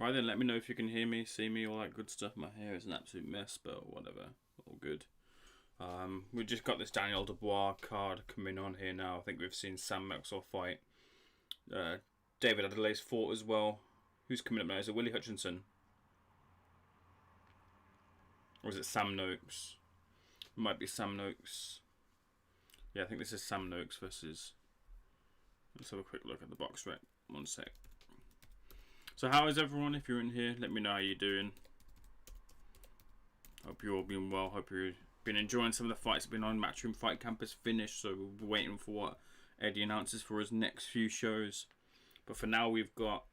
Right then, let me know if you can hear me, see me, all that good stuff. My hair is an absolute mess, but whatever. All good. We just got this Daniel Dubois card coming on here now. I think we've seen Sam Maxwell fight. David Adeleye's fought as well. Who's coming up now? Is it Willy Hutchinson? Or is it Sam Noakes? It might be Sam Noakes. Yeah, I think this is Sam Noakes versus... Let's have a quick look at the box rec. One sec. So how is everyone? If you're in here, let me know how you're doing. Hope you're all been well. Hope you've been enjoying some of the fights that have been on. Matchroom Fight Camp is finished, so we'll be waiting for what Eddie announces for his next few shows. But for now, we've got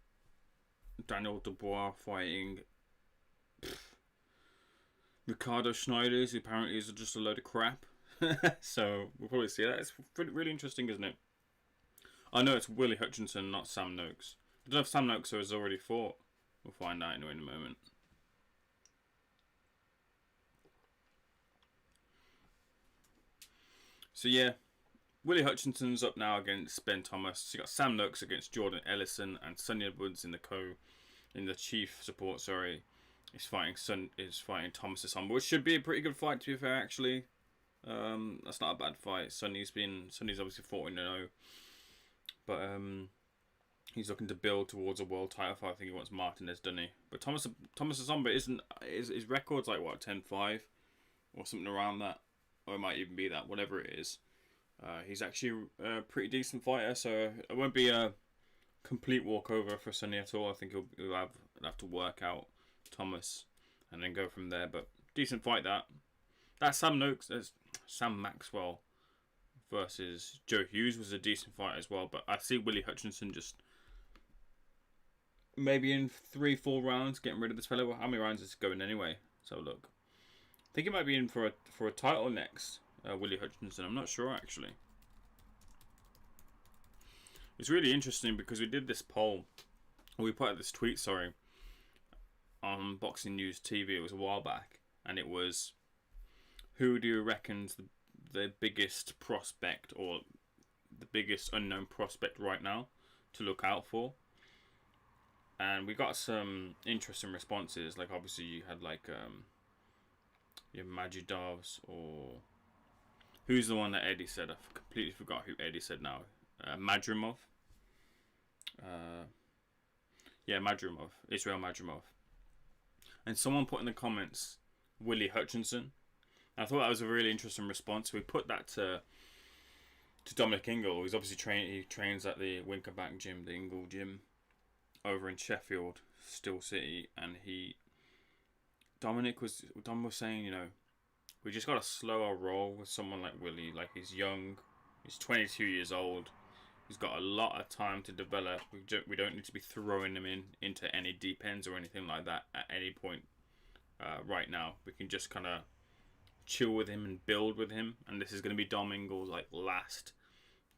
Daniel Dubois fighting Ricardo Snijders, who apparently is just a load of crap. So we'll probably see that. It's really interesting, isn't it? I know it's Willy Hutchinson, not Sam Noakes. I don't know if Sam Noakes has already fought. We'll find out in a moment. So yeah, Willy Hutchinson's up now against Ben Thomas. So you got Sam Noakes against Jordan Ellison and Sunny Edwards in the chief support. Sorry, is fighting Thomas Samba, which should be a pretty good fight, to be fair. Actually, that's not a bad fight. Sunny's obviously 14-0, but he's looking to build towards a world title fight. I think he wants Martinez, doesn't he? But Thomas Samba isn't. His record's like what, 10-5 or something around that. Or it might even be that, whatever it is. He's actually a pretty decent fighter, so it won't be a complete walkover for Sunny at all. I think he'll have to work out Thomas and then go from there. But decent fight that. That's Sam Noakes. Sam Maxwell versus Joe Hughes was a decent fight as well. But I see Willy Hutchinson just maybe in 3-4 rounds getting rid of this fellow. How many rounds is it going anyway? So look. I think he might be in for a title next, Willy Hutchinson. I'm not sure, actually. It's really interesting because we did this poll, or we put out this tweet, sorry, on Boxing News TV. It was a while back, and it was, who do you reckon's the biggest prospect or the biggest unknown prospect right now to look out for? And we got some interesting responses. Like, obviously, you had like your Majidovs, or who's the one that Eddie said? I completely forgot who Eddie said now. Madrimov. Yeah, Madrimov. Israel Madrimov. And someone put in the comments Willy Hutchinson. And I thought that was a really interesting response. We put that to Dominic Ingle, who's obviously he trains at the Winkerbank gym, the Ingle gym, over in Sheffield, Still City, and Dom was saying, you know, we just got to slow our roll with someone like Willy. Like, he's young, he's 22 years old, he's got a lot of time to develop. We don't need to be throwing him into any deep ends or anything like that at any point right now. We can just kind of chill with him and build with him. And this is going to be Dom Ingle's like last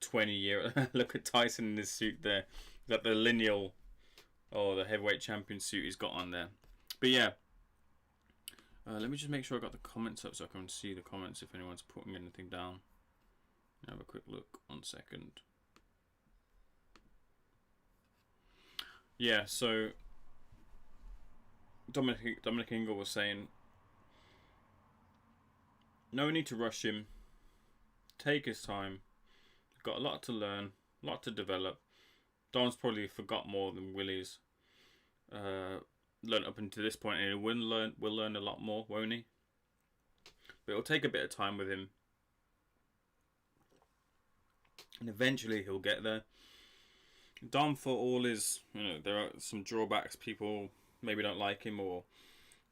20 year. Look at Tyson in his suit there. He's got the lineal, the heavyweight champion suit he's got on there. But yeah. Let me just make sure I got the comments up so I can see the comments if anyone's putting anything down. Have a quick look. 1 second. Yeah, so Dominic Ingle was saying, no need to rush him. Take his time. Got a lot to learn, a lot to develop. Dom's probably forgot more than Willy's learned up until this point, and he will learn a lot more, won't he? But it'll take a bit of time with him, and eventually he'll get there. Dom, for all his, there are some drawbacks. People maybe don't like him or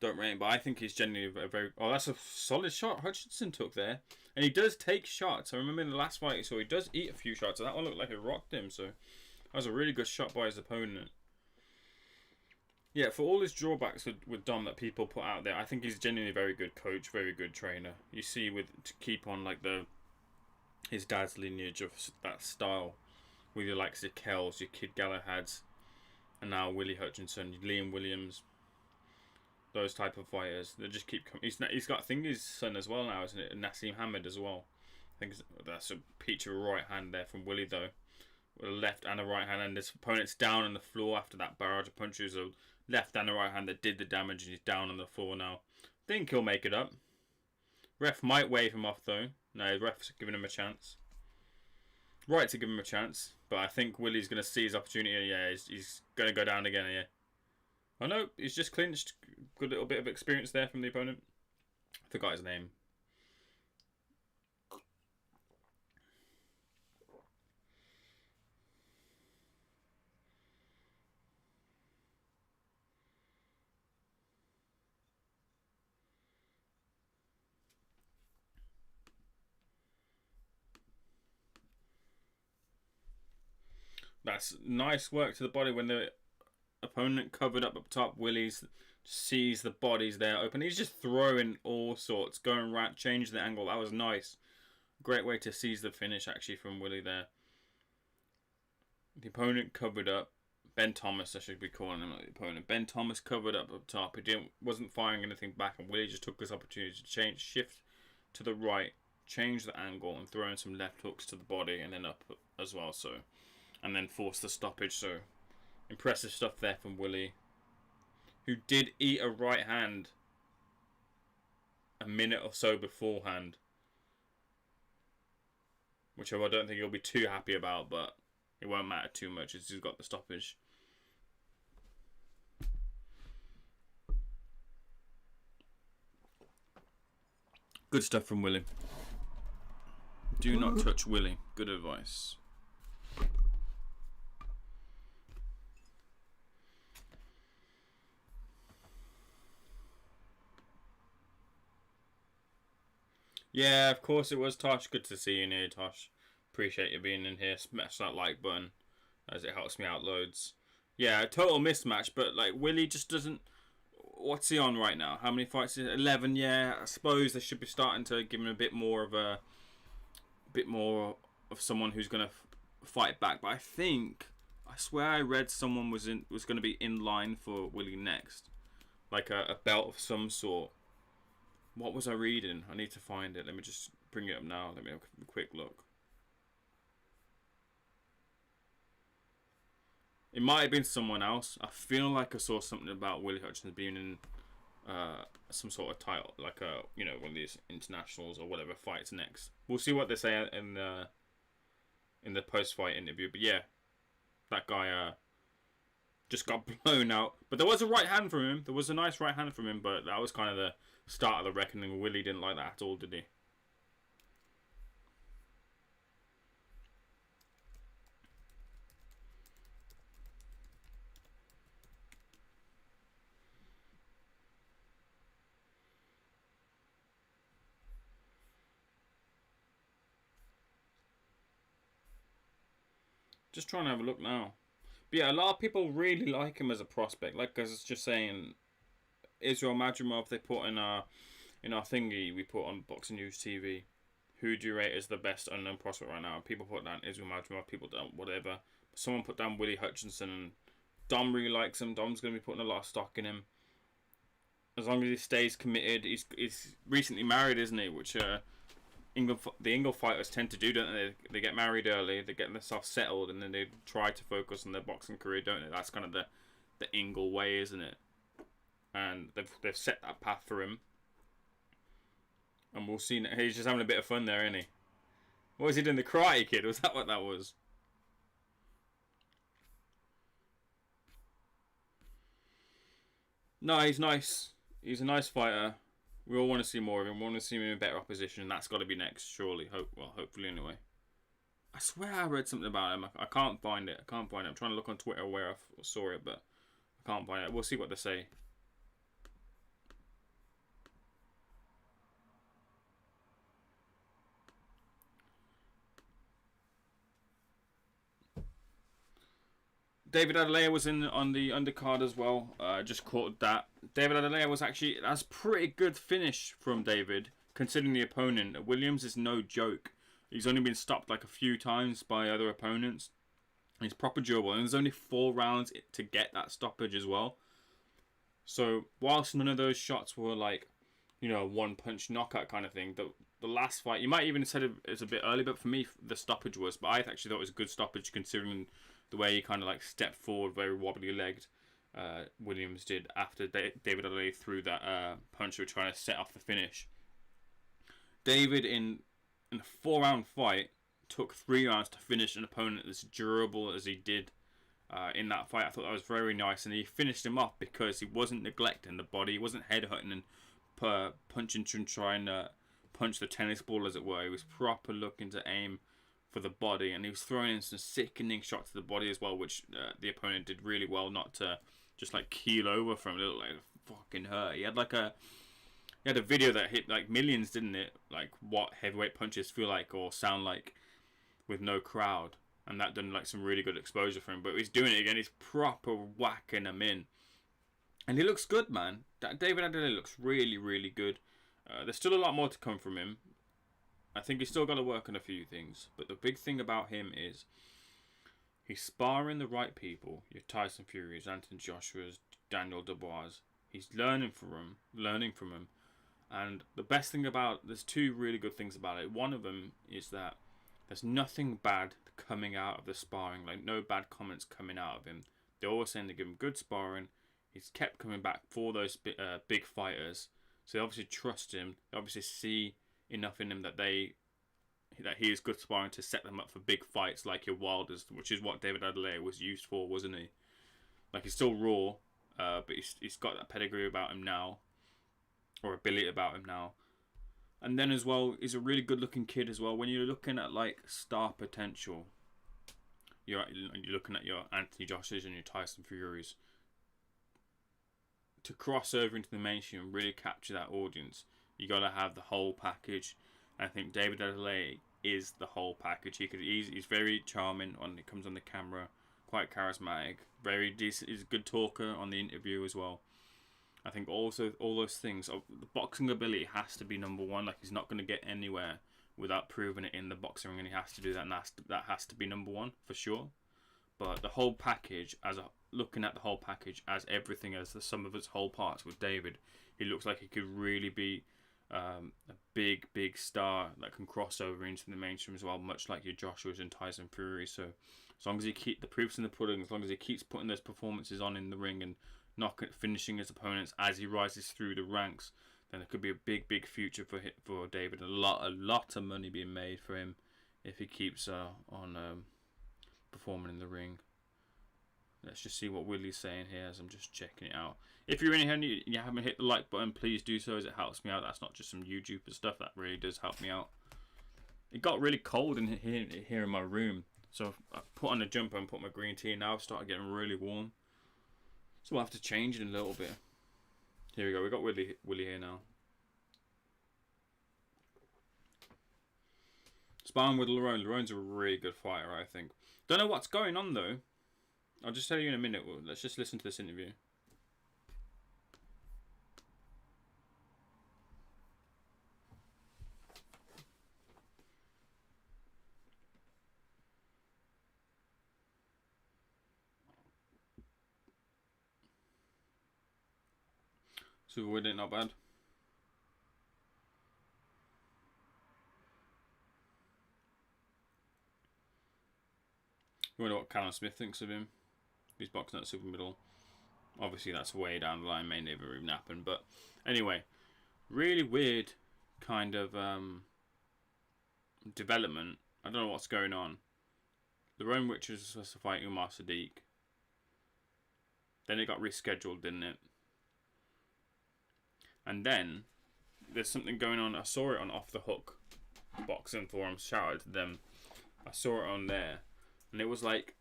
don't rate him, but I think he's genuinely a very... Oh, that's a solid shot Hutchinson took there, and he does take shots. I remember in the last fight, so he does eat a few shots, and that one looked like it rocked him. So that was a really good shot by his opponent. Yeah, for all his drawbacks with Dom that people put out there, I think he's genuinely a very good coach, very good trainer. You see, to keep on like his dad's lineage of that style, with your likes of Kells, your Kid Galahads, and now Willy Hutchinson, Liam Williams, those type of fighters. They just keep coming. He's got, I think, his son as well now, isn't it? Nassim Hamid as well. I think that's a peach of a right hand there from Willy though. with a left and a right hand, and his opponent's down on the floor after that barrage of punches. A left and a right hand that did the damage, and he's down on the floor now. Think he'll make it up. Ref might wave him off though. No, the ref's giving him a chance. Right to give him a chance, but I think Willy's going to see his opportunity. Yeah, he's going to go down again here. Oh no, he's just clinched. Good little bit of experience there from the opponent. Forgot his name. That's nice work to the body when the opponent covered up top. Willy sees the bodies there open. He's just throwing all sorts, going around, changing the angle. That was nice. Great way to seize the finish actually from Willy there. The opponent covered up. Ben Thomas, I should be calling him, not the opponent. Ben Thomas covered up top. He wasn't firing anything back, and Willy just took this opportunity to shift to the right, change the angle, and throw in some left hooks to the body, and then up as well. So, and then force the stoppage. So, impressive stuff there from Willy, who did eat a right hand a minute or so beforehand, which I don't think he'll be too happy about, but it won't matter too much as he's got the stoppage. Good stuff from Willy. Do not touch Willy. Good advice. Yeah, of course it was, Tosh. Good to see you in here, Tosh. Appreciate you being in here. Smash that like button as it helps me out loads. Yeah, a total mismatch, but like Willy just doesn't... What's he on right now? How many fights? 11, yeah. I suppose they should be starting to give him a bit more of someone who's going to fight back. But I swear I read someone was going to be in line for Willy next. Like a belt of some sort. What was I reading? I need to find it. Let me just bring it up now. Let me have a quick look. It might have been someone else. I feel like I saw something about Willy Hutchinson being in some sort of title, like one of these internationals or whatever fights next. We'll see what they say in the post-fight interview. But yeah, that guy just got blown out. But there was a right hand from him. There was a nice right hand from him, but that was kind of the start of the reckoning. Willy didn't like that at all, did he? Just trying to have a look now. But yeah, a lot of people really like him as a prospect. Like I was just saying, Israel Madrimov, they put in our thingy we put on Boxing News TV. Who do you rate as the best unknown prospect right now? People put down Israel Madrimov, people down whatever. Someone put down Willy Hutchinson, and Dom really likes him. Dom's going to be putting a lot of stock in him. As long as he stays committed. He's recently married, isn't he? Which the Engel fighters tend to do, don't they? They get married early, they get themselves settled, and then they try to focus on their boxing career, don't they? That's kind of the Engel way, isn't it? And they've set that path for him. And we'll see. He's just having a bit of fun there, isn't he? What was he doing? The Karate Kid? Was that what that was? No, he's nice. He's a nice fighter. We all want to see more of him. We want to see him in better opposition. And that's got to be next, surely. Hopefully, anyway. I swear I read something about him. I can't find it. I'm trying to look on Twitter where I saw it, but I can't find it. We'll see what they say. David Adeleye was on the undercard as well. Just caught that. David Adeleye that's a pretty good finish from David, considering the opponent. Williams is no joke. He's only been stopped like a few times by other opponents. He's proper durable, and there's only 4 rounds to get that stoppage as well. So whilst none of those shots were like, one punch knockout kind of thing, the last fight, you might even have said it was a bit early, but for me, the stoppage was. But I actually thought it was a good stoppage considering the way he kind of like stepped forward, very wobbly legged. Williams did after David Adeleye threw that punch, which trying to set off the finish. David in a 4-round fight took 3 rounds to finish an opponent as durable as he did in that fight. I thought that was very nice, and he finished him off because he wasn't neglecting the body, he wasn't headhutting and punching and trying to punch the tennis ball, as it were. He was proper looking to aim for the body, and he was throwing in some sickening shots to the body as well, which the opponent did really well not to just like keel over from. It looked like fucking hurt. He had a video that hit like millions, didn't it? Like what heavyweight punches feel like or sound like with no crowd, and that done like some really good exposure for him. But he's doing it again. He's proper whacking them in, and he looks good, man. David Adeleye looks really, really good. There's still a lot more to come from him. I think he's still got to work on a few things, but the big thing about him is he's sparring the right people. Your Tyson Fury's, Anthony Joshua's, Daniel Dubois. He's learning from him. And the best thing there's 2 really good things about it. One of them is that there's nothing bad coming out of the sparring, like no bad comments coming out of him. They're always saying they give him good sparring. He's kept coming back for those big fighters, so they obviously trust him. They obviously see enough in him that he is good sparring to set them up for big fights like your Wilders, which is what David Adeleye was used for, wasn't he? Like, he's still raw, but he's got that pedigree about him now, or ability about him now. And then as well, he's a really good looking kid as well. When you're looking at like star potential, you're looking at your Anthony Joshua's and your Tyson Fury's. To cross over into the mainstream and really capture that audience, you got to have the whole package. And I think David Adeleye is the whole package. He's very charming when it comes on the camera, quite charismatic, very decent. He's a good talker on the interview as well. I think also all those things. The boxing ability has to be number one. Like, he's not going to get anywhere without proving it in the boxing ring, and he has to do that. And that has to be number one for sure. But the whole package, looking at the whole package as everything, as the sum of its whole parts with David, he looks like he could really be a big star that can cross over into the mainstream as well, much like your Joshua's and Tyson Fury. So as long as he keeps the proofs in the pudding, as long as he keeps putting those performances on in the ring and finishing his opponents as he rises through the ranks, then it could be a big future for David. A lot of money being made for him if he keeps on performing in the ring. Let's just see what Willy's saying here as I'm just checking it out. If you're in here and you haven't hit the like button, please do so, as it helps me out. That's not just some YouTuber stuff. That really does help me out. It got really cold in here in my room, so I put on a jumper and put my green tea, and now I've started getting really warm. So we'll have to change it in a little bit. Here we go. We got Willy here now. Sparring with Lerone. Lerone's a really good fighter, I think. Don't know what's going on though. I'll just tell you in a minute. Let's just listen to this interview. So we did not bad. I wonder what Callum Smith thinks of him. He's boxing at super middle. Obviously, that's way down the line. May never even happen. But anyway, really weird kind of development. I don't know what's going on. Lerone Richards was supposed to fight Umar Sadiq. Then it got rescheduled, didn't it? And then there's something going on. I saw it on Off the Hook boxing forums. Shout out to them. I saw it on there. And it was like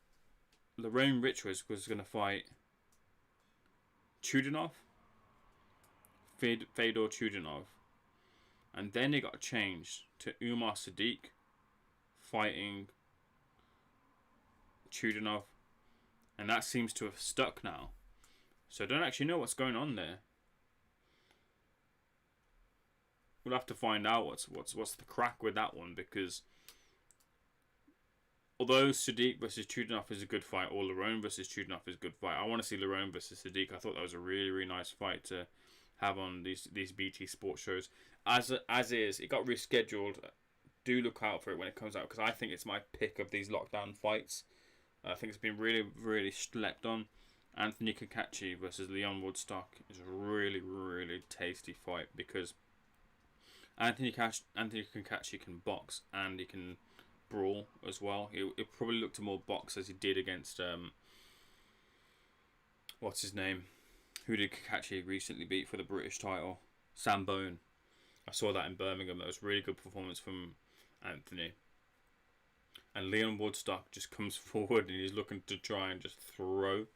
Lerone Richards was going to fight Chudinov, Fedor Chudinov, and then it got changed to Umar Sadiq fighting Chudinov, and that seems to have stuck now. So I don't actually know what's going on there. We'll have to find out what's the crack with that one, because although Sadiq versus Chudinov is a good fight, or Lerone versus Chudinov is a good fight, I want to see Lerone versus Sadiq. I thought that was a really, really nice fight to have on these BT sports shows. as is, it got rescheduled. Do look out for it when it comes out, because I think it's my pick of these lockdown fights. I think it's been really, really slept on. Anthony Kakachi versus Leon Woodstock is a really, really tasty fight, because Anthony Kakachi can box and he can brawl as well. It probably looked more box as he did against what's his name? Who did Kakachi recently beat for the British title? Sam Bone. I saw that in Birmingham. That was a really good performance from Anthony. And Leon Woodstock just comes forward and he's looking to try and just throw.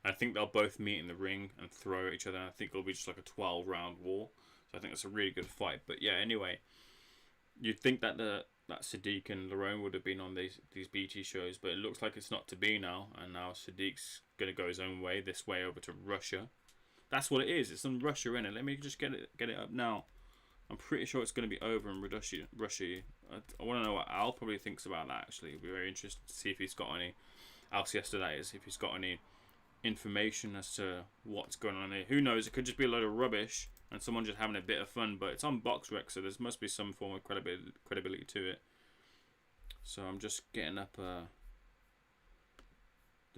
I think they'll both meet in the ring and throw at each other. I think it'll be just like a 12-round war. So I think it's a really good fight. But yeah, anyway, you'd think that that Sadiq and Lerone would have been on these BT shows, but it looks like it's not to be now. And now Sadiq's going to go his own way, this way over to Russia. That's what it is. It's in Russia, innit? Let me just get it up now. I'm pretty sure it's going to be over in Russia. I want to know what Al probably thinks about that, actually. It'll be very interesting to see if he's got any... Al Siesta, that is, if he's got any information as to what's going on here. Who knows? It could just be a load of rubbish and someone just having a bit of fun, but it's on BoxRec, so there must be some form of credibility to it. So I'm just getting up the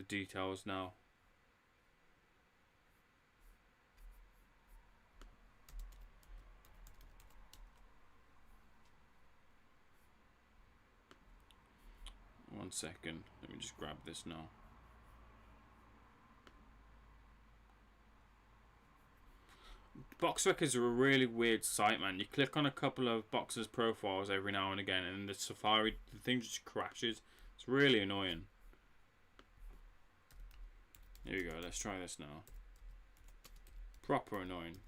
details now. One second, let me just grab this now. BoxRec is a really weird site, man. You click on a couple of boxers' profiles every now and again, and the thing just crashes. It's really annoying. Here we go. Let's try this now. Proper annoying.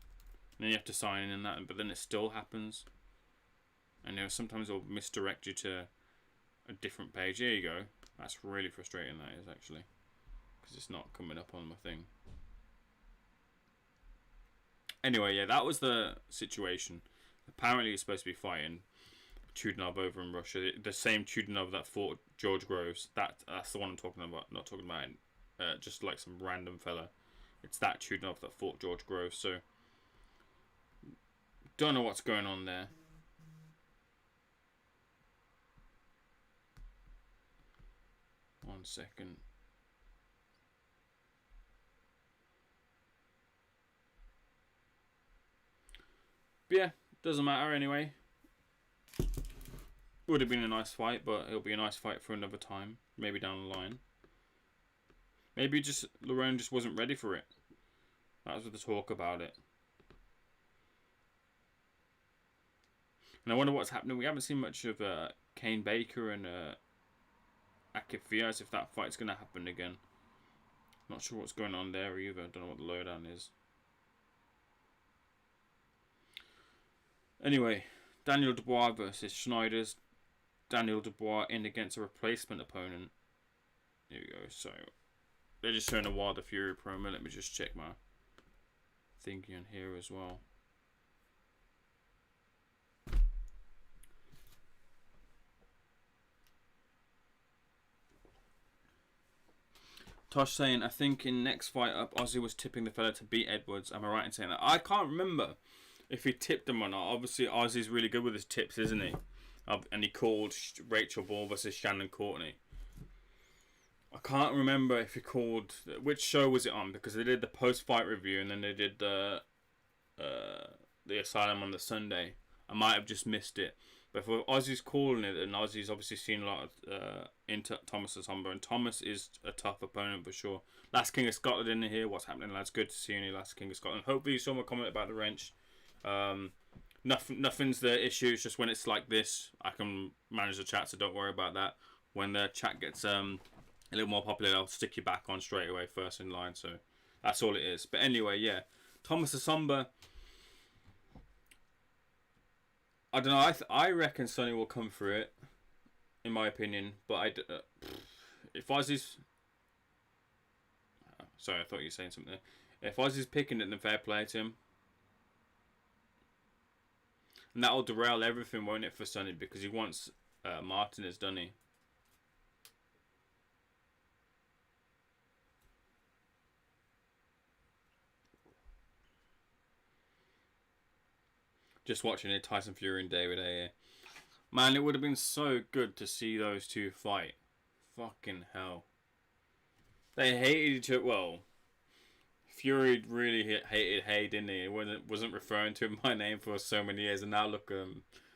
And then you have to sign in and that, but then it still happens. And you know, sometimes it'll misdirect you to a different page. Here you go. That's really frustrating, that is, actually, because it's not coming up on my thing. Anyway, yeah, that was the situation. Apparently he's supposed to be fighting Chudinov over in Russia. The same Chudinov that fought George Groves. That's the one I'm talking about. Not talking about just like some random fella. It's that Chudinov that fought George Groves. So don't know what's going on there. One second. But yeah, doesn't matter anyway. Would have been a nice fight, but it'll be a nice fight for another time. Maybe down the line. Maybe just Lerone just wasn't ready for it. That was the talk about it. And I wonder what's happening. We haven't seen much of Kane Baker and Akif Fias, if that fight's going to happen again. Not sure what's going on there either. Don't know what the lowdown is. Anyway, Daniel Dubois versus Snijders. Daniel Dubois in against a replacement opponent. Here we go. So, they're just showing a Wilder Fury promo. Let me just check my thinking on here as well. Tosh saying, I think in next fight up, Ozzy was tipping the fella to beat Edwards. Am I right in saying that? I can't remember if he tipped him or not. Obviously, Ozzy's really good with his tips, isn't he? And he called Rachel Ball versus Shannon Courtney. I can't remember if he called... Which show was it on? Because they did the post-fight review and then they did the Asylum on the Sunday. I might have just missed it. But if Ozzy's calling it, and Ozzy's obviously seen a lot of into Thomas Asomba, and Thomas is a tough opponent for sure. Last King of Scotland in here. What's happening, lads? Good to see you in Last King of Scotland. Hopefully you saw my comment about the wrench. Nothing's the issue. It's just when it's like this, I can manage the chat, so don't worry about that. When the chat gets a little more popular, I'll stick you back on straight away, first in line. So that's all it is. But anyway, yeah, Thomas Asomba. I don't know. I reckon Sonny will come through it, in my opinion. But if Ozzy's, sorry, I thought you were saying something there. If Ozzy's picking it, then fair play to him. And that'll derail everything, won't it, for Sonny? Because he wants Martinez, doesn't he? Just watching it, Tyson Fury and David Adeleye. Man, it would have been so good to see those two fight. Fucking hell. They hated each other. Well, Fury really hated Hay, didn't he? He wasn't referring to him by name for so many years, and now look,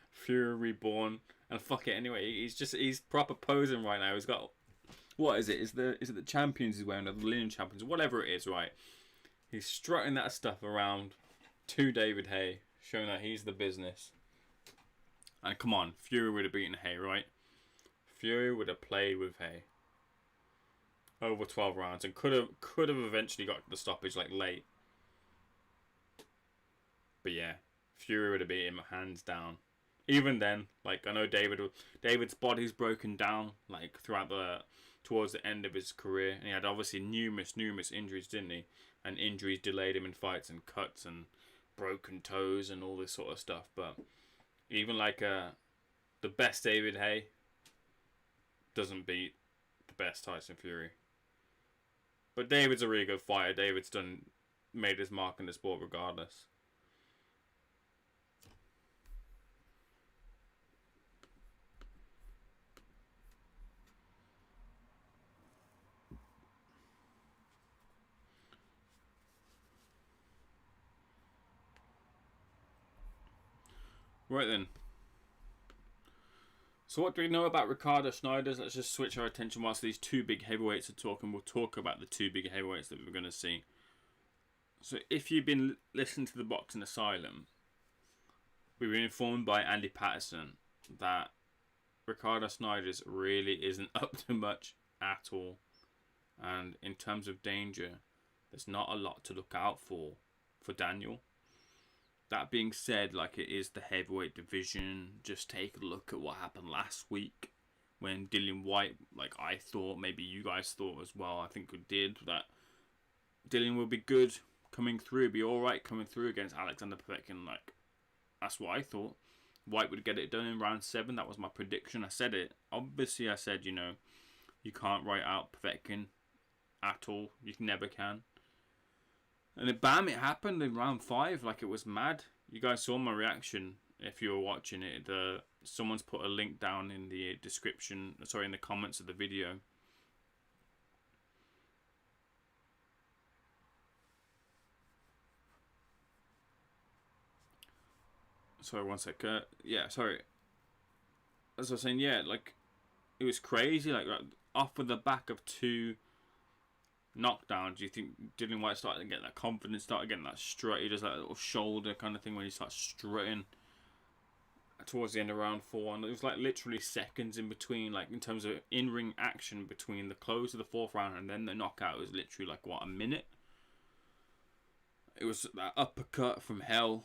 Fury reborn, and fuck it anyway. He's proper posing right now. He's got, what is it? Is it the champions he's wearing, or the Lineal Champions, whatever it is, right? He's strutting that stuff around to David Hay, showing that he's the business. And come on, Fury would have beaten Hay, right? Fury would have played with Hay over 12 rounds and could have eventually got the stoppage like late. But yeah, Fury would have beat him hands down. Even then, like, I know David's body's broken down like towards the end of his career, and he had obviously numerous injuries, didn't he? And injuries delayed him in fights, and cuts and broken toes and all this sort of stuff. But even like the best David Hay doesn't beat the best Tyson Fury. But David's a really good fighter. David's made his mark in the sport regardless. Right then. So what do we know about Ricardo Snijders? Let's just switch our attention whilst these two big heavyweights are talking. We'll talk about the two big heavyweights that we're going to see. So if you've been listening to the Boxing Asylum, we were informed by Andy Patterson that Ricardo Snijders really isn't up to much at all. And in terms of danger, there's not a lot to look out for Daniel. That being said, like, it is the heavyweight division. Just take a look at what happened last week when Dillian Whyte, like I thought, maybe you guys thought as well, I think we did, that Dillian will be good coming through, be alright coming through against Alexander Povetkin. Like, that's what I thought. Whyte would get it done in round 7. That was my prediction. I said it. Obviously, I said, you can't write out Povetkin at all. You never can. And it happened in round 5. Like, it was mad. You guys saw my reaction if you were watching it. Someone's put a link down in the description, in the comments of the video. Sorry, one sec. Yeah, sorry. As I was saying, yeah, like, it was crazy. Like, off of the back of 2 knockdowns, you think Dillian Whyte started to get that confidence, started getting that strut. He does that little shoulder kind of thing when he starts strutting towards the end of round 4. And it was like literally seconds in between, like in terms of in-ring action between the close of the 4th round and then the knockout. It was literally like, what, a minute? It was that uppercut from hell.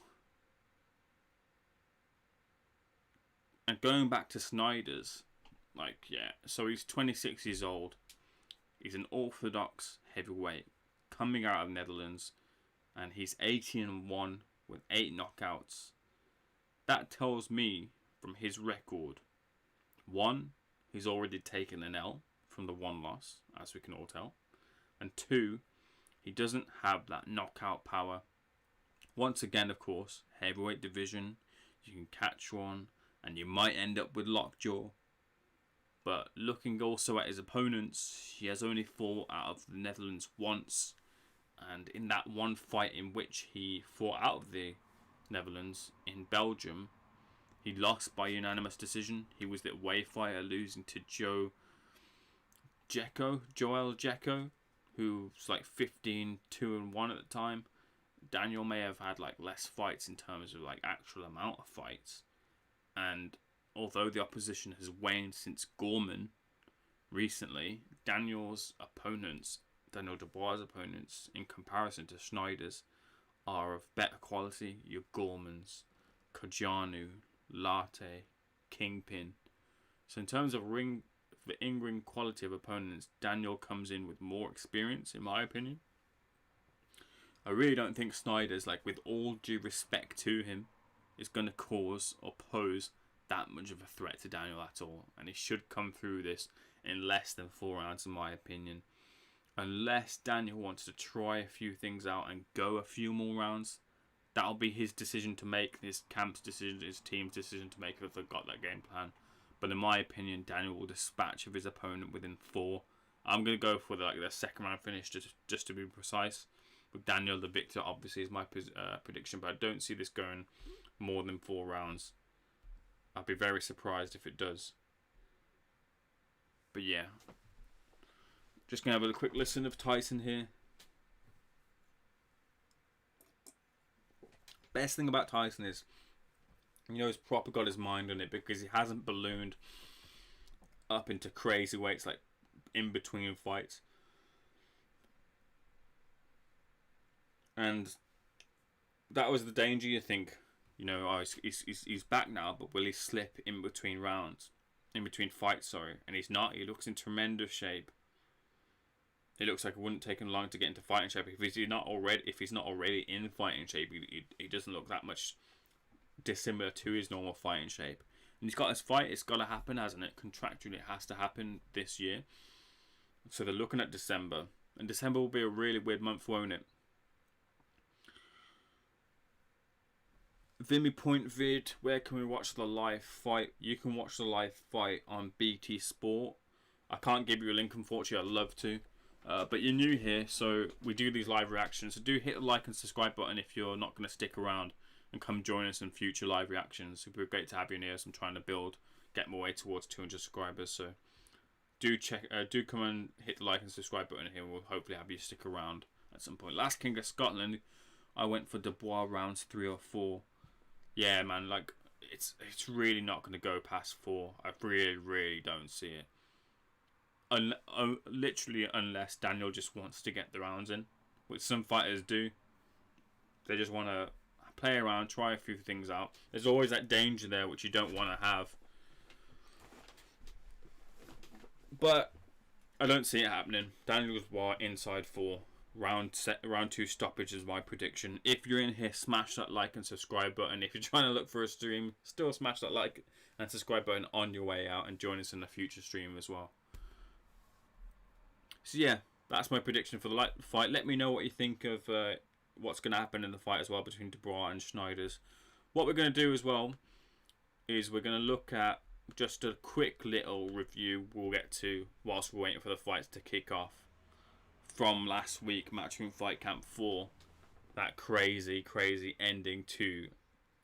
And going back to Snijders, like, yeah, so he's 26 years old. He's an orthodox heavyweight coming out of Netherlands, and he's 18-1 with 8 knockouts. That tells me from his record, 1, he's already taken an L from the 1 loss, as we can all tell, and 2, he doesn't have that knockout power. Once again, of course, heavyweight division, you can catch one, and you might end up with lockjaw. But looking also at his opponents, he has only fought out of the Netherlands once. And in that one fight in which he fought out of the Netherlands in Belgium, he lost by unanimous decision. He was the away fighter, losing to Joel Jecko, who was like 15-2-1 at the time. Daniel may have had like less fights in terms of like actual amount of fights. And although the opposition has waned since Gorman recently, Daniel Dubois' opponents, in comparison to Snijders, are of better quality. Your Gormans, Kojanu, Latte, Kingpin. So in terms of the in-ring quality of opponents, Daniel comes in with more experience, in my opinion. I really don't think Snijders, like, with all due respect to him, is going to cause or pose that much of a threat to Daniel at all. And he should come through this in less than 4 rounds, in my opinion. Unless Daniel wants to try a few things out and go a few more rounds, that'll be his decision to make, his camp's decision, his team's decision to make if they've got that game plan. But in my opinion, Daniel will dispatch of his opponent within 4. I'm going to go for the second round finish, just to be precise. With Daniel the victor, obviously, is my prediction. But I don't see this going more than 4 rounds. I'd be very surprised if it does. But yeah. Just going to have a quick listen of Tyson here. Best thing about Tyson is, he's proper got his mind on it, because he hasn't ballooned up into crazy weights like in between fights. And that was the danger, you think. He's back now, but will he slip in between rounds? In between fights, sorry. And he's not. He looks in tremendous shape. It looks like it wouldn't take him long to get into fighting shape. If he's not already in fighting shape, he doesn't look that much dissimilar to his normal fighting shape. And he's got his fight. It's got to happen, hasn't it? Contractually, it has to happen this year. So they're looking at December. And December will be a really weird month, won't it? Vimy Point Vid, where can we watch the live fight? You can watch the live fight on BT Sport. I can't give you a link, unfortunately. I'd love to. But you're new here, so we do these live reactions. So do hit the like and subscribe button if you're not going to stick around, and come join us in future live reactions. It would be great to have you in here. So I'm trying to get my way towards 200 subscribers. So do come and hit the like and subscribe button here. We'll hopefully have you stick around at some point. Last King of Scotland, I went for Dubois rounds 3 or 4. Yeah, man, it's really not going to go past 4. I really don't see it. Literally, unless Daniel just wants to get the rounds in, which some fighters do. They just want to play around, try a few things out. There's always that danger there, which you don't want to have. But I don't see it happening. Daniel Dubois inside 4. Round 2 stoppage is my prediction. If you're in here, smash that like and subscribe button. If you're trying to look for a stream, still smash that like and subscribe button on your way out, and join us in a future stream as well. So yeah, that's my prediction for the fight. Let me know what you think of what's going to happen in the fight as well between Dubois and Snijders. What we're going to do as well is we're going to look at just a quick little review we'll get to whilst we're waiting for the fights to kick off from last week, Matchroom Fight Camp 4. That crazy ending to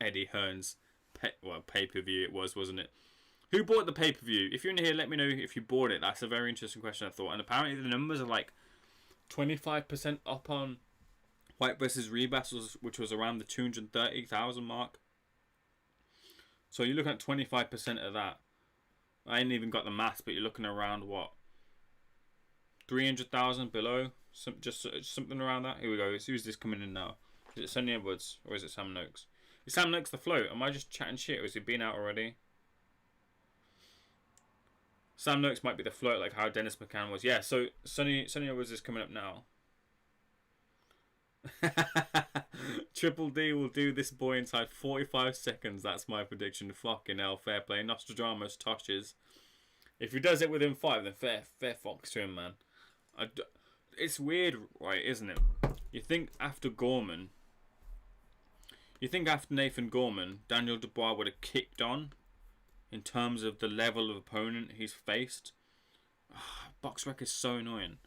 Eddie Hearn's pay-per-view it was, wasn't it? Who bought the pay-per-view? If you're in here, let me know if you bought it. That's a very interesting question, I thought. And apparently the numbers are like 25% up on White vs. Rebus, which was around the 230,000 mark. So you're looking at 25% of that. I ain't even got the maths, but you're looking around, what? 300,000 below? Just something around that? Here we go. Who's this coming in now? Is it Sunny Edwards or is it Sam Noakes? Is Sam Noakes the float? Am I just chatting shit or has he been out already? Sam Noakes might be the float, like how Dennis McCann was. Yeah, so Sunny Edwards is coming up now. Triple D will do this boy inside 45 seconds. That's my prediction. Fucking hell, fair play. Nostradamus toshes. If he does it within 5, then fair fox to him, man. It's weird, right, isn't it? You think after Nathan Gorman, Daniel Dubois would have kicked on in terms of the level of opponent he's faced. BoxRec is so annoying.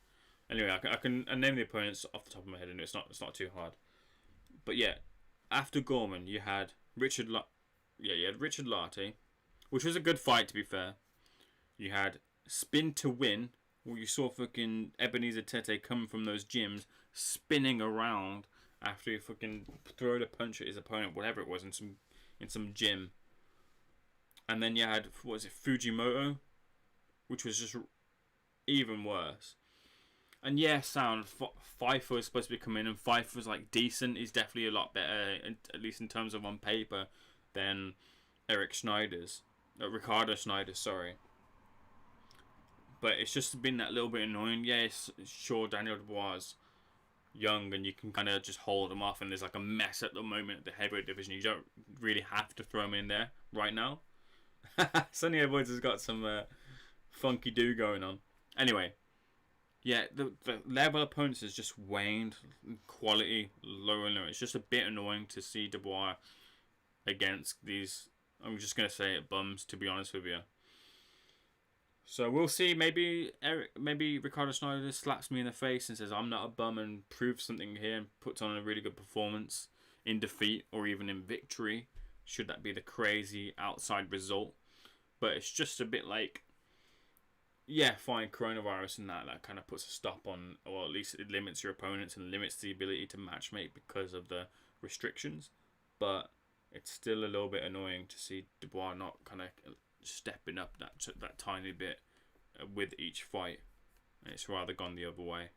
Anyway, I can name the opponents off the top of my head, and it's not too hard. But yeah, after Gorman, you had Richard Lartey, which was a good fight, to be fair. You had Spin to Win, where you saw fucking Ebenezer Tete come from those gyms, spinning around after he fucking throwed a punch at his opponent, whatever it was, in some gym. And then you had, what was it, Fujimoto, which was just even worse. And yeah, Pfeiffer was supposed to be coming in, and Pfeiffer was like decent. He's definitely a lot better, at least in terms of on paper, than Ricardo Snijders, sorry. But it's just been that little bit annoying. Yes, sure, Daniel Dubois is young, and you can kind of just hold him off, and there's like a mess at the moment at the heavyweight division. You don't really have to throw him in there right now. Sunny Edwards has got some funky do going on. Anyway, Yeah, the level opponents has just waned. Quality lower and lower. It's just a bit annoying to see Dubois against these. I'm just gonna say it, bums. To be honest with you. So we'll see. Maybe Ricardo Snijders slaps me in the face and says I'm not a bum and proves something here and puts on a really good performance in defeat or even in victory. Should that be the crazy outside result? But it's just a bit like, yeah, fine, coronavirus and that kind of puts a stop on, or at least it limits your opponents and limits the ability to matchmake because of the restrictions. But it's still a little bit annoying to see Dubois not kind of stepping up that tiny bit with each fight. It's rather gone the other way.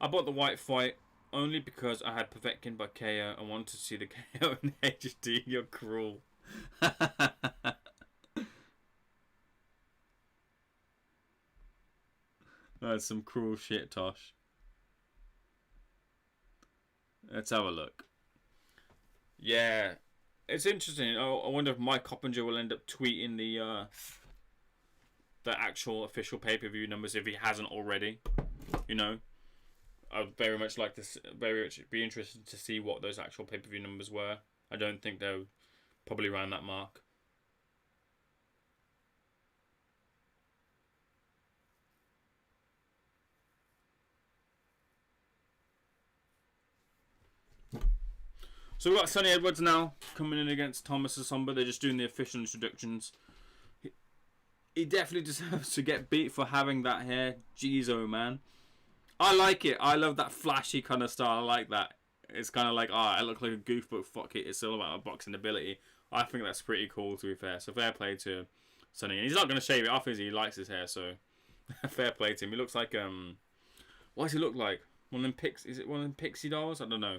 I bought the white fight only because I had Povetkin by KO and wanted to see the KO in HD. You're cruel. That's some cruel shit, Tosh. Let's have a look. Yeah, it's interesting. I wonder if Mike Coppinger will end up tweeting the actual official pay-per-view numbers if he hasn't already. You know, I'd very much like to be interested to see what those actual pay-per-view numbers were. I don't think they're probably around that mark. So we've got Sunny Edwards now coming in against Thomas Asomba. They're just doing the official introductions. He definitely deserves to get beat for having that hair. Jeez, oh man. I like it. I love that flashy kind of style. I like that. It's kind of like, I look like a goof, but fuck it. It's all about a boxing ability. I think that's pretty cool, to be fair. So fair play to Sunny. And he's not going to shave it off, is he? He likes his hair, so fair play to him. He looks like, what does he look like? One of them is it one of them pixie dolls? I don't know.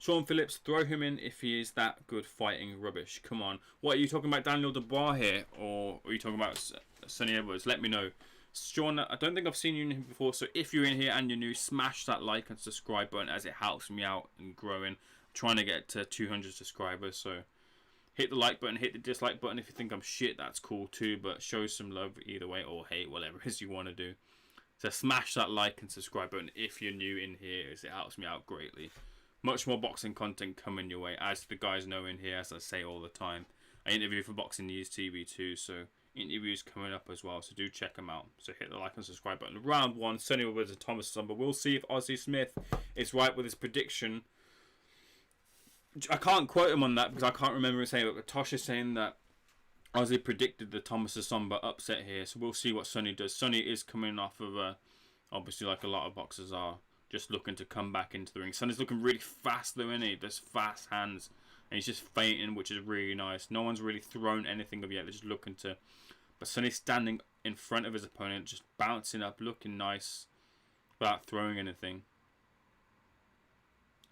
Sean Phillips, throw him in if he is that good fighting rubbish. Come on. What, are you talking about Daniel Dubois here? Or are you talking about Sunny Edwards? Let me know. Sean, I don't think I've seen you in here before, so if you're in here and you're new, smash that like and subscribe button as it helps me out and growing. I'm trying to get to 200 subscribers, so hit the like button, hit the dislike button. If you think I'm shit, that's cool too, but show some love either way, or hate, whatever it is you want to do. So smash that like and subscribe button if you're new in here, as it helps me out greatly. Much more boxing content coming your way, as the guys know in here, as I say all the time. I interview for Boxing News TV too, so interviews coming up as well, so do check them out. So hit the like and subscribe button. Round 1, Sunny Edwards and Thomas Asomba. We'll see if Ozzie Smith is right with his prediction. I can't quote him on that because I can't remember him saying it, but Tosh is saying that Ozzie predicted the Thomas Asomba upset here, so we'll see what Sunny does. Sunny is coming off of, obviously like a lot of boxers are, just looking to come back into the ring. Sunny's looking really fast though, isn't he? There's fast hands. And he's just fainting, which is really nice. No one's really thrown anything of yet. They're just looking to... But Sunny's standing in front of his opponent, just bouncing up, looking nice, without throwing anything.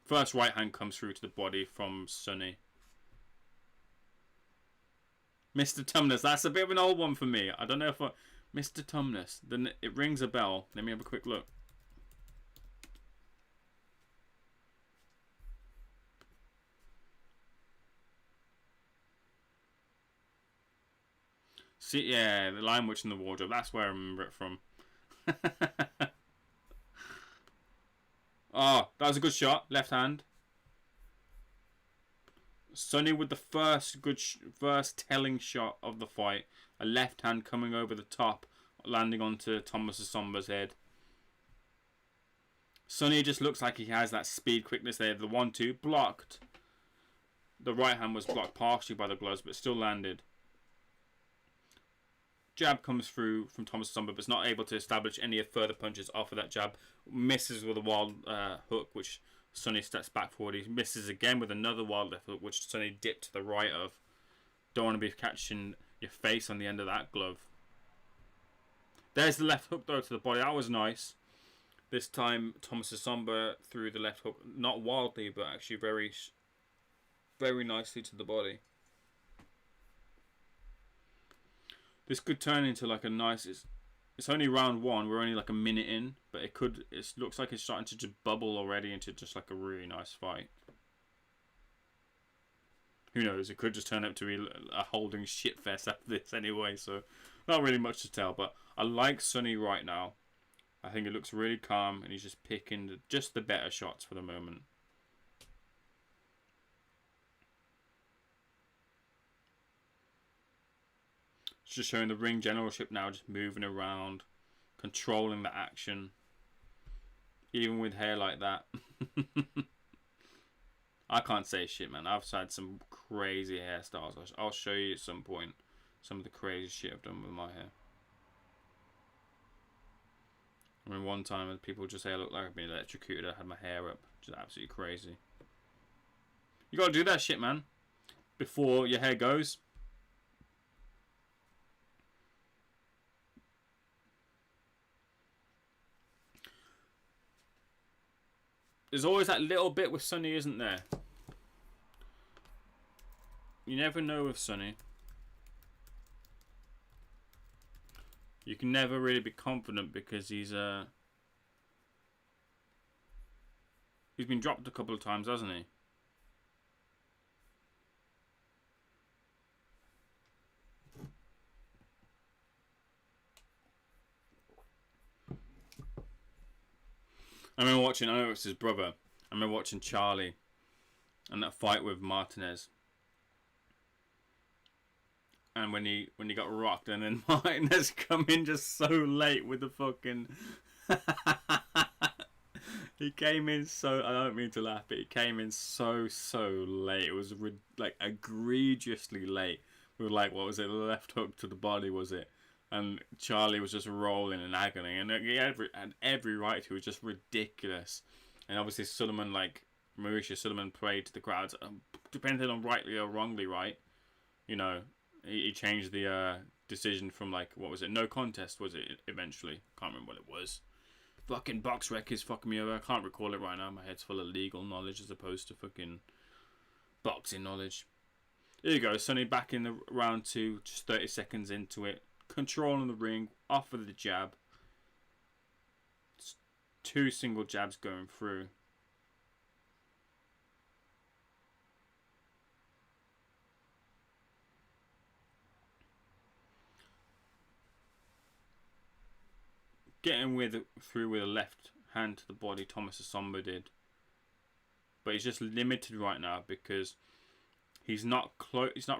First right hand comes through to the body from Sunny. Mr. Tumnus. That's a bit of an old one for me. I don't know if Mr. Tumnus. Then it rings a bell. Let me have a quick look. See, yeah, the Lion Witch in the Wardrobe. That's where I remember it from. Oh, that was a good shot. Left hand. Sunny with the first telling shot of the fight. A left hand coming over the top, landing onto Thomas Asomba's head. Sunny just looks like he has that speed, quickness there. The 1-2 blocked. The right hand was blocked partially by the gloves, but still landed. Jab comes through from Thomas Asomba, but is not able to establish any further punches off of that jab. Misses with a wild hook, which Sunny steps back forward. He misses again with another wild left hook, which Sunny dipped to the right of. Don't want to be catching your face on the end of that glove. There's the left hook though to the body. That was nice. This time Thomas Asomba threw the left hook, not wildly, but actually very, very nicely to the body. This could turn into like a nice... It's only round 1. We're only like a minute in. But it could... It looks like it's starting to just bubble already into just like a really nice fight. who knows? It could just turn up to be a holding shit fest after this anyway. So not really much to tell. But I like Sunny right now. I think it looks really calm, and he's just picking just the better shots for the moment. It's just showing the ring generalship now, just moving around, controlling the action. Even with hair like that. I can't say shit, man. I've had some crazy hairstyles. I'll show you at some point some of the crazy shit I've done with my hair. I mean, one time people just say I look like I've been electrocuted. I had my hair up. Just absolutely crazy. You gotta do that shit, man. Before your hair goes. There's always that little bit with Sunny, isn't there? You never know with Sunny. You can never really be confident because he's been dropped a couple of times, hasn't he? I remember watching, I know it's his brother. I remember watching Charlie and that fight with Martinez. And when he got rocked, and then Martinez come in just so late with the fucking. He came in so. I don't mean to laugh, but he came in so late. It was like egregiously late. With like, what was it? The left hook to the body, was it? And Charlie was just rolling in agony, and he had every right to. It was just ridiculous. And obviously Sullivan, like Mauricio Sullivan, prayed to the crowds, depending on rightly or wrongly, right? You know. He changed the decision from, like, what was it? No contest, was it, eventually? Can't remember what it was. Fucking box rec is fucking me over. I can't recall it right now. My head's full of legal knowledge as opposed to fucking boxing knowledge. Here you go. Sunny back in the round 2, just 30 seconds into it. Controlling the ring, off of the jab. It's 2 single jabs going through. Getting through with a left hand to the body, Thomas Asomba did. But he's just limited right now because he's not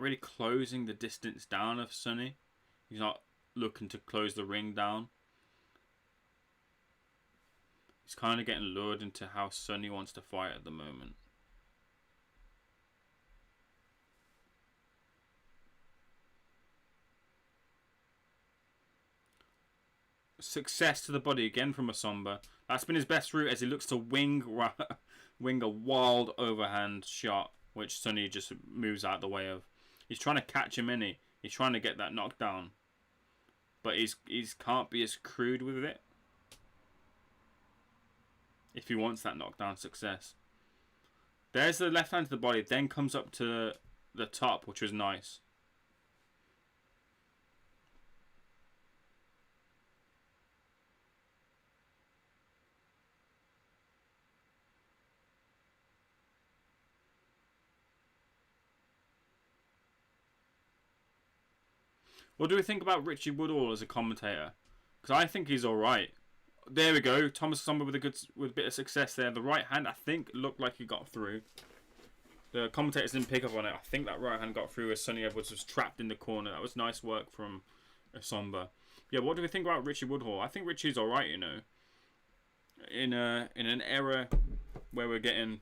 really closing the distance down of Sunny. He's not looking to close the ring down. He's kind of getting lured into how Sunny wants to fight at the moment. Success to the body again from Asomba. That's been his best route as he looks to wing a wild overhand shot, which Sunny just moves out the way of. He's trying to catch him in it. He's trying to get that knockdown, but he's can't be as crude with it if he wants that knockdown success. There's the left hand to the body, then comes up to the top, which was nice. What do we think about Richie Woodhall as a commentator? Because I think he's alright. There we go. Thomas Asomba with a bit of success there. The right hand, I think, looked like he got through. The commentators didn't pick up on it. I think that right hand got through as Sunny Edwards was trapped in the corner. That was nice work from Asomba. Yeah, what do we think about Richie Woodhall? I think Richie's alright, you know. In an era where we're getting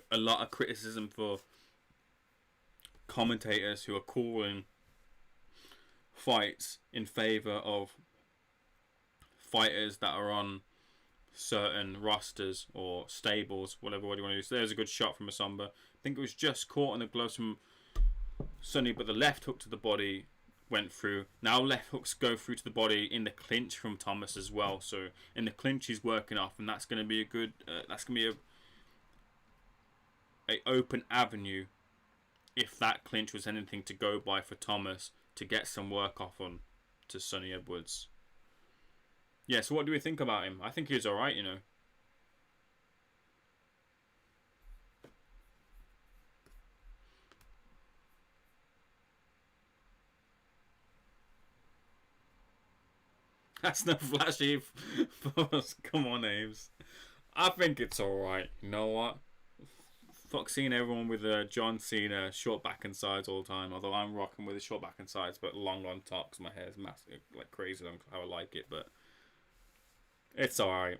a lot of criticism for commentators who are calling fights in favour of fighters that are on certain rosters or stables, whatever word you want to use. There's a good shot from Asomba. I think it was just caught in the gloves from Sunny, but the left hook to the body went through. Now left hooks go through to the body in the clinch from Thomas as well. So in the clinch he's working off, and that's going to be a good. That's going to be a open avenue if that clinch was anything to go by for Thomas to get some work off on to Sunny Edwards. Yeah, so what do we think about him? I think he's alright, you know. That's no flashy. Come on, Ames. I think it's alright. You know what? Fuck seeing everyone with John Cena short back and sides all the time. Although I'm rocking with the short back and sides, but long on top because my hair is massive, like crazy long how I like it. But it's alright.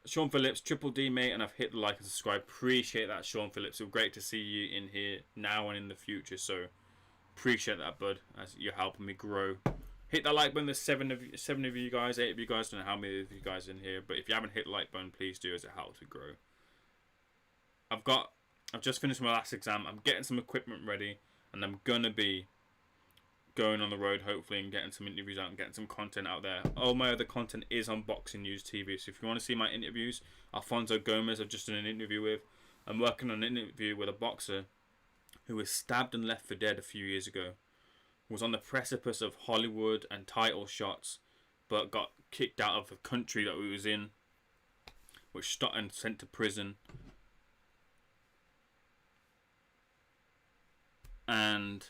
Sean Phillips, Triple D, mate, and I've hit the like and subscribe. Appreciate that, Sean Phillips. It's great to see you in here now and in the future. So appreciate that, bud, as you're helping me grow. Hit that like button. There's 7 of you guys, 8 of you guys. I don't know how many of you guys in here, but if you haven't hit the like button, please do, as it helps me grow. I've just finished my last exam. I'm getting some equipment ready, and I'm gonna be going on the road hopefully and getting some interviews out and getting some content out there. All my other content is on Boxing News TV, so if you want to see my interviews, Alfonso Gomez I've just done an interview with. I'm working on an interview with a boxer who was stabbed and left for dead a few years ago. Was on the precipice of Hollywood and title shots, but got kicked out of the country that he was in, which stopped and sent to prison. And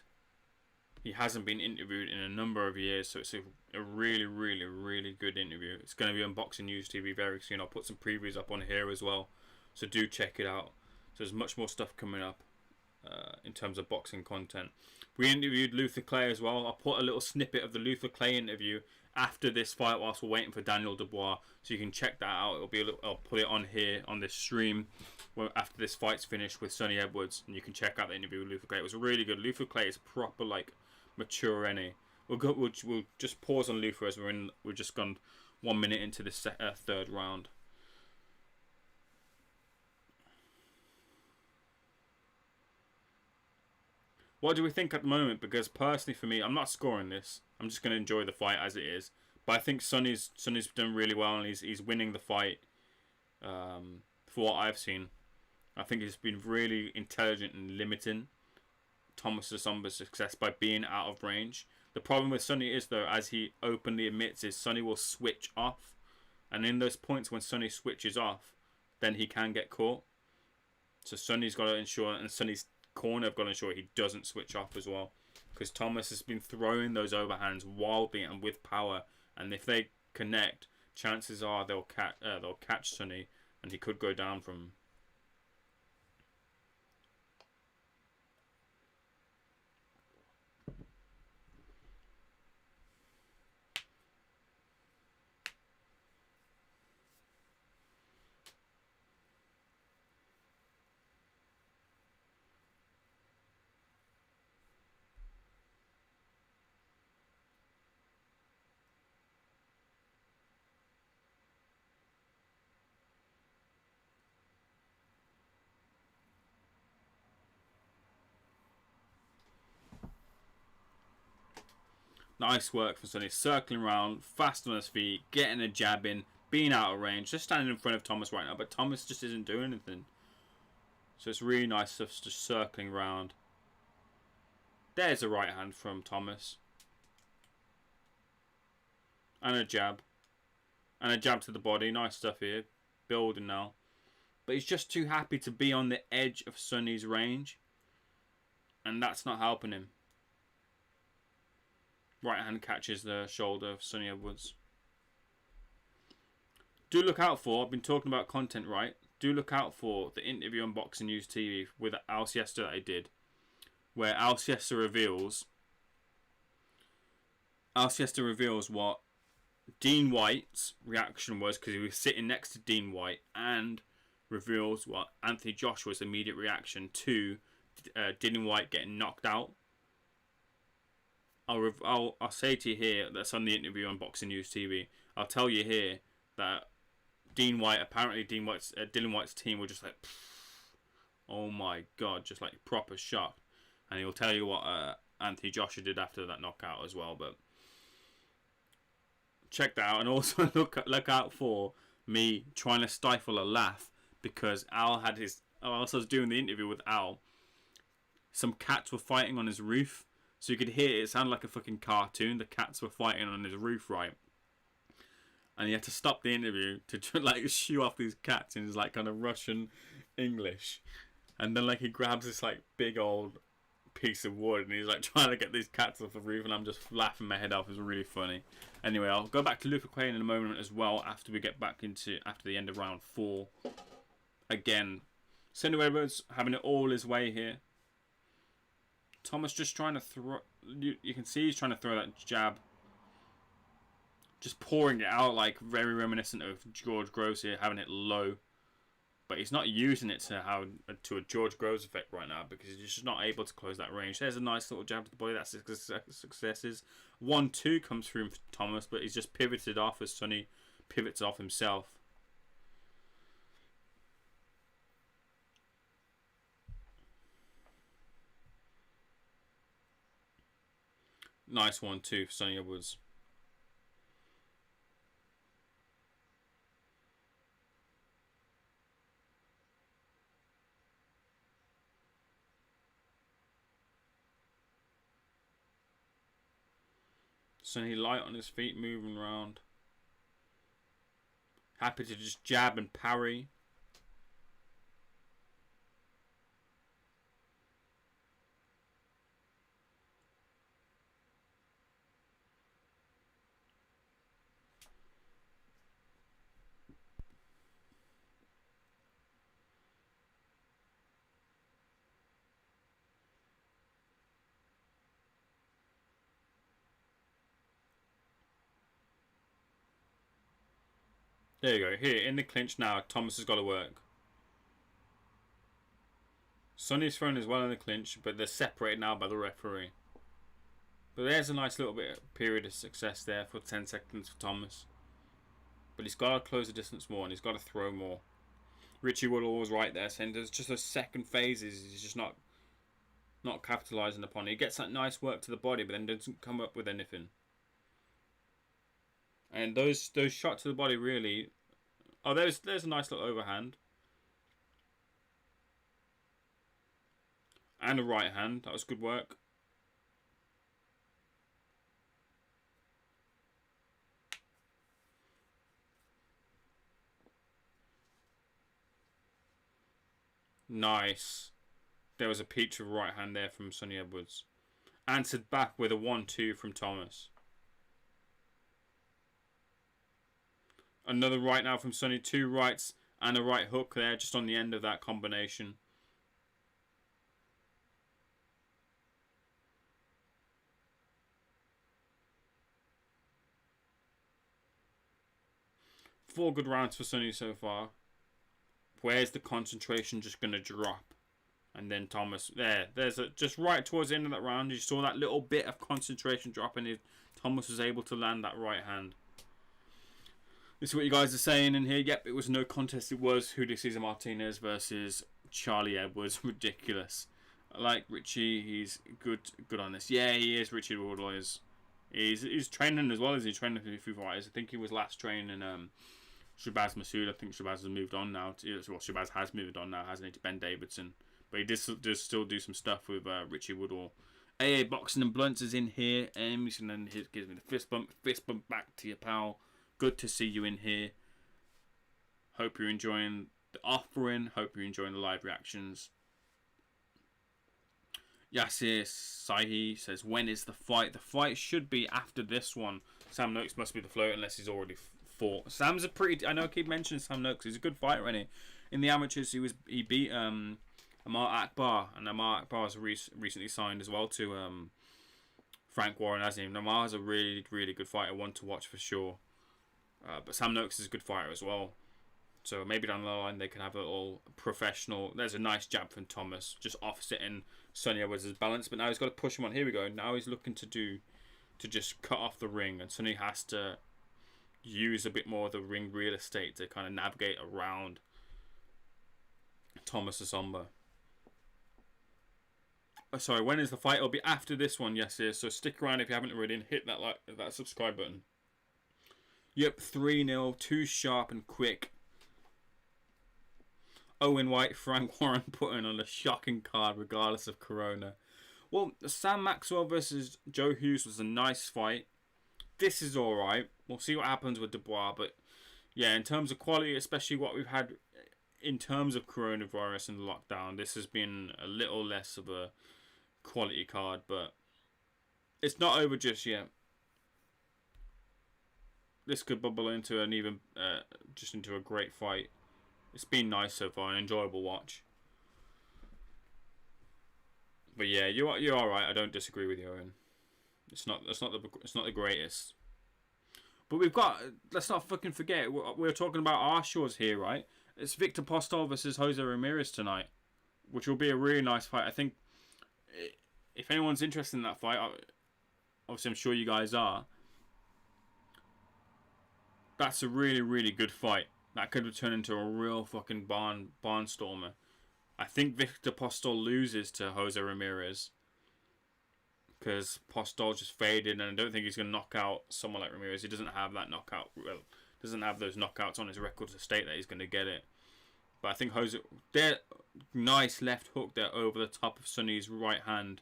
he hasn't been interviewed in a number of years, so it's a really, really, really good interview. It's going to be on Boxing News TV very soon. I'll put some previews up on here as well, so do check it out. So there's much more stuff coming up in terms of boxing content. We interviewed Luther Clay as well. I'll put a little snippet of the Luther Clay interview after this fight whilst we're waiting for Daniel Dubois, so you can check that out. I'll put it on here on this stream after this fight's finished with Sunny Edwards, and you can check out the interview with Luther Clay. It was really good. Luther Clay is proper like mature any. We'll just pause on Luther as we've just gone 1 minute into the third round. What do we think at the moment? Because personally for me, I'm not scoring this. I'm just going to enjoy the fight as it is. But I think Sonny's done really well, and he's winning the fight. For what I've seen, I think he's been really intelligent in limiting Thomas Samba's success by being out of range. The problem with Sonny is, though, as he openly admits, is Sonny will switch off. And in those points when Sonny switches off, then he can get caught. So Sonny's got to ensure, and Sonny's corner have got to ensure he doesn't switch off as well. Because Thomas has been throwing those overhands wildly and with power. And if they connect, chances are they'll catch Sonny, and he could go down from. Nice work from Sonny, circling around, fast on his feet, getting a jab in, being out of range, just standing in front of Thomas right now, but Thomas just isn't doing anything. So it's really nice stuff, just circling around. There's a right hand from Thomas. And a jab. And a jab to the body. Nice stuff here. Building now. But he's just too happy to be on the edge of Sonny's range. And that's not helping him. Right hand catches the shoulder of Sunny Edwards. Do look out for, I've been talking about content, right? Do look out for the interview on Boxing News TV with Al Siesta that I did. Where Al Siesta reveals what Dean White's reaction was, because he was sitting next to Dean White, and reveals what Anthony Joshua's immediate reaction to Dean White getting knocked out. I'll say to you here, that's on the interview on Boxing News TV. I'll tell you here that Dean White's team were just like, oh my god, just like proper shocked. And he'll tell you what Anthony Joshua did after that knockout as well. But check that out, and also look out for me trying to stifle a laugh, because whilst I was doing the interview with Al, some cats were fighting on his roof. So you could hear it sounded like a fucking cartoon. The cats were fighting on his roof, right? And he had to stop the interview to like shoo off these cats in his like kind of Russian English. And then like he grabs this like big old piece of wood, and he's like trying to get these cats off the roof, and I'm just laughing my head off. It was really funny. Anyway, I'll go back to Luther Quain in a moment as well after we get back into after the end of round 4. Again, Sunny Edwards having it all his way here. Thomas just trying to throw. You can see he's trying to throw that jab. Just pouring it out, like very reminiscent of George Groves here, having it low. But he's not using it to a George Groves effect right now because he's just not able to close that range. There's a nice little jab to the body. That's successes. 1-2 comes through for Thomas, but he's just pivoted off as Sunny pivots off himself. Nice 1-2 for Sunny Edwards. Sunny light on his feet, moving around. Happy to just jab and parry. There you go. Here, in the clinch now, Thomas has got to work. Sunny's thrown as well in the clinch, but they're separated now by the referee. But there's a nice little bit of period of success there for 10 seconds for Thomas. But he's got to close the distance more, and he's got to throw more. Richie Woodall was right there, saying there's just those second phases he's just not capitalising upon. He gets that nice work to the body, but then doesn't come up with anything. And those shots to the body really... Oh, there's a nice little overhand. And a right hand. That was good work. Nice. There was a peach of right hand there from Sunny Edwards. Answered back with a 1-2 from Thomas. Another right now from Sunny. 2 rights and a right hook there just on the end of that combination. Four good rounds for Sunny so far. Where's the concentration just going to drop? And then Thomas, just right towards the end of that round, you saw that little bit of concentration drop, and Thomas was able to land that right hand. This is what you guys are saying in here. Yep, it was no contest. It was Julio Cesar Martinez versus Charlie Edwards. Ridiculous. I like Richie. He's good on this. Yeah, he is. Richie Woodall is. He's training as well as he's training for the Foo Fighters. I think he was last training in Shabazz Masood. I think Shabazz has moved on now. Shabazz has moved on now, hasn't he, to Ben Davidson. But he does still do some stuff with Richie Woodall. AA Boxing and Blunts is in here. And then he gives me the fist bump. Fist bump back to your pal. Good to see you in here. Hope you're enjoying the offering. Hope you're enjoying the live reactions. Yasir Sahi says, when is the fight? The fight should be after this one. Sam Noakes must be the float unless he's already fought. Sam's a pretty... I know I keep mentioning Sam Noakes. He's a good fighter, isn't he? In the amateurs, he beat Amar Akbar. And Amar Akbar has recently signed as well to Frank Warren, hasn't he? Amar's a really, really good fighter. One to watch for sure. But Sam Noakes is a good fighter as well. So maybe down the line they can have a little professional... There's a nice jab from Thomas. Just offsetting Sunny Edwards' balance. But now he's got to push him on. Here we go. Now he's looking to just cut off the ring. And Sunny has to use a bit more of the ring real estate to kind of navigate around Thomas Asomba. Sorry, when is the fight? It'll be after this one, yes, yes. So stick around if you haven't already and hit that subscribe button. Yep, 3-0, too sharp and quick. Owen White, Frank Warren putting on a shocking card regardless of Corona. Well, Sam Maxwell versus Joe Hughes was a nice fight. This is alright. We'll see what happens with Dubois. But yeah, in terms of quality, especially what we've had in terms of coronavirus and lockdown, this has been a little less of a quality card, but it's not over just yet. This could bubble into an even just into a great fight. It's been nice so far, an enjoyable watch. But yeah, you're all right. I don't disagree with you, Owen. It's not the greatest. But we've got, let's not fucking forget, we're talking about our shores here, right? It's Victor Postol versus Jose Ramirez tonight, which will be a really nice fight. I think if anyone's interested in that fight, obviously I'm sure you guys are. That's a really, really good fight. That could turn into a real fucking barnstormer. I think Victor Postol loses to Jose Ramirez because Postol just faded, and I don't think he's going to knock out someone like Ramirez. He doesn't have that knockout. Well, doesn't have those knockouts on his record to state that he's going to get it. But I think Jose, that nice left hook there over the top of Sunny's right hand.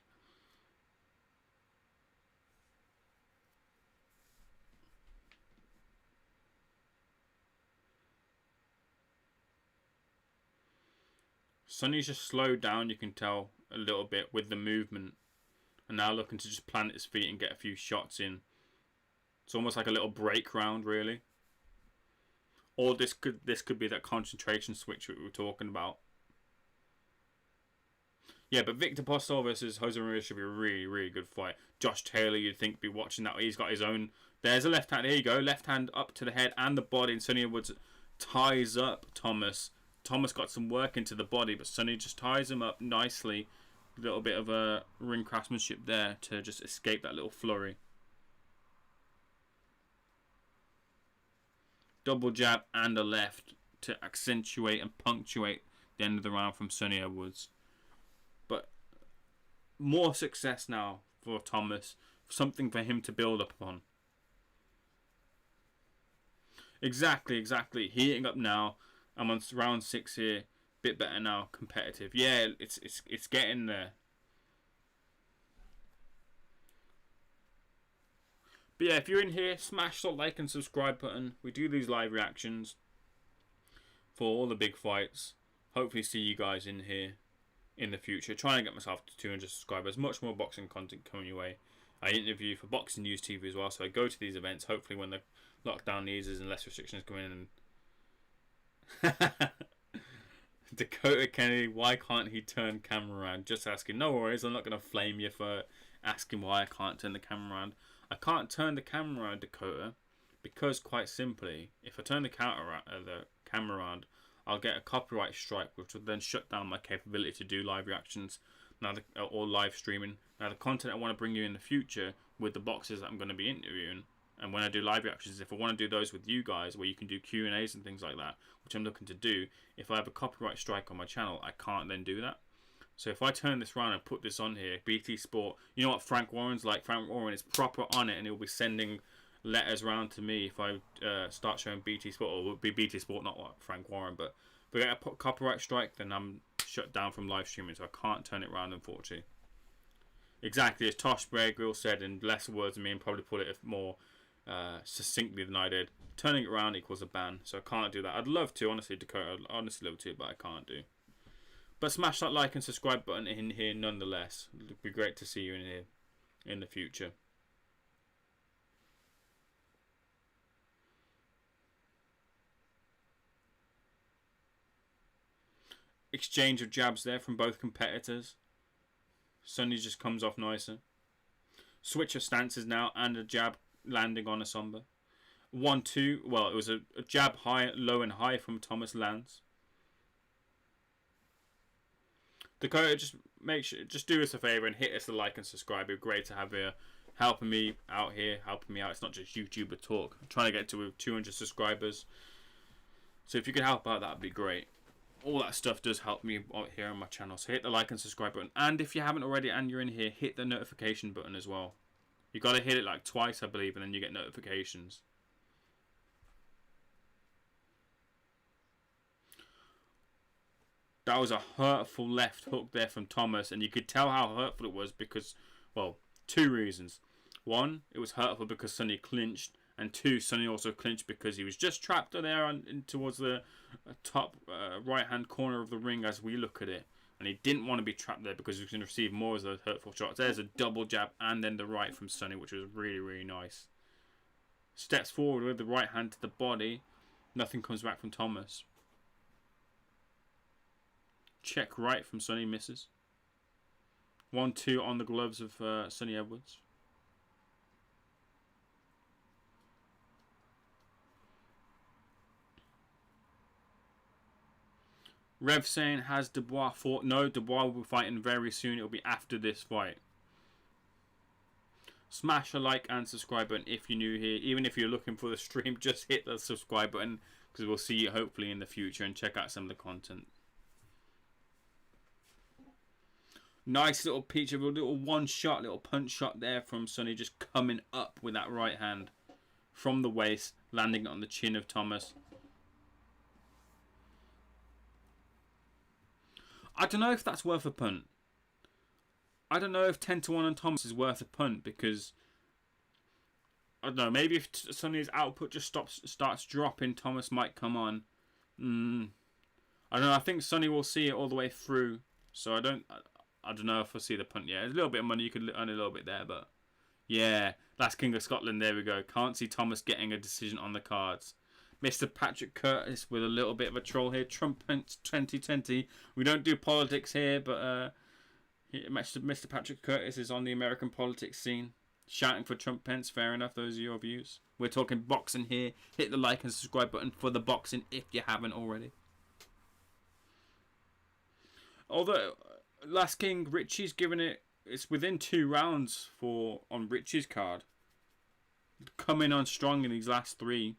Sunny's just slowed down, you can tell, a little bit with the movement. And now looking to just plant his feet and get a few shots in. It's almost like a little break round, really. Or this could be that concentration switch we were talking about. Yeah, but Victor Postol versus Jose Ramirez should be a really, really good fight. Josh Taylor, you'd think, be watching that. He's got his own. There's a left hand. There you go. Left hand up to the head and the body. And Sunny Edwards ties up Thomas. Thomas got some work into the body, but Sunny just ties him up nicely. A little bit of a ring craftsmanship there to just escape that little flurry. Double jab and a left to accentuate and punctuate the end of the round from Sunny Edwards. But more success now for Thomas. Something for him to build upon. Exactly. Heating up now. I'm on round 6 here. Bit better now, competitive. Yeah, it's getting there. But yeah, if you're in here, smash that like and subscribe button. We do these live reactions for all the big fights. Hopefully see you guys in here in the future. Trying to get myself to 200 subscribers. Much more boxing content coming your way. I interview for Boxing News TV as well, so I go to these events. Hopefully when the lockdown eases and less restrictions come in. And Dakota Kennedy, why can't he turn camera around? Just asking. No worries, I'm not going to flame you for asking why I can't turn the camera around. I can't turn the camera around, Dakota, because quite simply, if I turn the camera around, I'll get a copyright strike, which will then shut down my capability to do live reactions or live streaming. Now, the content I want to bring you in the future with the boxers that I'm going to be interviewing, and when I do live reactions, if I want to do those with you guys, where you can do Q&As and things like that, which I'm looking to do, if I have a copyright strike on my channel, I can't then do that. So if I turn this around and put this on here, BT Sport, you know what Frank Warren's like? Frank Warren is proper on it, and he'll be sending letters around to me if I start showing BT Sport, or it would be BT Sport, not like Frank Warren. But if I get a copyright strike, then I'm shut down from live streaming, so I can't turn it around, unfortunately. Exactly, as Tosh Beargrill said in less words than me, and probably put it more succinctly than I did. Turning it around equals a ban, so I can't do that. I'd love to, honestly, Dakota. I'd honestly love to, but I can't do. But smash that like and subscribe button in here nonetheless. It'd be great to see you in here in the future. Exchange of jabs there from both competitors. Sunny just comes off nicer. Switch of stances now, and a jab landing on Asomba. 1-2. Well, it was a jab high, low and high from Thomas lands. Dakota, just do us a favour and hit us the like and subscribe. It'd be great to have you helping me out here, helping me out. It's not just YouTuber talk. I'm trying to get to 200 subscribers. So if you could help out, that'd be great. All that stuff does help me out here on my channel. So hit the like and subscribe button. And if you haven't already and you're in here, hit the notification button as well. You got to hit it like twice, I believe, and then you get notifications. That was a hurtful left hook there from Thomas, and you could tell how hurtful it was because, well, 2 reasons. 1, it was hurtful because Sunny clinched, and 2, Sunny also clinched because he was just trapped there towards the top right-hand corner of the ring as we look at it. And he didn't want to be trapped there because he was going to receive more of those hurtful shots. There's a double jab and then the right from Sunny, which was really, really nice. Steps forward with the right hand to the body. Nothing comes back from Thomas. Check right from Sunny, misses. 1-2 on the gloves of Sunny Edwards. Rev saying, has Dubois fought? No, Dubois will be fighting very soon. It'll be after this fight. Smash a like and subscribe button if you're new here. Even if you're looking for the stream, just hit the subscribe button because we'll see you hopefully in the future and check out some of the content. Nice little peach of a little one shot, little punch shot there from Sunny, just coming up with that right hand from the waist, landing on the chin of Thomas. I don't know if that's worth a punt. I don't know if 10-1 on Thomas is worth a punt because I don't know. Maybe if Sunny's output just starts dropping, Thomas might come on. I don't know. I think Sunny will see it all the way through. So I don't know if I see the punt yet. There's a little bit of money you could earn a little bit there, but yeah, Last King of Scotland. There we go. Can't see Thomas getting a decision on the cards. Mr. Patrick Curtis with a little bit of a troll here. Trump 2020. We don't do politics here, but Mr. Patrick Curtis is on the American politics scene. Shouting for Trump Pence. Fair enough. Those are your views. We're talking boxing here. Hit the like and subscribe button for the boxing if you haven't already. Although Last King, Richie's given it. It's within 2 rounds on Richie's card. Coming on strong in these last 3.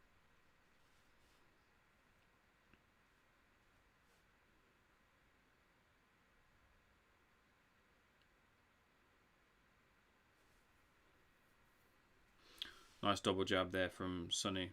Nice double jab there from Sunny.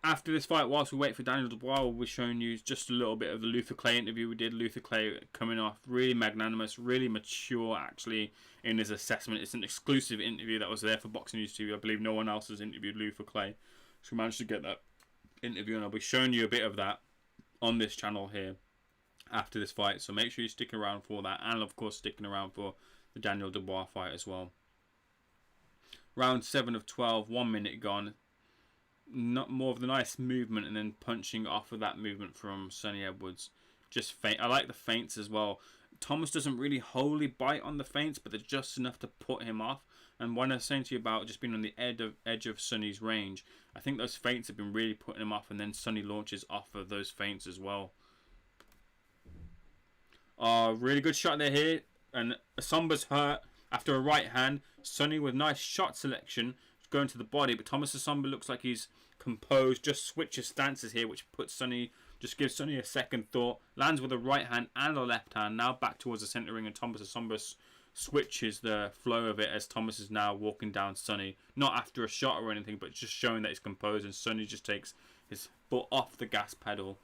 After this fight, whilst we wait for Daniel Dubois, we'll be showing you just a little bit of the Luther Clay interview we did. Luther Clay coming off really magnanimous, really mature actually in his assessment. It's an exclusive interview that was there for Boxing News TV. I believe no one else has interviewed Luther Clay. So we managed to get that interview and I'll be showing you a bit of that on this channel here after this fight. So make sure you stick around for that and of course sticking around for the Daniel Dubois fight as well. Round 7 of 12, 1 minute gone. Not more of the nice movement and then punching off of that movement from Sunny Edwards. Just feint. I like the feints as well. Thomas doesn't really wholly bite on the feints, but they're just enough to put him off. And when I was saying to you about just being on the edge of Sunny's range, I think those feints have been really putting him off, and then Sunny launches off of those feints as well. Really good shot there here, and Asomba's hurt after a right hand. Sunny with nice shot selection going to the body, but Thomas Asomba looks like he's composed, just switches stances here, which puts Sunny, just gives Sunny a second thought. Lands with a right hand and a left hand, now back towards the centre ring, and Thomas Asomba switches the flow of it as Thomas is now walking down Sunny, not after a shot or anything, but just showing that he's composed, and Sunny just takes his foot off the gas pedal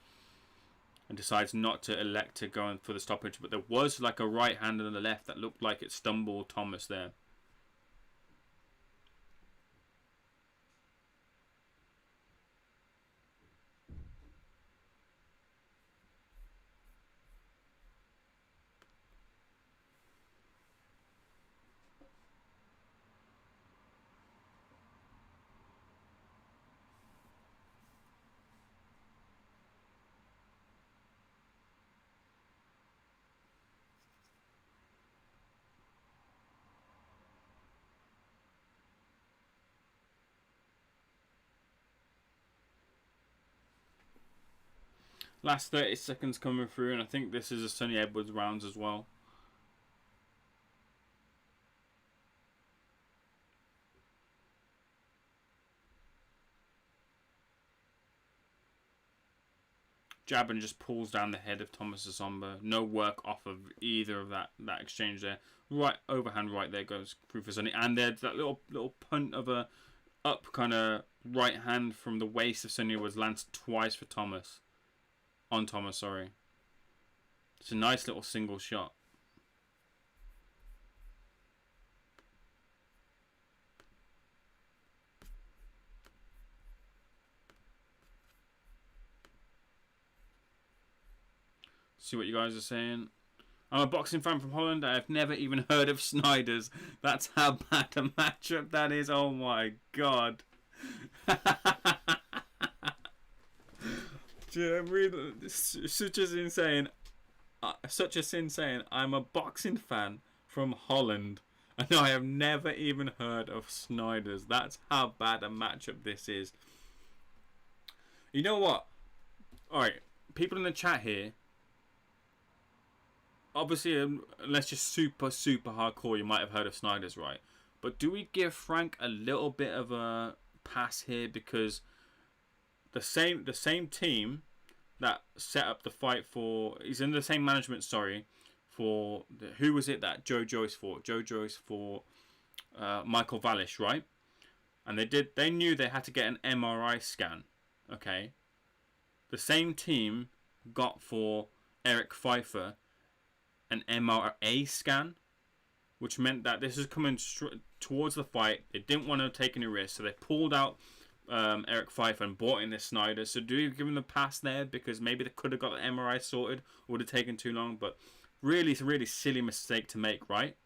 and decides not to elect to go in for the stoppage. But there was like a right hand and a left that looked like it stumbled Thomas there. Last 30 seconds coming through, and I think this is a Sunny Edwards rounds as well. Jab and just pulls down the head of Thomas Asomba. No work off of either of that exchange there. Right overhand right there goes through for Sunny, and there's that little punt of a up kind of right hand from the waist of Sunny Edwards lands twice for Thomas. On Thomas, sorry. It's a nice little single shot. See what you guys are saying. I'm a boxing fan from Holland. I have never even heard of Snijders. That's how bad a matchup that is. Oh my god. Such as insane. Such a sin saying, I'm a boxing fan from Holland. And I have never even heard of Snijders. That's how bad a matchup this is. You know what? Alright, people in the chat here. Obviously, unless you're super hardcore, you might have heard of Snijders, right? But do we give Frank a little bit of a pass here? Because the same team that set up the fight for... He's in the same management, sorry. For... Who was it that Joe Joyce fought? Joe Joyce for Michael Vallish, right? And they knew they had to get an MRI scan. Okay? The same team got for Erik Pfeiffer an MRA scan, which meant that this is coming towards the fight. They didn't want to take any risks, so they pulled out Erik Pfeiffer and brought in this Snijders. So do you give them the pass there? Because maybe they could have got the MRI sorted, or would have taken too long. But really, it's a really silly mistake to make, right?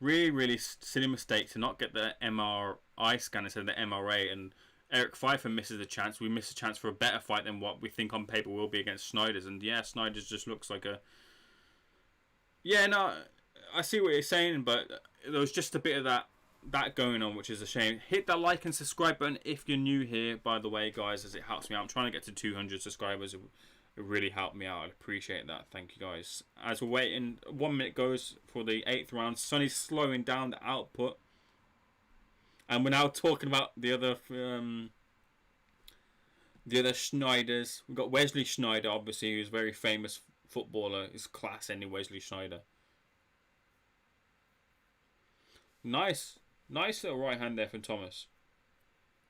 Really silly mistake to not get the MRI scan instead of the MRA. And Erik Pfeiffer misses a chance. We miss a chance for a better fight than what we think on paper will be against Snijders. And yeah, Snijders just looks like a... Yeah, no, I see what you're saying, but there was just a bit of that going on, which is a shame. Hit that like and subscribe button if you're new here, by the way, guys, as it helps me out. I'm trying to get to 200 subscribers. It really helped me out. I'd appreciate that. Thank you, guys. As we're waiting, 1 minute goes for the 8th round. Sunny's slowing down the output. And we're now talking about the other Snijders. We've got Wesley Sneijder, obviously, who's a very famous footballer. His class, anyway, Wesley Sneijder. Nice little right hand there from Thomas.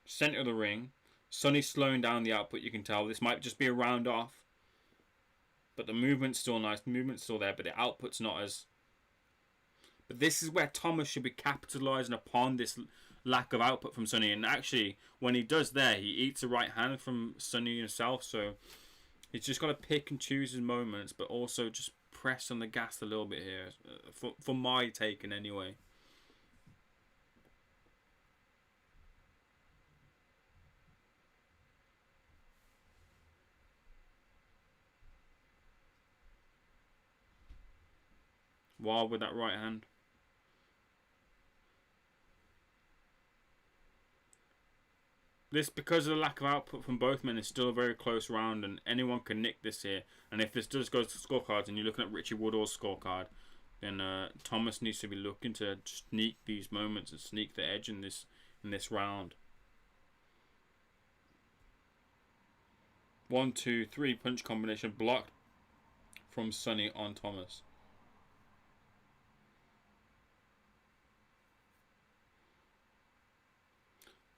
Centre of the ring. Sunny's slowing down the output, you can tell. This might just be a round off. But the movement's still nice. The movement's still there, but the output's not as... But this is where Thomas should be capitalising upon this lack of output from Sunny. And actually, when he does there, he eats a right hand from Sunny himself. So he's just got to pick and choose his moments, but also just press on the gas a little bit here. For my taking, anyway. Wild with that right hand. This, because of the lack of output from both men, is still a very close round, and anyone can nick this here. And if this does go to scorecards, and you're looking at Richie Woodall's scorecard, then Thomas needs to be looking to sneak these moments and sneak the edge in this round. 1, 2, 3 punch combination blocked from Sunny on Thomas.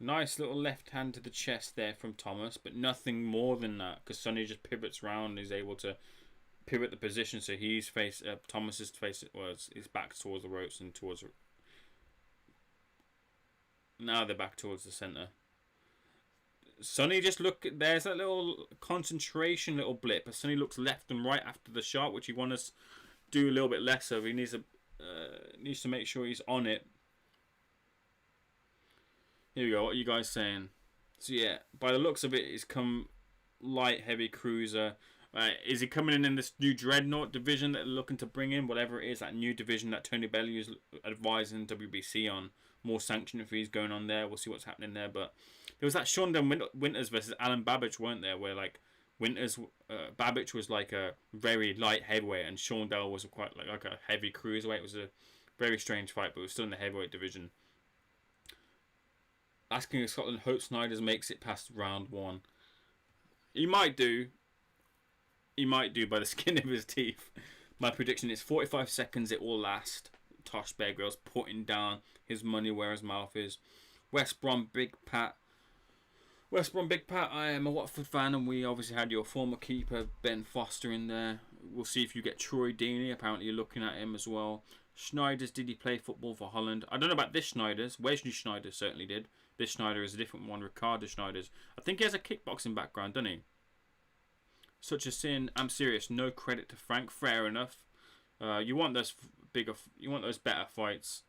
Nice little left hand to the chest there from Thomas, but nothing more than that, because Sunny just pivots round and is able to pivot the position, so he's Thomas's face was his back towards the ropes and towards... Now they're back towards the centre. Sunny just there's that little concentration little blip, but Sunny looks left and right after the shot, which he wants to do a little bit less of. He needs to make sure he's on it. Here we go. What are you guys saying? So yeah, by the looks of it, he's come light, heavy cruiser. Is he coming in this new Dreadnought division that they're looking to bring in? Whatever it is, that new division that Tony Bellew is advising WBC on. More sanction fees going on there. We'll see what's happening there. But there was that Shondon Winters versus Alan Babbage, weren't there? Where like Babbage was like a very light heavyweight, and Shondell was quite like a heavy cruiserweight. It was a very strange fight, but it was still in the heavyweight division. Asking if Scotland hopes Snijders makes it past round 1. He might do. He might do by the skin of his teeth. My prediction is 45 seconds it will last. Tosh Bear Grylls putting down his money where his mouth is. West Brom Big Pat. I am a Watford fan, and we obviously had your former keeper Ben Foster in there. We'll see if you get Troy Deeney. Apparently you're looking at him as well. Snijders, did he play football for Holland? I don't know about this Snijders. Wesley Sneijder certainly did. This Sneijder is a different one. Ricardo Snijders. I think he has a kickboxing background, doesn't he? Such a sin. I'm serious. No credit to Frank. Fair enough. You want those better fights.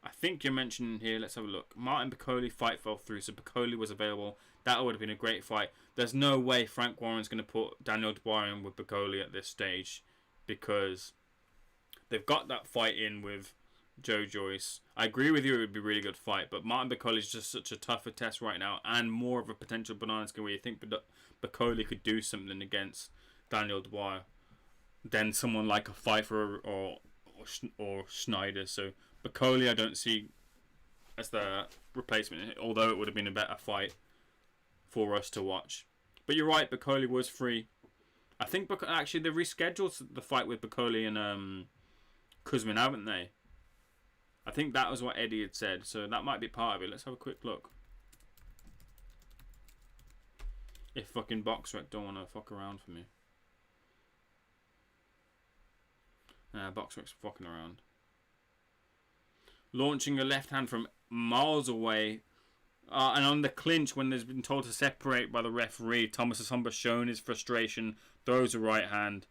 I think you're mentioning here. Let's have a look. Martin Piccoli fight fell through, so Piccoli was available. That would have been a great fight. There's no way Frank Warren's going to put Daniel Dubois in with Piccoli at this stage, because they've got that fight in with Joe Joyce. I agree with you, it would be a really good fight, but Martin Piccoli is just such a tougher test right now, and more of a potential banana skin where you think Piccoli could do something against Daniel Dubois than someone like a Pfeiffer or Snijders. So Piccoli I don't see as the replacement, although it would have been a better fight for us to watch. But you're right, Piccoli was free. I think actually they rescheduled the fight with Piccoli and Kuzmin, haven't they? I think that was what Eddie had said, so that might be part of it. Let's have a quick look. If fucking BoxRec don't want to fuck around for me. Nah, BoxRec's fucking around. Launching a left hand from miles away. And on the clinch, when there's been told to separate by the referee, Thomas Asomba shown his frustration, throws a right hand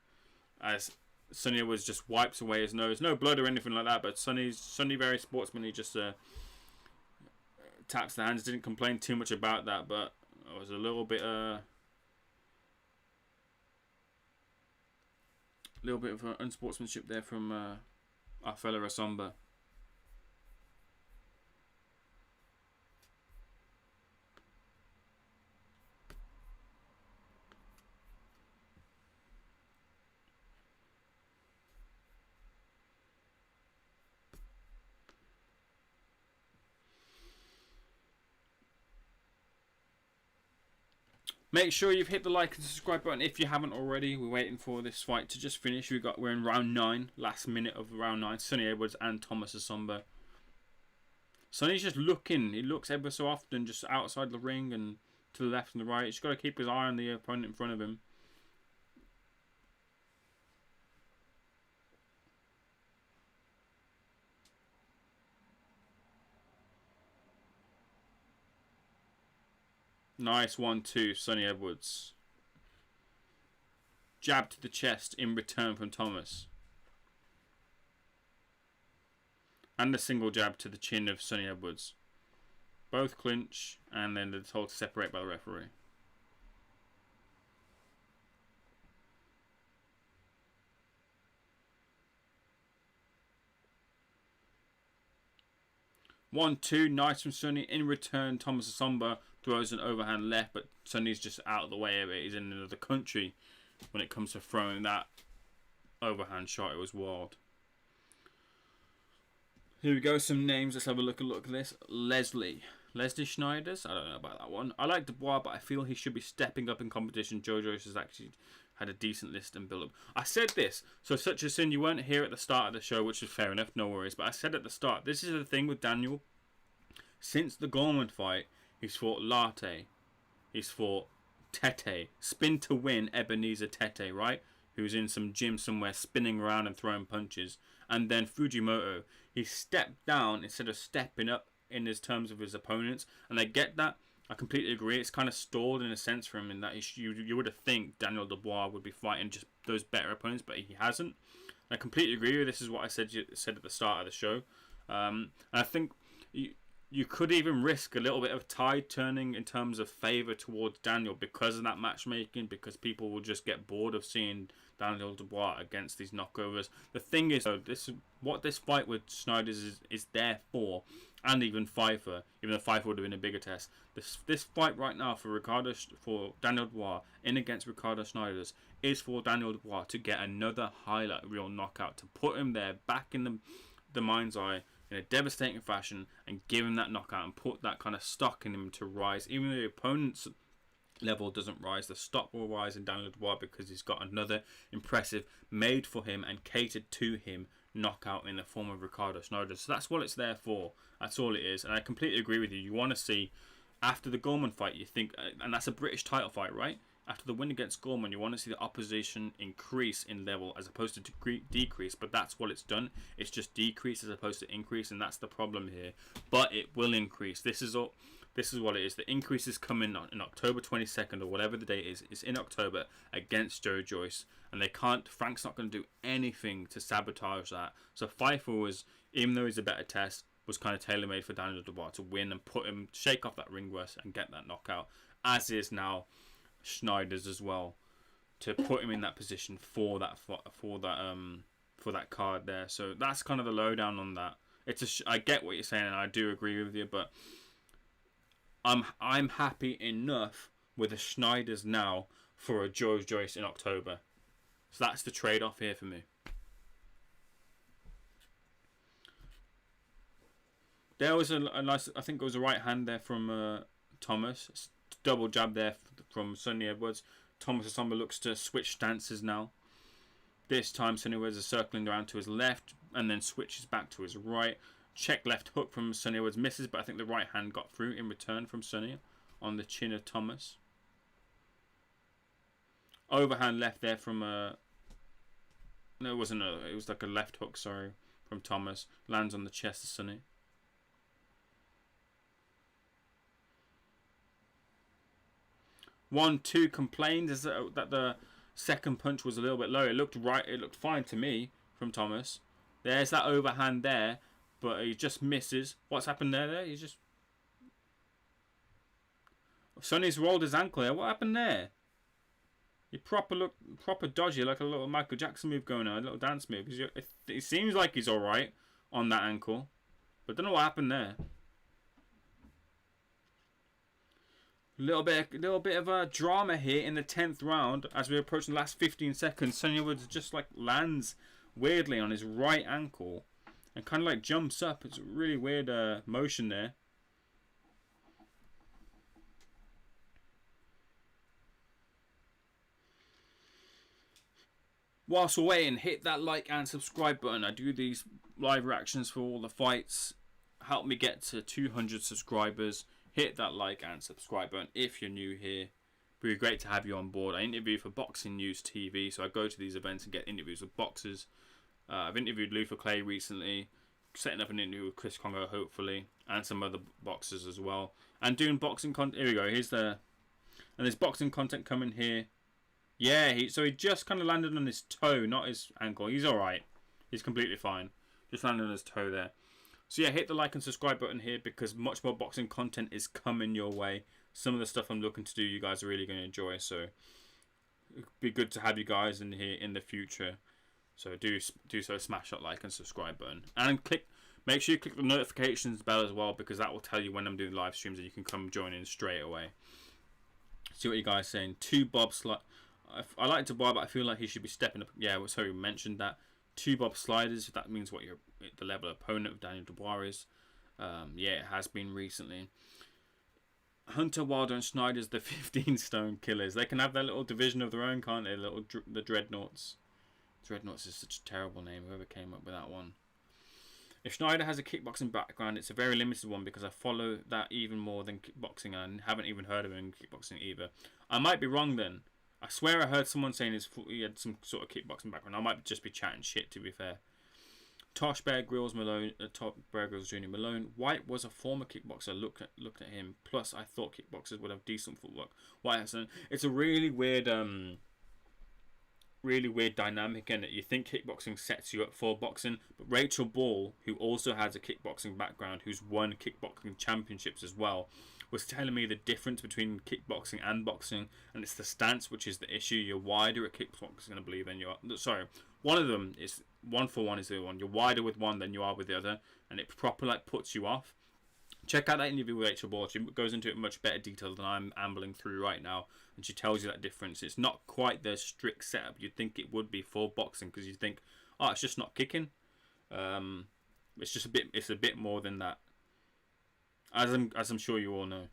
as Sunny Edwards just wipes away his nose. No blood or anything like that, but Sunny very sportsmanly, just taps the hands. Didn't complain too much about that, but it was a little bit of unsportsmanship there from our fella Asomba. Make sure you've hit the like and subscribe button if you haven't already. We're waiting for this fight to just finish. We're in round 9, last minute of round 9. Sunny Edwards and Thomas Asomba. Sunny's just looking. He looks ever so often just outside the ring and to the left and the right. He's got to keep his eye on the opponent in front of him. Nice 1-2, Sunny Edwards. Jab to the chest in return from Thomas. And a single jab to the chin of Sunny Edwards. Both clinch, and then they're told to separate by the referee. One, two, nice from Sunny. In return, Thomas Asomba throws an overhand left, but Sunny's just out of the way of it. He's in another country when it comes to throwing that overhand shot. It was wild. Here we go, some names. Let's have a look at this. Leslie Snijders. I don't know about that one. I like Dubois, but I feel he should be stepping up in competition. Joe Joyce has actually had a decent list and build up. I said this, so such a sin, you weren't here at the start of the show, which is fair enough, no worries. But I said at the start, this is the thing with Daniel. Since the Gorman fight, he's fought Latte, he's fought Tete, spin to win Ebenezer Tete, right? Who's in some gym somewhere spinning around and throwing punches. And then Fujimoto, he stepped down instead of stepping up in his terms of his opponents. And I get that. I completely agree. It's kind of stalled in a sense for him in that you would have think Daniel Dubois would be fighting just those better opponents, but he hasn't. I completely agree with this. Is what I said at the start of the show. And I think you could even risk a little bit of tide turning in terms of favour towards Daniel because of that matchmaking, because people will just get bored of seeing Daniel Dubois against these knockovers. The thing is, though, what this fight with Snijders is there for, and even Pfeiffer, even though Pfeiffer would have been a bigger test. This fight right now for Daniel Dubois in against Ricardo Snijders is for Daniel Dubois to get another highlight reel knockout, to put him there back in the mind's eye in a devastating fashion and give him that knockout and put that kind of stock in him to rise. Even though the opponent's level doesn't rise, the stock will rise in Daniel Dubois because he's got another impressive, made for him and catered to him knockout in the form of Ricardo Snijders. So that's what it's there for. That's all it is. And I completely agree with you. You want to see, after the Gorman fight, you think, and that's a British title fight, right? After the win against Gorman, you want to see the opposition increase in level as opposed to decrease. But that's what it's done. It's just decrease as opposed to increase, and that's the problem here. But it will increase. This is all. This is what it is. The increase is coming on in October 22nd or whatever the date is. It's in October against Joe Joyce, and they can't. Frank's not going to do anything to sabotage that. So Pfeiffer was, even though he's a better test, was kind of tailor made for Daniel Dubois to win and put him, shake off that ring rust and get that knockout. As is now Snijders as well, to put him in that position for that card there. So that's kind of the lowdown on that. I get what you're saying, and I do agree with you, but I'm happy enough with the Snijders now for a Joe Joyce in October. So that's the trade-off here for me. There was a nice, I think it was a right hand there from Thomas. Double jab there from Sunny Edwards. Thomas Asomba looks to switch stances now. This time Sunny Edwards is circling around to his left and then switches back to his right. Check left hook from Sunny Edwards misses, but I think the right hand got through in return from Sunny on the chin of Thomas. Overhand left there from no, it wasn't it was like a left hook, sorry, from Thomas. Lands on the chest of Sunny. 1-2 complained is that the second punch was a little bit low. It looked right. It looked fine to me from Thomas. There's that overhand there, but he just misses. What's happened there? He's just Sonny's rolled his ankle there. What happened there? He proper dodgy, like a little Michael Jackson move going on, a little dance move. It seems like he's all right on that ankle, but don't know what happened there. Little bit of a drama here in the 10th round as we approach the last 15 seconds. Sunny Edwards just like lands weirdly on his right ankle and kind of like jumps up. It's a really weird motion there. Whilst we're waiting, hit that like and subscribe button. I do these live reactions for all the fights. Help me get to 200 subscribers. Hit that like and subscribe button if you're new here. It would be great to have you on board. I interview for Boxing News TV, so I go to these events and get interviews with boxers. I've interviewed Luther Clay recently, setting up an interview with Chris Congo hopefully, and some other boxers as well. And doing boxing content. Here we go. And there's boxing content coming here. Yeah, so he just kind of landed on his toe, not his ankle. He's all right. He's completely fine. Just landed on his toe there. So yeah, hit the like and subscribe button here because much more boxing content is coming your way. Some of the stuff I'm looking to do, you guys are really going to enjoy. So it'd be good to have you guys in here in the future. So do so, smash that like and subscribe button, and make sure you click the notifications bell as well because that will tell you when I'm doing live streams and you can come join in straight away. See what you guys are saying. I like Dubois, but I feel like he should be stepping up. Yeah, sorry, we mentioned that. 2 Bob Sliders, if that means what the level opponent of Daniel Dubois is. Yeah, it has been recently. Hunter, Wilder and Snijders, the 15 stone killers. They can have their little division of their own, can't they? The Dreadnoughts. Dreadnoughts is such a terrible name, whoever came up with that one. If Snider has a kickboxing background, it's a very limited one because I follow that even more than kickboxing and haven't even heard of him in kickboxing either. I might be wrong then. I swear I heard someone saying he had some sort of kickboxing background. I might just be chatting shit, to be fair. Tosh Bear Grylls Malone, Bear Grylls Jr. Malone. White was a former kickboxer. Looked at him. Plus, I thought kickboxers would have decent footwork. White has it's a really weird dynamic in it. You think kickboxing sets you up for boxing, but Rachel Ball, who also has a kickboxing background, who's won kickboxing championships as well, was telling me the difference between kickboxing and boxing, and it's the stance which is the issue. You're wider at kickboxing, I believe, than you are. Sorry, one of them is 1-for-1 is the other one. You're wider with one than you are with the other, and it properly puts you off. Check out that interview with Rachel Ball. She goes into it in much better detail than I'm ambling through right now, and she tells you that difference. It's not quite the strict setup you'd think it would be for boxing, because you think, oh, it's just not kicking. It's just it's a bit more than that. As I'm sure you all know.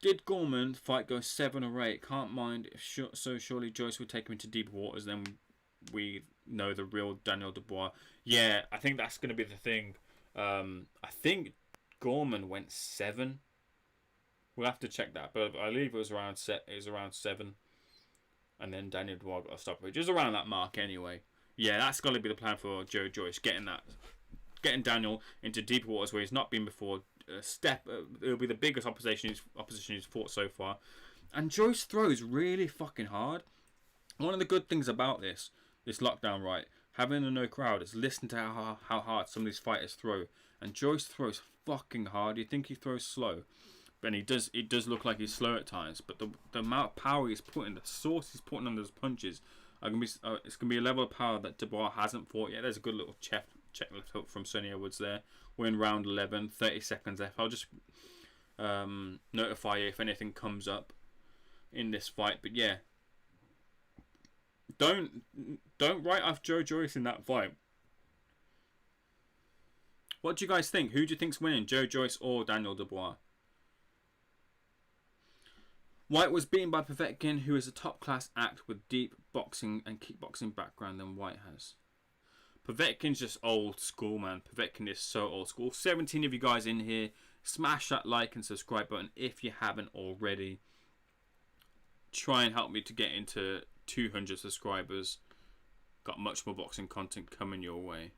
Did Gorman fight go 7 or 8? Can't mind. So surely Joyce would take him into deep waters. Then we know the real Daniel Dubois. Yeah, I think that's going to be the thing. I think Gorman went 7. We'll have to check that, but I believe it was around 7. And then Daniel Dubois got a stoppage. It was around that mark anyway. Yeah, that's got to be the plan for Joe Joyce, getting that getting Daniel into deeper waters where he's not been before. It'll be the biggest opposition he's fought so far. And Joyce throws really fucking hard. One of the good things about this lockdown, right, having a no crowd, is listen to how hard some of these fighters throw. And Joyce throws fucking hard. You think he throws slow, but it does look like he's slow at times. But the amount of power he's putting, the sauce he's putting on those punches, it's gonna be a level of power that Dubois hasn't fought yet. There's a good little check left hook from Sunny Edwards there. We're in round 11, 30 seconds left. I'll just notify you if anything comes up in this fight. But yeah, don't write off Joe Joyce in that fight. What do you guys think? Who do you think's winning, Joe Joyce or Daniel Dubois? White was beaten by Povetkin, who is a top-class act with deep boxing and kickboxing background than White has. Povetkin's just old school, man. Povetkin is so old school. 17 of you guys in here. Smash that like and subscribe button if you haven't already. Try and help me to get into 200 subscribers. Got much more boxing content coming your way.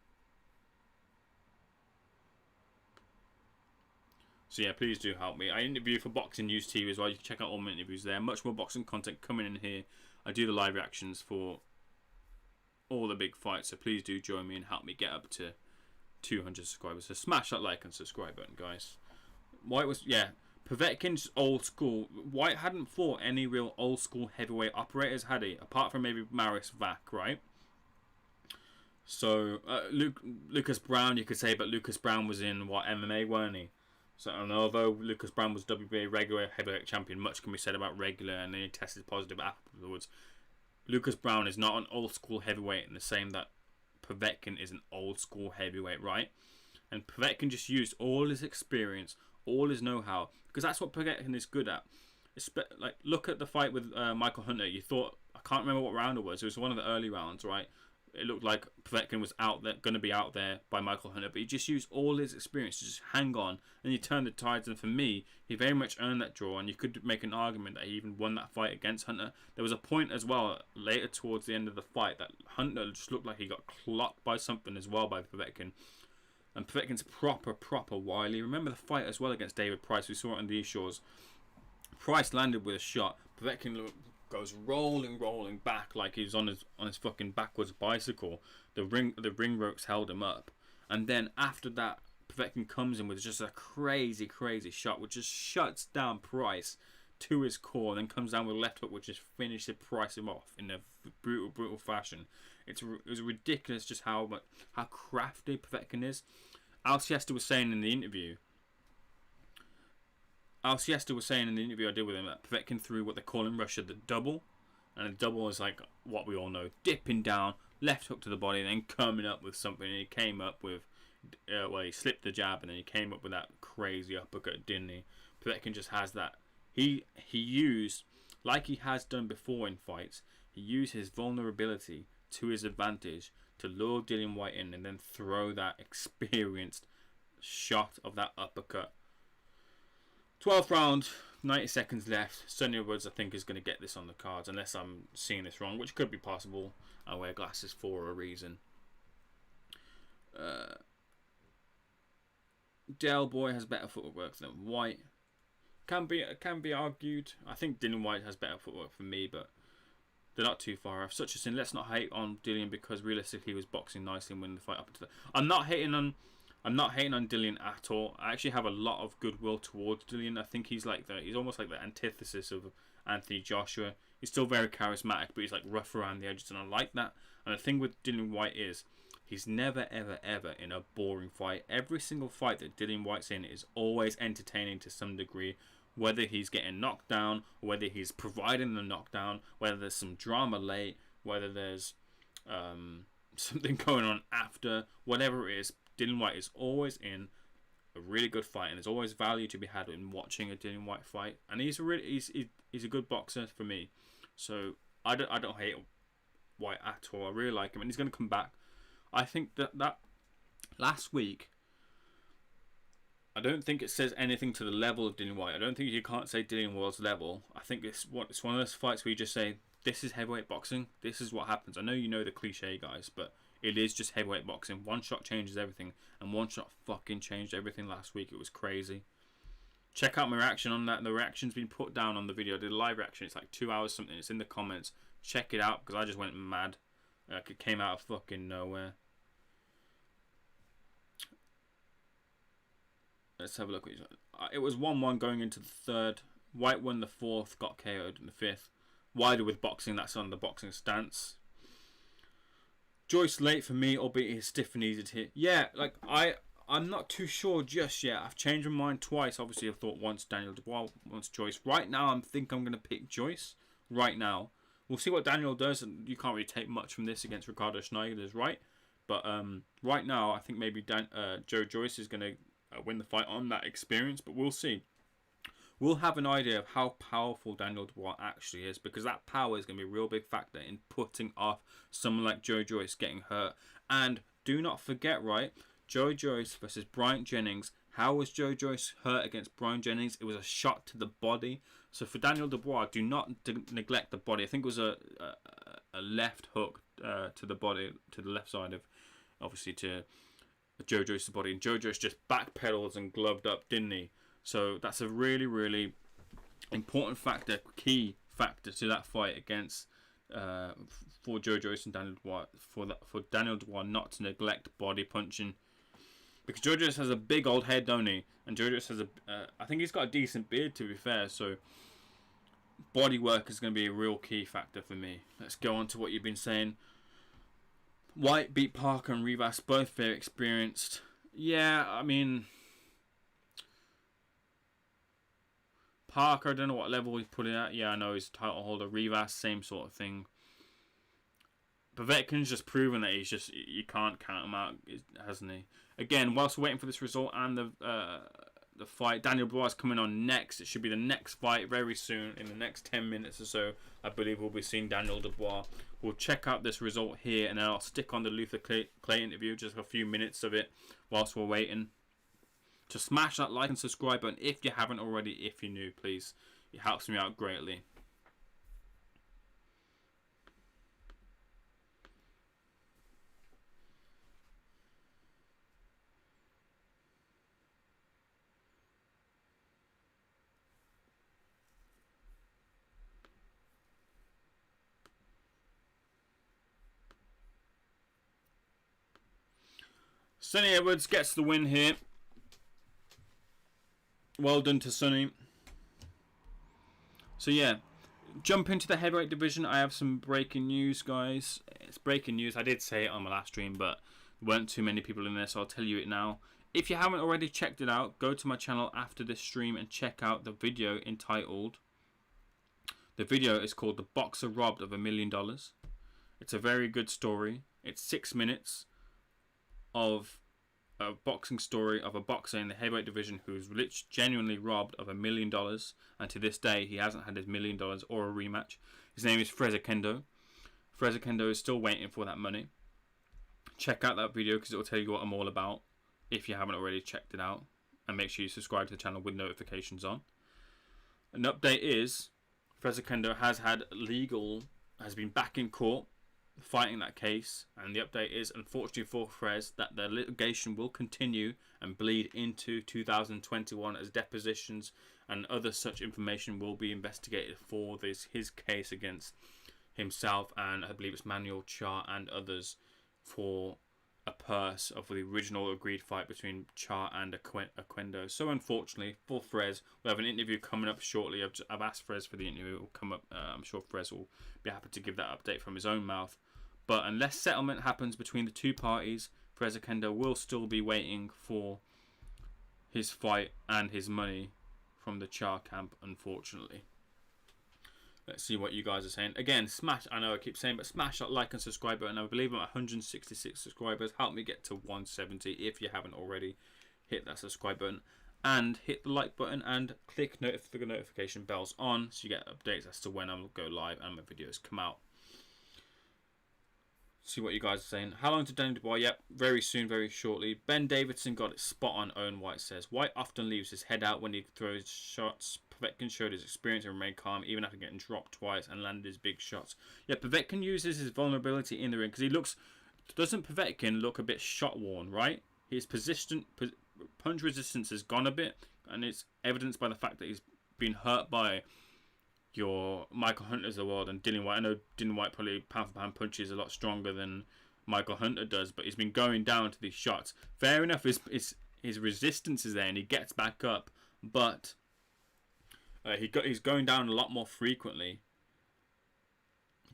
So yeah, please do help me. I interview for Boxing News TV as well. You can check out all my interviews there. Much more boxing content coming in here. I do the live reactions for all the big fights. So please do join me and help me get up to 200 subscribers. So smash that like and subscribe button, guys. White was, yeah, Povetkin's old school. White hadn't fought any real old school heavyweight operators, had he? Apart from maybe Maris Vac, right? So Lucas Brown, you could say, but Lucas Brown was in MMA, weren't he? So, and although Lucas Brown was WBA regular heavyweight champion, much can be said about regular, and then he tested positive afterwards. Lucas Brown is not an old school heavyweight in the same that Povetkin is an old school heavyweight, right? And Povetkin just used all his experience, all his know-how, because that's what Povetkin is good at. Like, look at the fight with Michael Hunter. You thought, I can't remember what round it was one of the early rounds, right? It looked like Povetkin was going to be out there by Michael Hunter, but he just used all his experience to just hang on, and he turned the tides. And for me, he very much earned that draw, and you could make an argument that he even won that fight against Hunter. There was a point as well later towards the end of the fight that Hunter just looked like he got clocked by something as well by Povetkin. And Povetkin's proper wily. Remember the fight as well against David Price? We saw it on these shores. Price landed with a shot. Povetkin goes rolling back like he was on his fucking backwards bicycle. The ring ropes held him up, and then after that, Povetkin comes in with just a crazy shot, which just shuts down Price to his core, and then comes down with a left hook, which just finishes Price him off in a brutal fashion. It was ridiculous just how crafty Povetkin is. Alcesta was saying in the interview I did with him that Povetkin threw what they call in Russia the double. And the double is like what we all know. Dipping down, left hook to the body, then coming up with something. And he came up with, he slipped the jab and then he came up with that crazy uppercut, didn't he? Povetkin just has that. He used, like he has done before in fights, he used his vulnerability to his advantage to lure Dillian Whyte in and then throw that experienced shot of that uppercut. 12th round, 90 seconds left. Sunny Edwards, I think, is going to get this on the cards, unless I'm seeing this wrong, which could be possible. I wear glasses for a reason. Del Boy has better footwork than White. Can be argued. I think Dillian Whyte has better footwork for me, but they're not too far off. Such a sin. Let's not hate on Dillian because realistically he was boxing nicely and winning the fight up to the. I'm not hating on Dillian at all. I actually have a lot of goodwill towards Dillian. I think he's almost like the antithesis of Anthony Joshua. He's still very charismatic, but he's like rough around the edges, and I like that. And the thing with Dillian Whyte is he's never ever in a boring fight. Every single fight that Dillian Whyte's in is always entertaining to some degree. Whether he's getting knocked down, or whether he's providing the knockdown, whether there's some drama late, whether there's something going on after, whatever it is, Dillian Whyte is always in a really good fight, and there's always value to be had in watching a Dillian Whyte fight. And he's a good boxer for me, so I don't hate Whyte at all. I really like him, and he's going to come back. I think that last week, I don't think it says anything to the level of Dillian Whyte. I don't think you can't say Dillian Whyte's level. I think it's one of those fights where you just say, this is heavyweight boxing. This is what happens. I know you know the cliche, guys, but It is just heavyweight boxing. One shot changes everything, and one shot fucking changed everything last week. It was crazy. Check out my reaction on that. The reaction's been put down on the video. I did a live reaction. It's like 2 hours something. It's in the comments. Check it out because I just went mad. Like it came out of fucking nowhere. Let's have a look. It was 1-1 going into the third. White won the fourth, got KO'd in the fifth. Wilder with boxing, that's on the boxing stance. Joyce late for me, albeit his stiff and easy to hit. Yeah, like I'm not too sure just yet. I've changed my mind twice. Obviously, I thought once Daniel Dubois, once Joyce. Right now, I think I'm going to pick Joyce. Right now. We'll see what Daniel does. And you can't really take much from this against Ricardo Snijders, right? But right now, I think maybe Joe Joyce is going to win the fight on that experience. But we'll see. We'll have an idea of how powerful Daniel Dubois actually is, because that power is going to be a real big factor in putting off someone like Joe Joyce getting hurt. And do not forget, right, Joe Joyce versus Bryant Jennings. How was Joe Joyce hurt against Bryant Jennings? It was a shot to the body. So for Daniel Dubois, do not neglect the body. I think it was a left hook to the body, to the left side of, obviously, to Joe Joyce's body. And Joe Joyce just backpedals and gloved up, didn't he? So that's a really, really important factor, key factor to that fight against for Joe Joyce and Daniel Dubois. For Daniel Dubois not to neglect body punching, because Joe Joyce has a big old head, don't he? And Joe Joyce has I think he's got a decent beard, to be fair. So body work is going to be a real key factor for me. Let's go on to what you've been saying. White beat Parker and Rivas, both very experienced. Yeah, I mean, Parker, I don't know what level he's putting at. Yeah, I know he's a title holder. Rivas, same sort of thing. Povetkin's just proven that he's just, you can't count him out, hasn't he? Again, whilst we're waiting for this result and the fight, Daniel Dubois is coming on next. It should be the next fight very soon, in the next 10 minutes or so. I believe we'll be seeing Daniel Dubois. We'll check out this result here, and then I'll stick on the Luther Clay interview, just a few minutes of it whilst we're waiting. To smash that like and subscribe button if you haven't already, if you're new, please. It helps me out greatly. Sunny Edwards gets the win here. Well done to Sunny. So yeah, jump into the heavyweight division. I have some breaking news, guys. It's breaking news. I did say it on my last stream, but there weren't too many people in there, so I'll tell you it now. If you haven't already checked it out, go to my channel after this stream and check out the video entitled... The video is called The Boxer Robbed of $1 Million. It's a very good story. It's 6 minutes of a boxing story of a boxer in the heavyweight division who's genuinely robbed of $1 million, and to this day he hasn't had his $1 million or a rematch. His name is Fraser Kendo. Fraser Kendo is still waiting for that money. Check out that video because it will tell you what I'm all about if you haven't already checked it out, and make sure you subscribe to the channel with notifications on. An update is Fraser Kendo has been back in court fighting that case, and the update is, unfortunately for Frez, that the litigation will continue and bleed into 2021 as depositions and other such information will be investigated for his case against himself, and I believe it's Manuel Char and others, for a purse of the original agreed fight between Char and Oquendo. So unfortunately for Frez, we'll have an interview coming up shortly. I've asked Frez for the interview. It will come up. I'm sure Frez will be happy to give that update from his own mouth. But unless settlement happens between the two parties, Fraser Kendo will still be waiting for his fight and his money from the Char camp, unfortunately. Let's see what you guys are saying. Again, smash, I know I keep saying, but smash that like and subscribe button. I believe I'm at 166 subscribers. Help me get to 170 if you haven't already. Hit that subscribe button and hit the like button and click notification bells on so you get updates as to when I'll go live and my videos come out. See what you guys are saying. How long to Daniel Dubois? Yep, very soon, very shortly. Ben Davidson got it spot on. Owen White says White often leaves his head out when he throws shots. Povetkin showed his experience and remained calm even after getting dropped twice and landed his big shots. Yeah, Povetkin uses his vulnerability in the ring because he looks doesn't Povetkin look a bit shot worn, right? His punch resistance has gone a bit, and it's evidenced by the fact that he's been hurt by your Michael Hunters of the world and Dillian Whyte. I know Dillian Whyte probably pound for pound punches a lot stronger than Michael Hunter does, but he's been going down to these shots. Fair enough, his resistance is there and he gets back up, but he's going down a lot more frequently.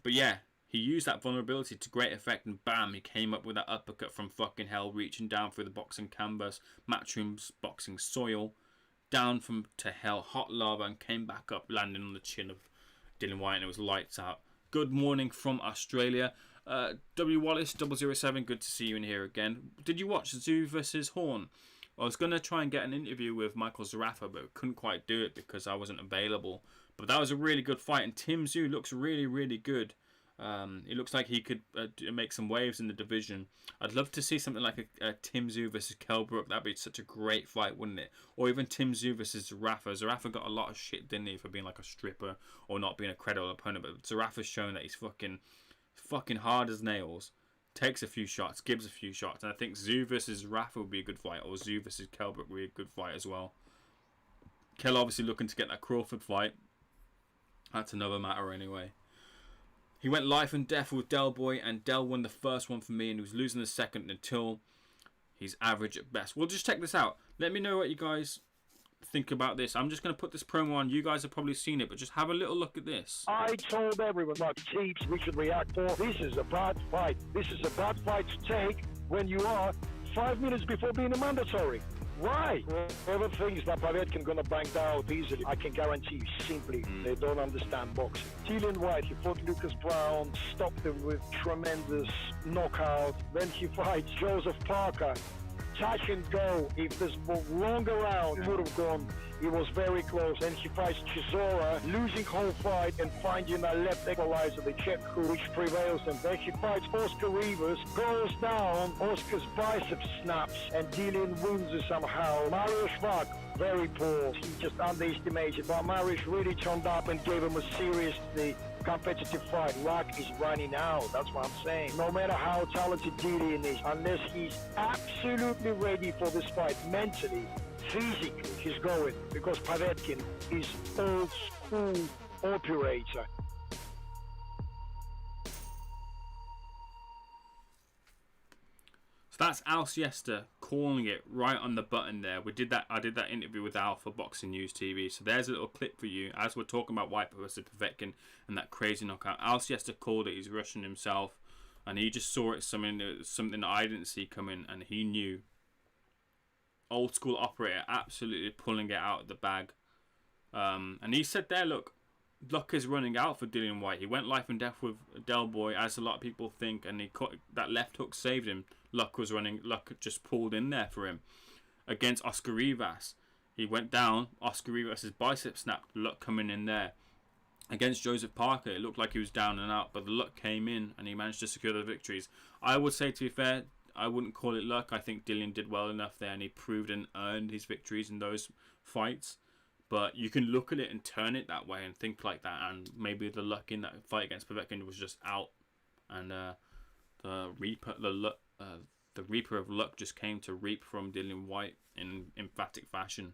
But yeah, he used that vulnerability to great effect, and bam, he came up with that uppercut from fucking hell, reaching down through the boxing canvas, Matchroom's boxing soil, down from to hell, hot lava, and came back up, landing on the chin of Dillian Whyte, and it was lights out. Good morning from Australia. W Wallace 007, good to see you in here again. Did you watch Zoo versus Horn? I was going to try and get an interview with Michael Zarafa, but couldn't quite do it because I wasn't available. But that was a really good fight, and Tim Tszyu looks really, really good. It looks like he could make some waves in the division. I'd love to see something like a Tim Tszyu versus Kell Brook. That'd be such a great fight, wouldn't it? Or even Tim Tszyu versus Zarafa. Zarafa got a lot of shit, didn't he, for being like a stripper or not being a credible opponent. But Zarafa's shown that he's fucking hard as nails. Takes a few shots, gives a few shots. And I think Tszyu versus Zarafa would be a good fight. Or Tszyu versus Kell Brook would be a good fight as well. Kell obviously looking to get that Crawford fight. That's another matter anyway. He went life and death with Del Boy, and Del won the first one for me, and he was losing the second until he's average at best. Well, just check this out. Let me know what you guys think about this. I'm just going to put this promo on. You guys have probably seen it, but just have a little look at this. I told everyone what tapes we should react for. This is a bad fight. This is a bad fight to take when you are 5 minutes before being a mandatory. Why? Whoever thinks that Povetkin gonna bank out easily, I can guarantee you, simply, they don't understand boxing. Dillian Whyte, he fought Lucas Brown, stopped him with tremendous knockout. Then he fights Joseph Parker. Touch and go. If this longer round, it would have gone. It was very close. And he fights Chisora, losing whole fight and finding a left equalizer, the check hook, which prevails. And then he fights Oscar Rivas, goes down, Oscar's bicep snaps, and Dillian wins it somehow. Mario Schwag, very poor. He just underestimated, but Marius really turned up and gave him a seriously competitive fight. Luck is running out, that's what I'm saying. No matter how talented Dillian is, unless he's absolutely ready for this fight mentally, physically, he's going, because Povetkin is old school operator. So that's Al Siesta calling it right on the button there. I did that interview with Al for Boxing News TV. So there's a little clip for you as we're talking about Whyte versus Povetkin and that crazy knockout. Al Siesta called it. He's Russian himself, and he just saw it something that I didn't see coming, and he knew. Old school operator, absolutely pulling it out of the bag. And he said there, look, luck is running out for Dillian Whyte. He went life and death with Del Boy, as a lot of people think, and he caught, that left hook saved him. Luck just pulled in there for him. Against Oscar Rivas, he went down. Oscar Rivas' bicep snapped. Luck coming in there. Against Joseph Parker, it looked like he was down and out, but the luck came in and he managed to secure the victories. I would say, to be fair, I wouldn't call it luck. I think Dillian did well enough there, and he proved and earned his victories in those fights. But you can look at it and turn it that way and think like that, and maybe the luck in that fight against Povetkin was just out, and the Reaper of Luck just came to reap from Dillian Whyte in emphatic fashion.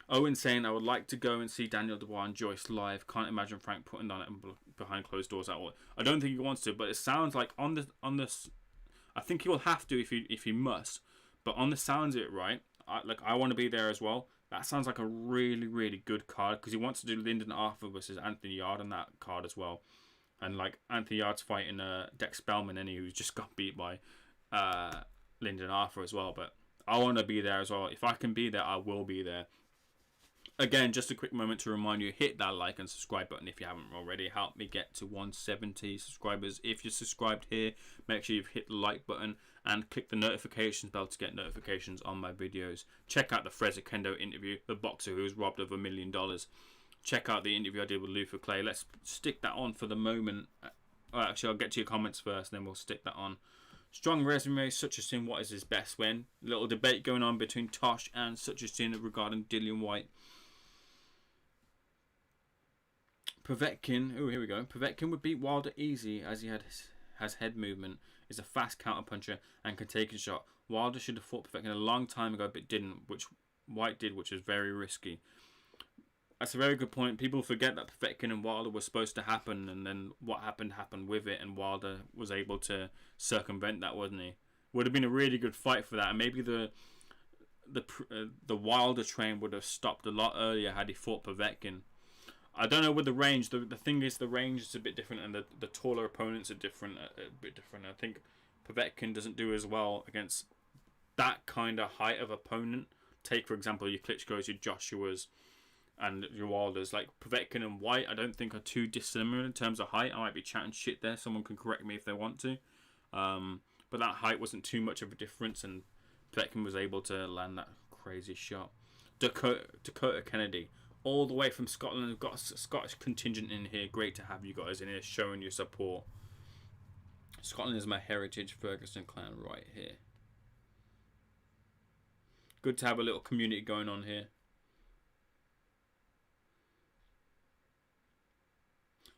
Owen saying, I would like to go and see Daniel Dubois and Joyce live. Can't imagine Frank putting on it behind closed doors at all. I don't think he wants to, but it sounds like on this. I think he will have to if he must. But on the sounds of it, right? I want to be there as well. That sounds like a really, really good card, because he wants to do Lyndon Arthur versus Anthony Yard on that card as well. And like Anthony Yard's fighting Dex Spellman, and who's just got beat by Lyndon Arthur as well. But I want to be there as well. If I can be there, I will be there. Again, just a quick moment to remind you, hit that like and subscribe button if you haven't already. Help me get to 170 subscribers. If you're subscribed here, make sure you've hit the like button and click the notifications bell to get notifications on my videos. Check out the Freza Kendo interview, the boxer who was robbed of $1 million. Check out the interview I did with Luther Clay. Let's stick that on for the moment. Actually, I'll get to your comments first, and then we'll stick that on. Strong resume, Hutchinson, what is his best win? Little debate going on between Tosh and Hutchinson regarding Dillian Whyte. Povetkin, oh here we go. Povetkin would beat Wilder easy, as he has head movement, is a fast counterpuncher, and can take a shot. Wilder should have fought Povetkin a long time ago, but didn't, which White did, which was very risky. That's a very good point. People forget that Povetkin and Wilder were supposed to happen, and then what happened with it, and Wilder was able to circumvent that, wasn't he? Would have been a really good fight for that, and maybe the Wilder train would have stopped a lot earlier had he fought Povetkin. I don't know with the range. The thing is, the range is a bit different, and the taller opponents are different, a bit different. I think Povetkin doesn't do as well against that kind of height of opponent. Take, for example, your Klitschko's, your Joshua's, and your Wilders. Like Povetkin and White, I don't think are too dissimilar in terms of height. I might be chatting shit there. Someone can correct me if they want to. But that height wasn't too much of a difference, and Povetkin was able to land that crazy shot. Dakota Kennedy, all the way from Scotland. We've got a Scottish contingent in here. Great to have you guys in here showing your support. Scotland is my heritage. Ferguson clan right here. Good to have a little community going on here.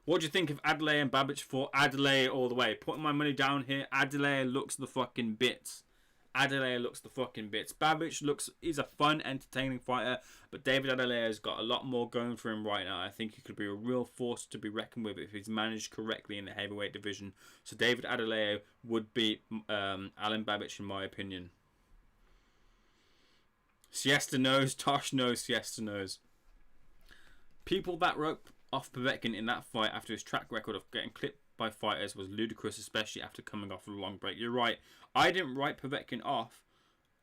What do you think if Adeleye and Babic fought? Adeleye all the way. Putting my money down here. Adeleye looks the fucking bits. Adeleye looks the fucking bits. Babic he's a fun, entertaining fighter, but David Adeleye has got a lot more going for him right now. I think he could be a real force to be reckoned with if he's managed correctly in the heavyweight division. So David Adeleye would beat Alan Babic in my opinion. Siesta knows, Tosh knows, Siesta knows. People that wrote off Povetkin in that fight after his track record of getting clipped by fighters was ludicrous, especially after coming off a long break. You're right. I didn't write Povetkin off.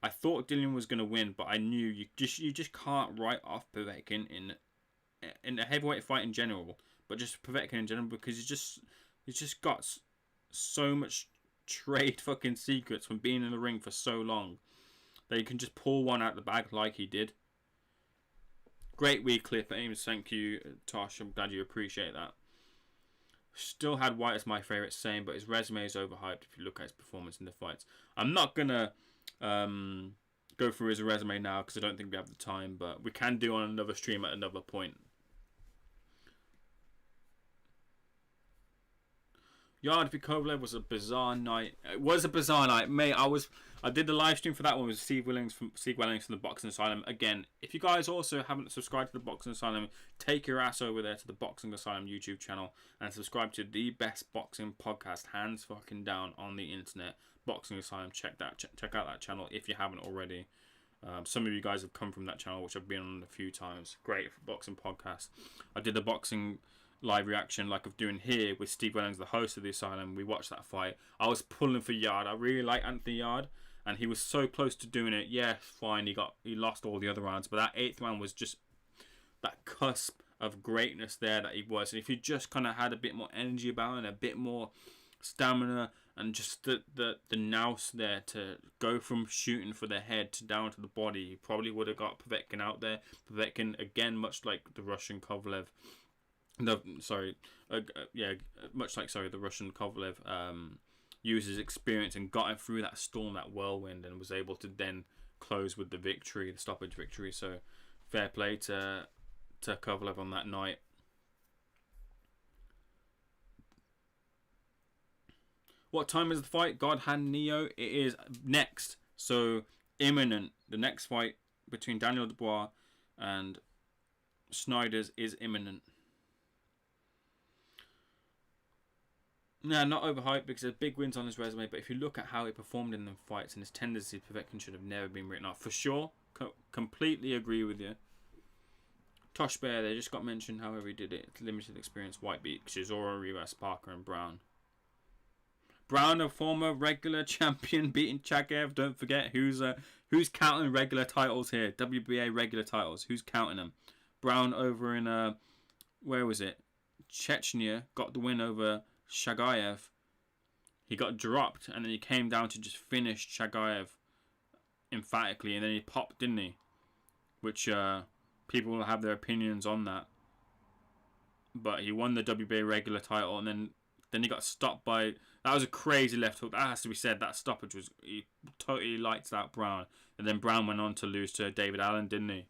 I thought Dillian was going to win, but I knew you just can't write off Povetkin in a heavyweight fight in general, but just Povetkin in general, because he's just got so much trade fucking secrets from being in the ring for so long that you can just pull one out the bag like he did. Great wee clip, Ames. Thank you, Tosh. I'm glad you appreciate that. Still had White as my favourite, same, but his resume is overhyped if you look at his performance in the fights. I'm not going to go through his resume now because I don't think we have the time, but we can do on another stream at another point. Yard v Kovalev was a bizarre night. It was a bizarre night, mate. I did the live stream for that one with Steve Wellings from the Boxing Asylum. Again, if you guys also haven't subscribed to the Boxing Asylum, take your ass over there to the Boxing Asylum YouTube channel and subscribe to the best boxing podcast, hands fucking down, on the internet. Boxing Asylum. Check out that channel if you haven't already. Some of you guys have come from that channel, which I've been on a few times. Great for boxing podcast. I did the boxing live reaction like I'm doing here with Steve Wellings, the host of the Asylum. We watched that fight. I was pulling for Yard. I really like Anthony Yard, and he was so close to doing it. Yeah, fine. He lost all the other rounds, but that 8th round was just that cusp of greatness there that he was. And if he just kind of had a bit more energy about it, and a bit more stamina, and just the nous there to go from shooting for the head to down to the body, he probably would have got Povetkin out there. Povetkin, again, much like the Russian Kovalev. No, sorry. Much like the Russian Kovalev used his experience and got him through that storm, that whirlwind, and was able to then close with the victory, the stoppage victory. So fair play to Kovalev on that night. What time is the fight? God Hand Neo. It is next, so imminent. The next fight between Daniel Dubois and Snijders is imminent. No, not overhyped because there's big wins on his resume, but if you look at how he performed in them fights and his tendency, Povetkin should have never been written off. For sure, completely agree with you. Tosh Bear, they just got mentioned, however he did it. Limited experience, White beat Chisora, Rivas, Parker and Brown. Brown, a former regular champion, beating Chagev. Don't forget, who's counting regular titles here? WBA regular titles. Who's counting them? Brown over in, where was it? Chechnya, got the win over Shagayev. He got dropped and then he came down to just finish Shagayev emphatically, and then he popped, didn't he? Which people will have their opinions on that, but he won the WBA regular title, and then he got stopped by, that was a crazy left hook. That has to be said. That stoppage was, he totally lights out Brown, and then Brown went on to lose to David Allen, didn't he?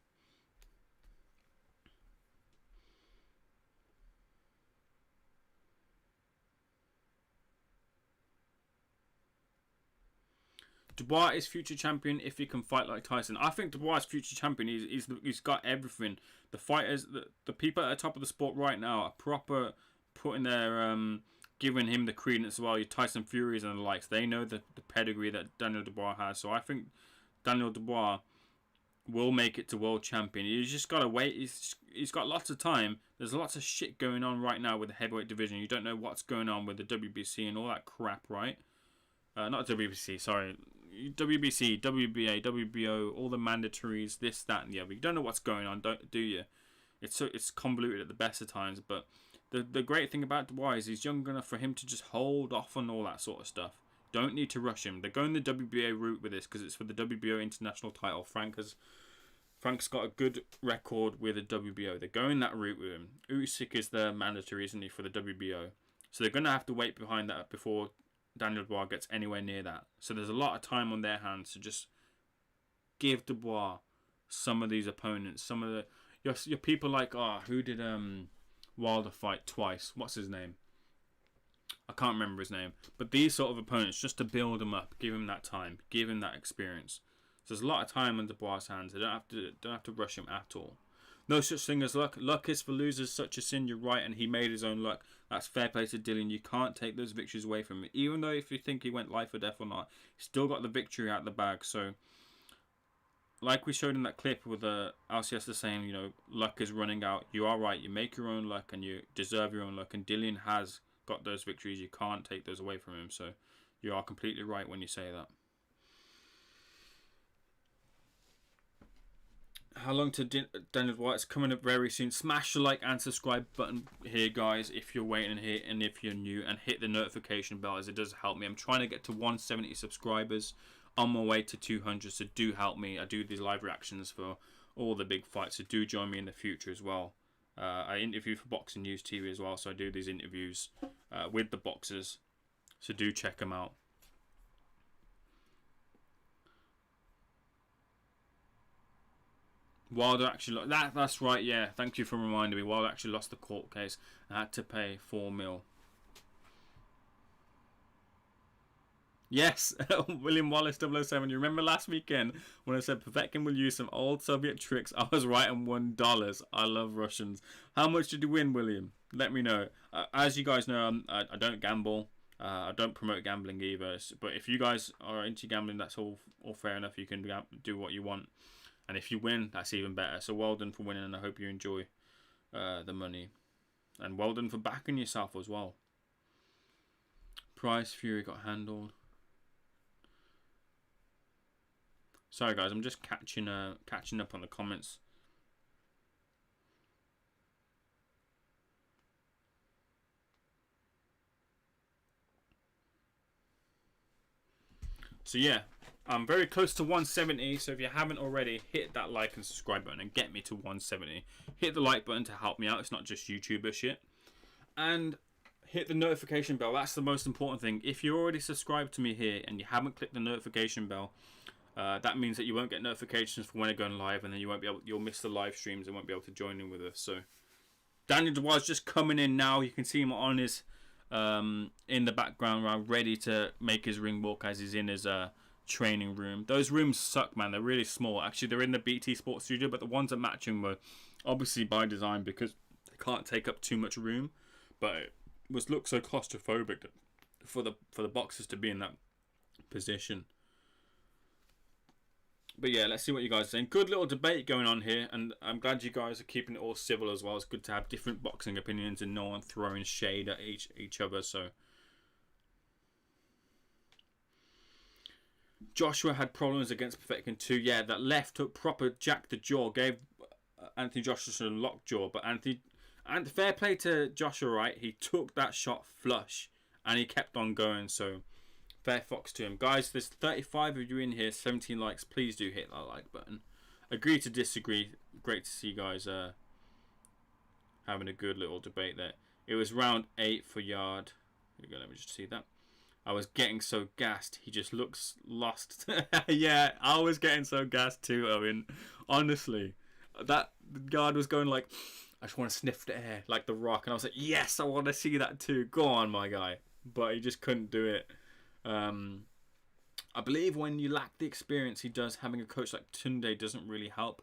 Dubois is future champion if he can fight like Tyson. I think Dubois is future champion. He's got everything. The fighters, the people at the top of the sport right now are proper putting their giving him the credence as well. Your Tyson Furies and the likes. They know the pedigree that Daniel Dubois has. So I think Daniel Dubois will make it to world champion. He's just got to wait. He's got lots of time. There's lots of shit going on right now with the heavyweight division. You don't know what's going on with the WBC and all that crap, right? Not WBC, sorry. WBC, WBA, WBO, all the mandatories, this, that, and the other. You don't know what's going on, do you? It's convoluted at the best of times, but the great thing about Dubois is he's young enough for him to just hold off on all that sort of stuff. Don't need to rush him. They're going the WBA route with this because it's for the WBO international title. Frank's got a good record with the WBO. They're going that route with him. Usyk is the mandatory, isn't he, for the WBO? So they're going to have to wait behind that before Daniel Dubois gets anywhere near that. So there's a lot of time on their hands to just give Dubois some of these opponents. Some of your people like, who did Wilder fight twice? What's his name? I can't remember his name. But these sort of opponents, just to build him up, give him that time, give him that experience. So there's a lot of time on Dubois' hands. They don't have to rush him at all. No such thing as luck. Luck is for losers, such a sin. You're right, and he made his own luck. That's fair play to Dylan. You can't take those victories away from him. Even though if you think he went life or death or not, he still got the victory out of the bag. So, like we showed in that clip with Alciesta saying, luck is running out. You are right. You make your own luck, and you deserve your own luck. And Dylan has got those victories. You can't take those away from him. So, you are completely right when you say that. How long to Daniel Dubois? It's coming up very soon. Smash the like and subscribe button here, guys, if you're waiting here and if you're new, and hit the notification bell as it does help me. I'm trying to get to 170 subscribers, on my way to 200, so do help me. I do these live reactions for all the big fights, so do join me in the future as well. I interview for Boxing News TV as well, so I do these interviews with the boxers, so do check them out. Wilder actually that's right, yeah. Thank you for reminding me. Wilder actually lost the court case and had to pay $4 million. Yes, William Wallace 007. You remember last weekend when I said Povetkin will use some old Soviet tricks? I was right on $1. I love Russians. How much did you win, William? Let me know. As you guys know, I don't gamble. I don't promote gambling either. But if you guys are into gambling, that's all fair enough. You can do what you want. And if you win, that's even better. So well done for winning, and I hope you enjoy the money. And well done for backing yourself as well. Price Fury got handled. Sorry guys, I'm just catching up on the comments. So yeah, I'm very close to 170, so if you haven't already, hit that like and subscribe button and get me to 170. Hit the like button to help me out. It's not just YouTuber shit. And hit the notification bell. That's the most important thing. If you're already subscribed to me here and you haven't clicked the notification bell, that means that you won't get notifications for when I go live, and then you'll miss the live streams and won't be able to join in with us. So Daniel Dubois is just coming in now. You can see him on his in the background, ready to make his ring walk as he's in his training room. Those rooms suck, man. They're really small. Actually, they're in the BT Sports Studio, but the ones at Matching were obviously by design because they can't take up too much room. But it looked so claustrophobic for the boxers to be in that position. But yeah, let's see what you guys are saying. Good little debate going on here, and I'm glad you guys are keeping it all civil as well. It's good to have different boxing opinions and no one throwing shade at each other. So Joshua had problems against Povetkin too. Yeah, that left hook proper jacked the jaw, gave Anthony Joshua a locked jaw. But and fair play to Joshua, right? He took that shot flush and he kept on going. So fair fox to him. Guys, there's 35 of you in here, 17 likes. Please do hit that like button. Agree to disagree. Great to see you guys having a good little debate there. It was round 8 for Yard. Here we go, let me just see that. I was getting so gassed. He just looks lost. Yeah, I was getting so gassed too, Owen. Honestly. That Yard was going like, I just want to sniff the air like The Rock. And I was like, yes, I want to see that too. Go on, my guy. But he just couldn't do it. I believe when you lack the experience he does, having a coach like Tunde doesn't really help.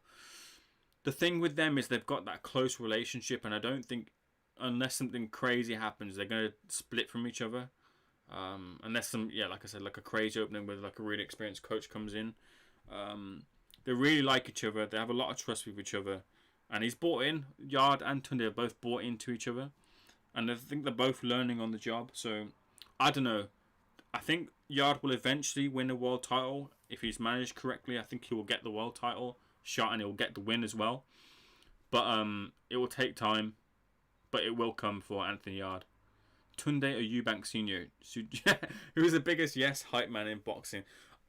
The thing with them is they've got that close relationship, and I don't think, unless something crazy happens, they're going to split from each other. Unless like I said, like a crazy opening with like a really experienced coach comes in. They really like each other. They have a lot of trust with each other. And he's bought in. Yard and Tunde are both bought into each other. And I think they're both learning on the job. So, I don't know. I think Yard will eventually win a world title. If he's managed correctly, I think he will get the world title shot and he'll get the win as well. But it will take time. But it will come for Anthony Yard. Tunde or Eubank Sr.? Who's the biggest hype man in boxing?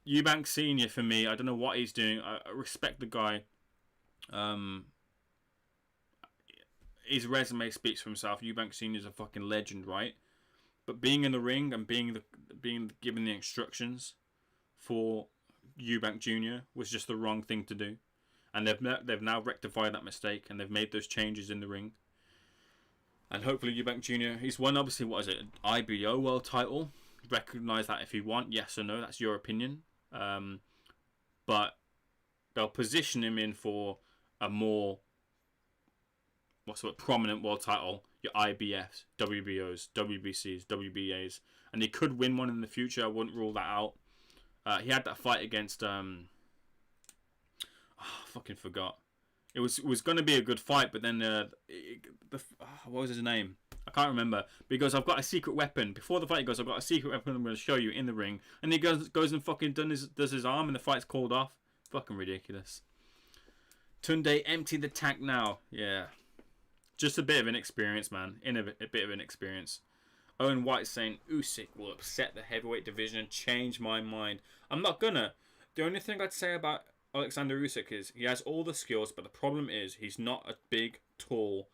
Eubank Sr. for me. I don't know what he's doing. I respect the guy. His resume speaks for himself. Eubank Sr. is a fucking legend, right? But being in the ring and being given the instructions for Eubank Jr. was just the wrong thing to do. And they've now rectified that mistake and they've made those changes in the ring. And hopefully Eubank Jr. He's won, obviously, what is it? An IBO world title. Recognise that if you want, yes or no, that's your opinion. But they'll position him in for a more prominent world title. Your IBFs, WBOs, WBCs, WBAs. And he could win one in the future. I wouldn't rule that out. He had that fight against... I fucking forgot. It was going to be a good fight, but then what was his name? I can't remember. But he goes, I've got a secret weapon. Before the fight, he goes, I've got a secret weapon I'm going to show you in the ring. And he goes and fucking does his arm, and the fight's called off. Fucking ridiculous. Tunde, empty the tank now. Yeah. Just a bit of inexperience, man. A bit of inexperience. Owen White saying, Usyk will upset the heavyweight division and change my mind. I'm not gonna. The only thing I'd say about Alexander Usyk is he has all the skills, but the problem is he's not a big, tall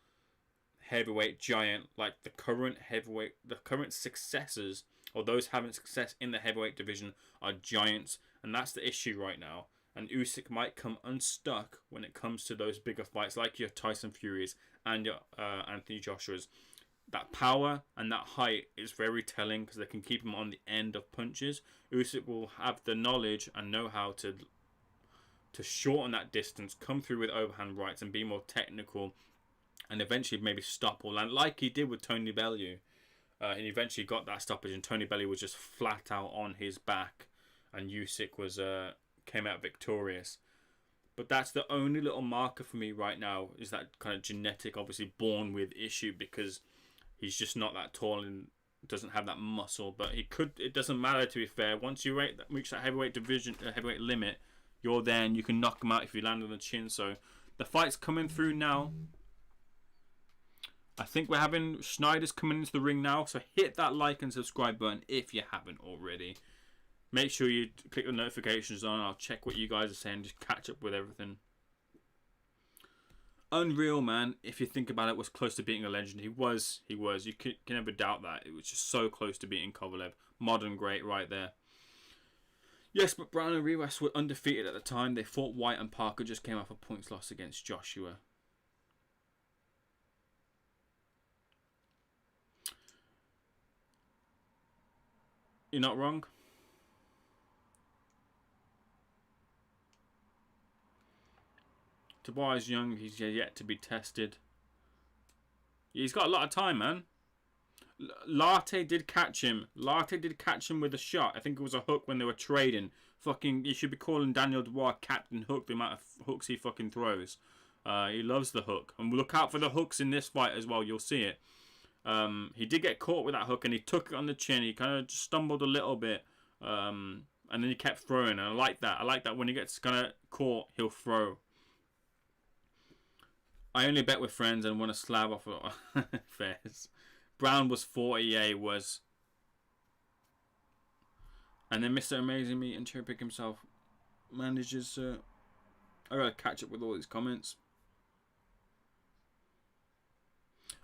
heavyweight giant like the current successors, or those having success in the heavyweight division, are giants, and that's the issue right now. And Usyk might come unstuck when it comes to those bigger fights, like your Tyson Furies and your Anthony Joshua's. That power and that height is very telling because they can keep him on the end of punches. Usyk will have the knowledge and know how to shorten that distance, come through with overhand rights and be more technical, and eventually maybe stop or land, like he did with Tony Bellew. He eventually got that stoppage, and Tony Bellew was just flat out on his back, and Usyk was came out victorious. But that's the only little marker for me right now, is that kind of genetic, obviously born with issue, because he's just not that tall and doesn't have that muscle. But he could. It doesn't matter, to be fair. Once you reach that heavyweight division, heavyweight limit, you're there and you can knock him out if you land on the chin. So the fight's coming through now. I think we're having Snijders coming into the ring now. So hit that like and subscribe button if you haven't already. Make sure you click the notifications on. I'll check what you guys are saying. Just catch up with everything. Unreal, man. If you think about it, was close to beating a legend. He was. You can never doubt that. It was just so close to beating Kovalev. Modern great right there. Yes, but Brown and Rivas were undefeated at the time. They fought White, and Parker just came off a points loss against Joshua. You're not wrong. Dubois is young. He's yet to be tested. He's got a lot of time, man. Latte did catch him. Latte did catch him with a shot. I think it was a hook when they were trading. Fucking, you should be calling Daniel Dubois Captain Hook, the amount of hooks he fucking throws. He loves the hook. And look out for the hooks in this fight as well. You'll see it. He did get caught with that hook and he took it on the chin. He kind of just stumbled a little bit. And then he kept throwing. And I like that. I like that when he gets kind of caught, he'll throw. I only bet with friends and want to slab off fairs. Brown was 40, yeah, he was. And then Mr. Amazing Me and Cherry Pick himself manages to... I gotta catch up with all these comments.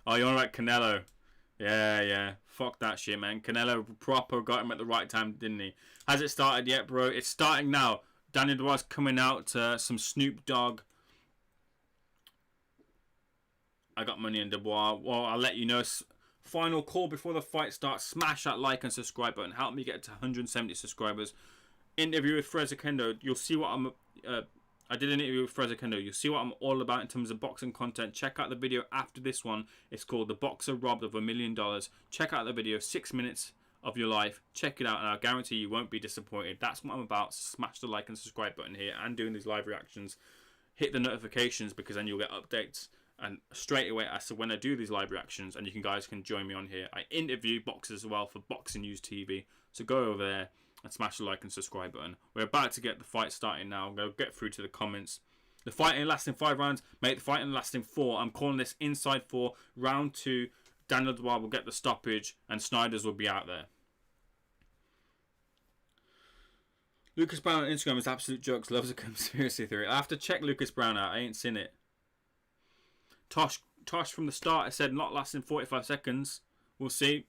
Oh, you're like Canelo. Yeah. Fuck that shit, man. Canelo proper got him at the right time, didn't he? Has it started yet, bro? It's starting now. Daniel Dubois coming out to some Snoop Dogg. I got money in Dubois. Well, I'll let you know. Final call before the fight starts. Smash that like and subscribe button. Help me get to 170 subscribers. interview with Fraser Kendo. You'll see what I'm... I did an interview with Fraser Kendo. You'll see what I'm all about in terms of boxing content. Check out the video after this one. It's called The Boxer Robbed of $1 Million. Check out the video, 6 minutes of your life. Check it out, and I guarantee you won't be disappointed. That's what I'm about. Smash the like and subscribe button here, and doing these live reactions. Hit the notifications, because then you'll get updates and straight away as to when I do these live reactions, and you guys can join me on here. I interview boxers as well for Boxing News TV, so go over there and smash the like and subscribe button. We're about to get the fight starting now. I'm going to get through to the comments. The fight ain't lasting 5 rounds. Mate, the fight ain't lasting 4. I'm calling this inside 4. Round 2. Daniel Dubois will get the stoppage, and Snijders will be out there. Lucas Brown on Instagram is absolute jokes. Loves a conspiracy theory. I have to check Lucas Brown out. I ain't seen it. Tosh from the start, I said not lasting 45 seconds. We'll see.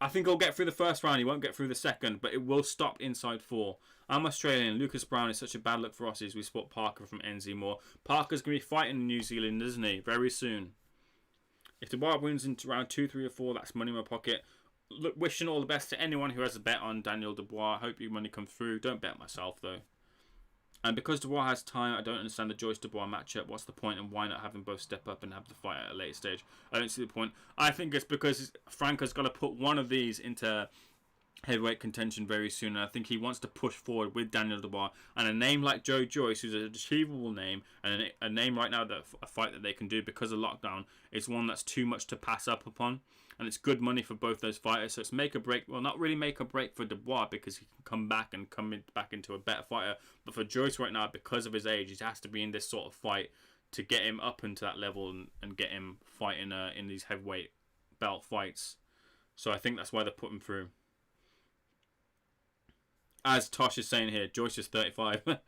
I think he'll get through the first round. He won't get through the second, but it will stop inside 4. I'm Australian. Lucas Brown is such a bad look for Aussies. We spot Parker from NZ Moore. Parker's going to be fighting in New Zealand, isn't he? Very soon. If Dubois wins into round 2, 3 or 4, that's money in my pocket. Look, wishing all the best to anyone who has a bet on Daniel Dubois. Hope your money comes through. Don't bet myself, though. And because Dubois has time, I don't understand the Joyce-Dubois matchup. What's the point, and why not have them both step up and have the fight at a later stage? I don't see the point. I think it's because Franco's got to put one of these into heavyweight contention very soon, and I think he wants to push forward with Daniel Dubois. And a name like Joe Joyce, who's an achievable name, and a name right now, that a fight that they can do because of lockdown, is one that's too much to pass up upon. And it's good money for both those fighters. So it's make or break. Well, not really make or break for Dubois, because he can come back and back into a better fighter. But for Joyce right now, because of his age, he has to be in this sort of fight to get him up into that level and get him fighting in these heavyweight belt fights. So I think that's why they put him through. As Tosh is saying here, Joyce is 35.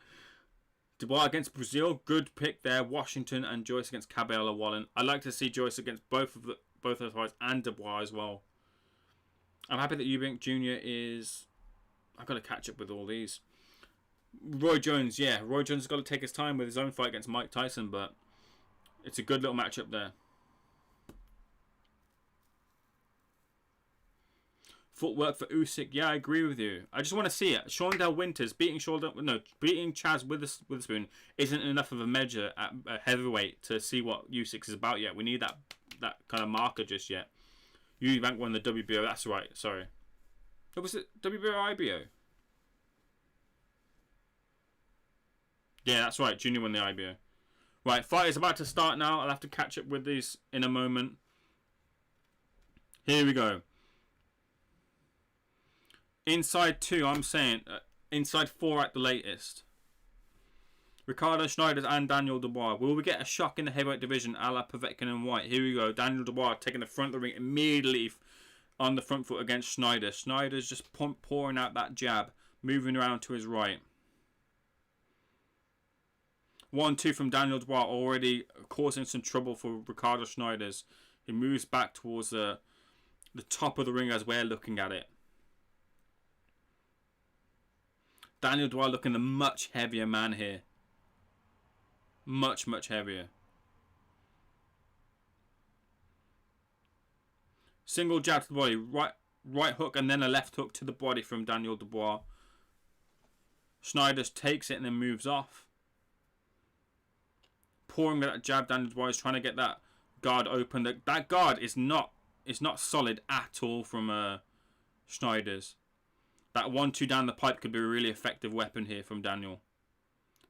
Dubois against Brazil, good pick there. Washington, and Joyce against Cabello Wallen. I'd like to see Joyce against both those fights, and Dubois as well. I'm happy that Eubank Jr. is... I've got to catch up with all these. Roy Jones, yeah. Roy Jones has got to take his time with his own fight against Mike Tyson, but it's a good little matchup there. Footwork for Usyk, yeah, I agree with you. I just want to see it. Shondell Winters beating Chaz Witherspoon isn't enough of a measure at heavyweight to see what Usyk is about yet. We need that kind of marker just yet. Eubank won the WBO. That's right. Sorry. What was it? WBO or IBO? Yeah, that's right. Junior won the IBO. Right, fight is about to start now. I'll have to catch up with these in a moment. Here we go. Inside 2, I'm saying. Inside 4 at the latest. Ricardo Snijders and Daniel Dubois. Will we get a shock in the heavyweight division a la Povetkin and White? Here we go. Daniel Dubois taking the front of the ring immediately on the front foot against Snijders. Snijders just pouring out that jab. Moving around to his right. 1-2 from Daniel Dubois, already causing some trouble for Ricardo Snijders. He moves back towards the top of the ring as we're looking at it. Daniel Dubois looking the much heavier man here. Much heavier. Single jab to the body. Right hook and then a left hook to the body from Daniel Dubois. Snijders takes it and then moves off. Pouring that jab, Daniel Dubois is trying to get that guard open. That guard is not solid at all from Snijders. That 1-2 down the pipe could be a really effective weapon here from Daniel.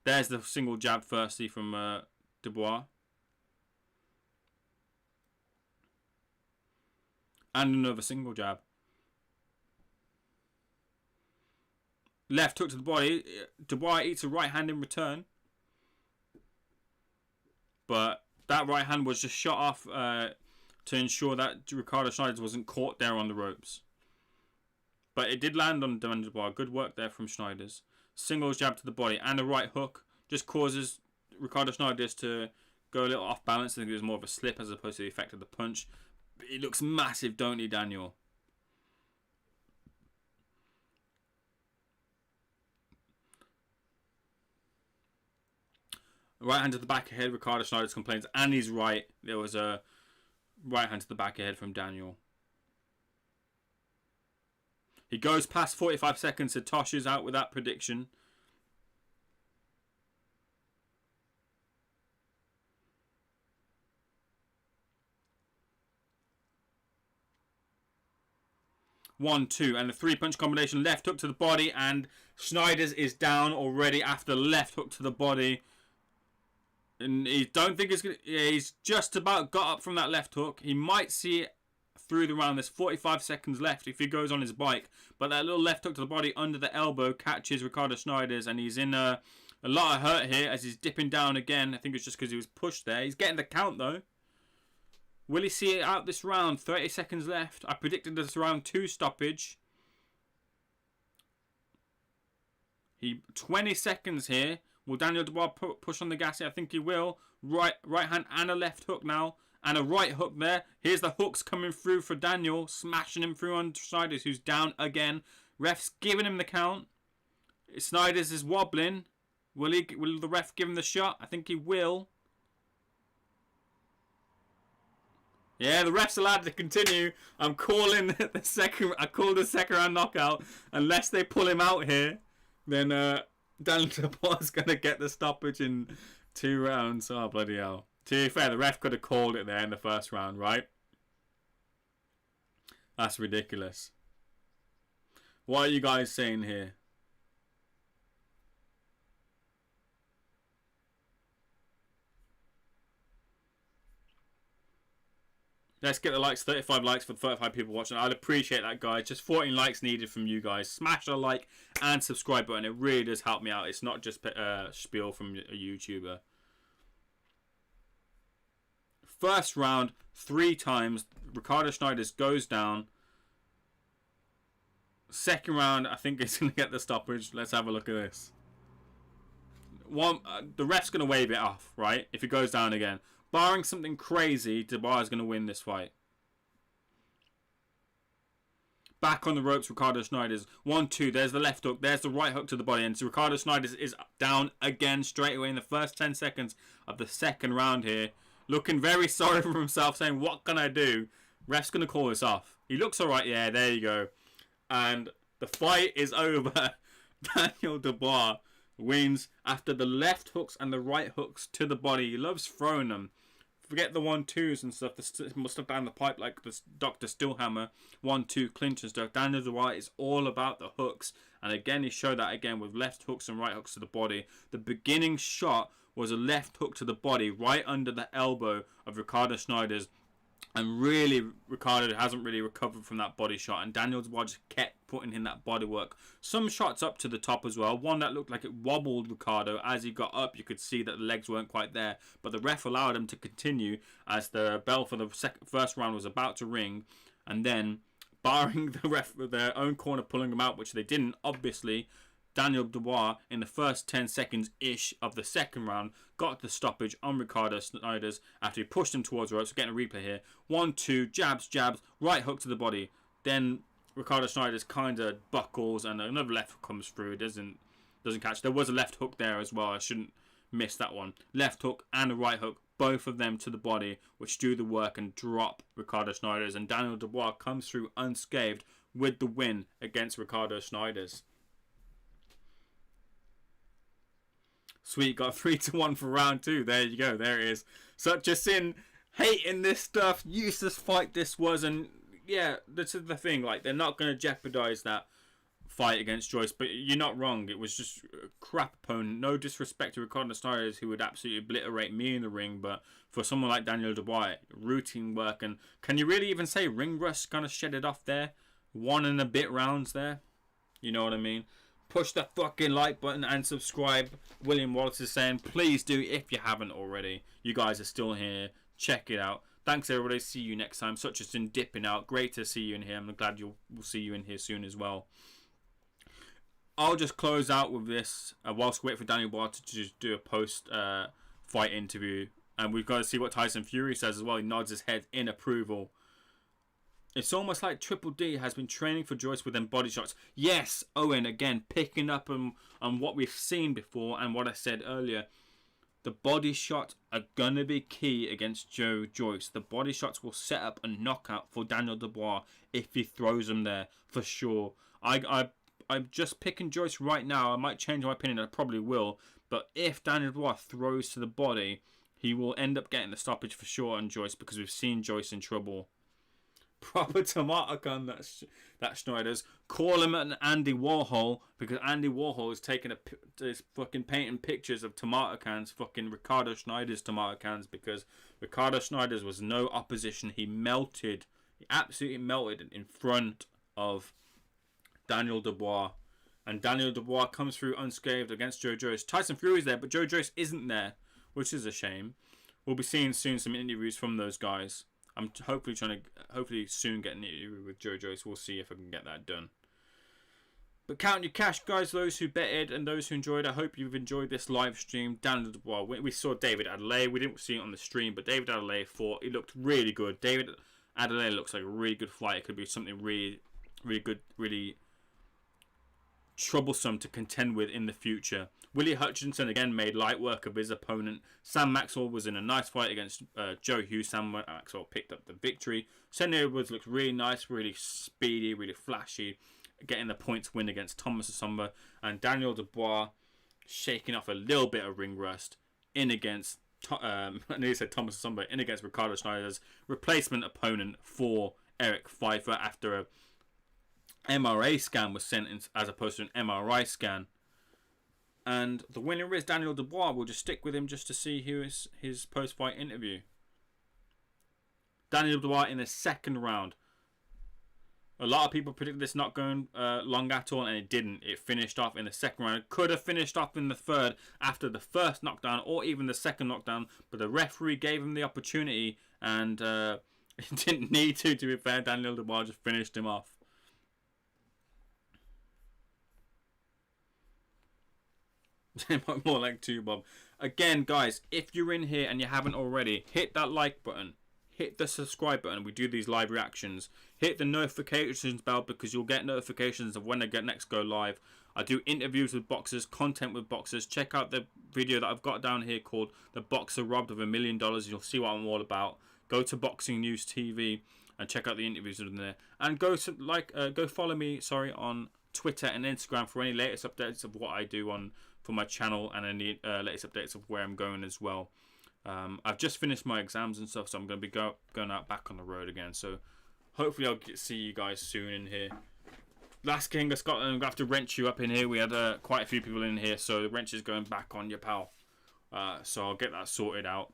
There's the single jab firstly from Dubois. And another single jab. Left hook to the body. Dubois eats a right hand in return. But that right hand was just shot off to ensure that Ricardo Snijders wasn't caught there on the ropes. But it did land on Daniel Dubois. Good work there from Snijders. Single jab to the body and a right hook just causes Ricardo Snijders to go a little off balance. I think it was more of a slip as opposed to the effect of the punch. But he looks massive, don't he, Daniel? Right hand to the back of the head, Ricardo Snijders complains, and he's right. There was a right hand to the back of the head from Daniel. He goes past 45 seconds, so Tosh is out with that prediction. One, two, and the 3-punch combination, left hook to the body, and Snijders is down already after left hook to the body. And he don't think it's gonna. Yeah, he's just about got up from that left hook. He might see it through the round. There's 45 seconds left if he goes on his bike, but that little left hook to the body under the elbow catches Ricardo Snijders, and he's in a lot of hurt here as he's dipping down again. I think it's just because he was pushed there. He's getting the count though. Will he see it out this round? 30 seconds left. I predicted this round 2 stoppage. 20 seconds here. Will Daniel Dubois push on the gas here? I think he will. Right hand and a left hook now. And a right hook there. Here's the hooks coming through for Daniel. Smashing him through on Snijders, who's down again. Ref's giving him the count. Snijders is wobbling. Will the ref give him the shot? I think he will. Yeah, the ref's allowed to continue. I'm calling the second. I call the second round knockout. Unless they pull him out here, then Daniel Dubois is gonna get the stoppage in 2 rounds. Oh bloody hell! To be fair, the ref could have called it there in the first round, right? That's ridiculous. What are you guys saying here? Let's get the likes. 35 likes for 35 people watching. I'd appreciate that, guys. Just 14 likes needed from you guys. Smash the like and subscribe button. It really does help me out. It's not just spiel from a YouTuber. First round, 3 times. Ricardo Snijders goes down. Second round, I think he's going to get the stoppage. Let's have a look at this. The ref's going to wave it off, right? If he goes down again. Barring something crazy, Dubois is going to win this fight. Back on the ropes, Ricardo Snijders. 1, 2. There's the left hook. There's the right hook to the body. And so Ricardo Snijders is down again straight away in the first 10 seconds of the second round here. Looking very sorry for himself, saying, what can I do? Ref's going to call this off. He looks alright. Yeah, there you go. And the fight is over. Daniel Dubois wins after the left hooks and the right hooks to the body. He loves throwing them. Forget the 1-2s and stuff. The stuff down the pipe like the Dr. Stillhammer 1-2 clinch and stuff. Daniel Dubois is all about the hooks. And again, he showed that again with left hooks and right hooks to the body. The beginning shot was a left hook to the body right under the elbow of Ricardo Snijders. And really, Ricardo hasn't really recovered from that body shot. And Daniel Dubois just kept putting in that body work. Some shots up to the top as well. One that looked like it wobbled Ricardo. As he got up, you could see that the legs weren't quite there. But the ref allowed him to continue as the bell for the first round was about to ring. And then, barring the ref with their own corner pulling him out, which they didn't, obviously, Daniel Dubois, in the first 10 seconds-ish of the second round, got the stoppage on Ricardo Snijders after he pushed him towards the ropes. We're getting a replay here. 1-2, jabs, right hook to the body. Then Ricardo Snijders kind of buckles and another left hook comes through. It doesn't catch. There was a left hook there as well. I shouldn't miss that one. Left hook and a right hook, both of them to the body, which do the work and drop Ricardo Snijders. And Daniel Dubois comes through unscathed with the win against Ricardo Snijders. Sweet, got 3-1 for round 2. There you go. There it is. Such a sin. Hating this stuff. Useless fight this was. And yeah, this is the thing. Like, they're not going to jeopardize that fight against Joyce. But you're not wrong. It was just a crap opponent. No disrespect to Ricardo Snijders, who would absolutely obliterate me in the ring. But for someone like Daniel Dubois, routine work. And can you really even say ring rust kind of shed it off there? 1 and a bit rounds there. You know what I mean? Push the fucking like button and subscribe. William Wallace is saying, please do if you haven't already. You guys are still here. Check it out. Thanks everybody. See you next time. Such has been dipping out. Great to see you in here. I'm glad we'll see you in here soon as well. I'll just close out with this whilst we wait for Daniel Dubois to just do a post fight interview. And we've got to see what Tyson Fury says as well. He nods his head in approval. It's almost like Triple D has been training for Joyce with them body shots. Yes, Owen, again, picking up on what we've seen before and what I said earlier. The body shots are going to be key against Joe Joyce. The body shots will set up a knockout for Daniel Dubois if he throws them there, for sure. I'm just picking Joyce right now. I might change my opinion. I probably will. But if Daniel Dubois throws to the body, he will end up getting the stoppage for sure on Joyce, because we've seen Joyce in trouble. Proper tomato gun, that's Snijders. Call him an Andy Warhol, because Andy Warhol is fucking painting pictures of tomato cans, fucking Ricardo Snijders tomato cans, because Ricardo Snijders was no opposition. He absolutely melted in front of Daniel Dubois. And Daniel Dubois comes through unscathed against Joe Joyce. Tyson Fury's there, but Joe Joyce isn't there, which is a shame. We'll be seeing soon some interviews from those guys. I'm hopefully soon get an interview with Joe Joyce. We'll see if I can get that done. But count your cash, guys. Those who betted and those who enjoyed. I hope you've enjoyed this live stream. Daniel Dubois. We saw David Adeleye. We didn't see it on the stream, but David Adeleye fought. He looked really good. David Adeleye looks like a really good fight. It could be something really, really good, really troublesome to contend with in the future. Willy Hutchinson again made light work of his opponent. Sam Maxwell was in a nice fight against Joe Hughes. Sam Maxwell picked up the victory. Sunny Edwards looked really nice, really speedy, really flashy, getting the points win against Thomas Asomba. And Daniel Dubois shaking off a little bit of ring rust in against I nearly said Thomas Asomba, in against Ricardo Snijders, replacement opponent for Erik Pfeiffer after a MRA scan was sent in, as opposed to an MRI scan. And the winner is Daniel Dubois. We'll just stick with him just to see his post-fight interview. Daniel Dubois in the second round. A lot of people predicted this not going long at all, and it didn't. It finished off in the second round. It could have finished off in the third after the first knockdown or even the second knockdown, but the referee gave him the opportunity, and he didn't need to be fair. Daniel Dubois just finished him off. More like two, Bob. Again, guys, if you're in here and you haven't already, hit that like button. Hit the subscribe button. We do these live reactions. Hit the notifications bell, because you'll get notifications of when I next go live. I do interviews with boxers, content with boxers. Check out the video that I've got down here called "The Boxer Robbed of $1 Million." You'll see what I'm all about. Go to Boxing News TV and check out the interviews in there. And go follow me. On Twitter and Instagram for any latest updates of what I do for my channel, and any latest updates of where I'm going as well. I've just finished my exams and stuff, so I'm going to be going out back on the road again. So hopefully I'll see you guys soon in here. Last King of Scotland, I'm going to have to wrench you up in here. We had quite a few people in here, so the wrench is going back on your pal. So I'll get that sorted out.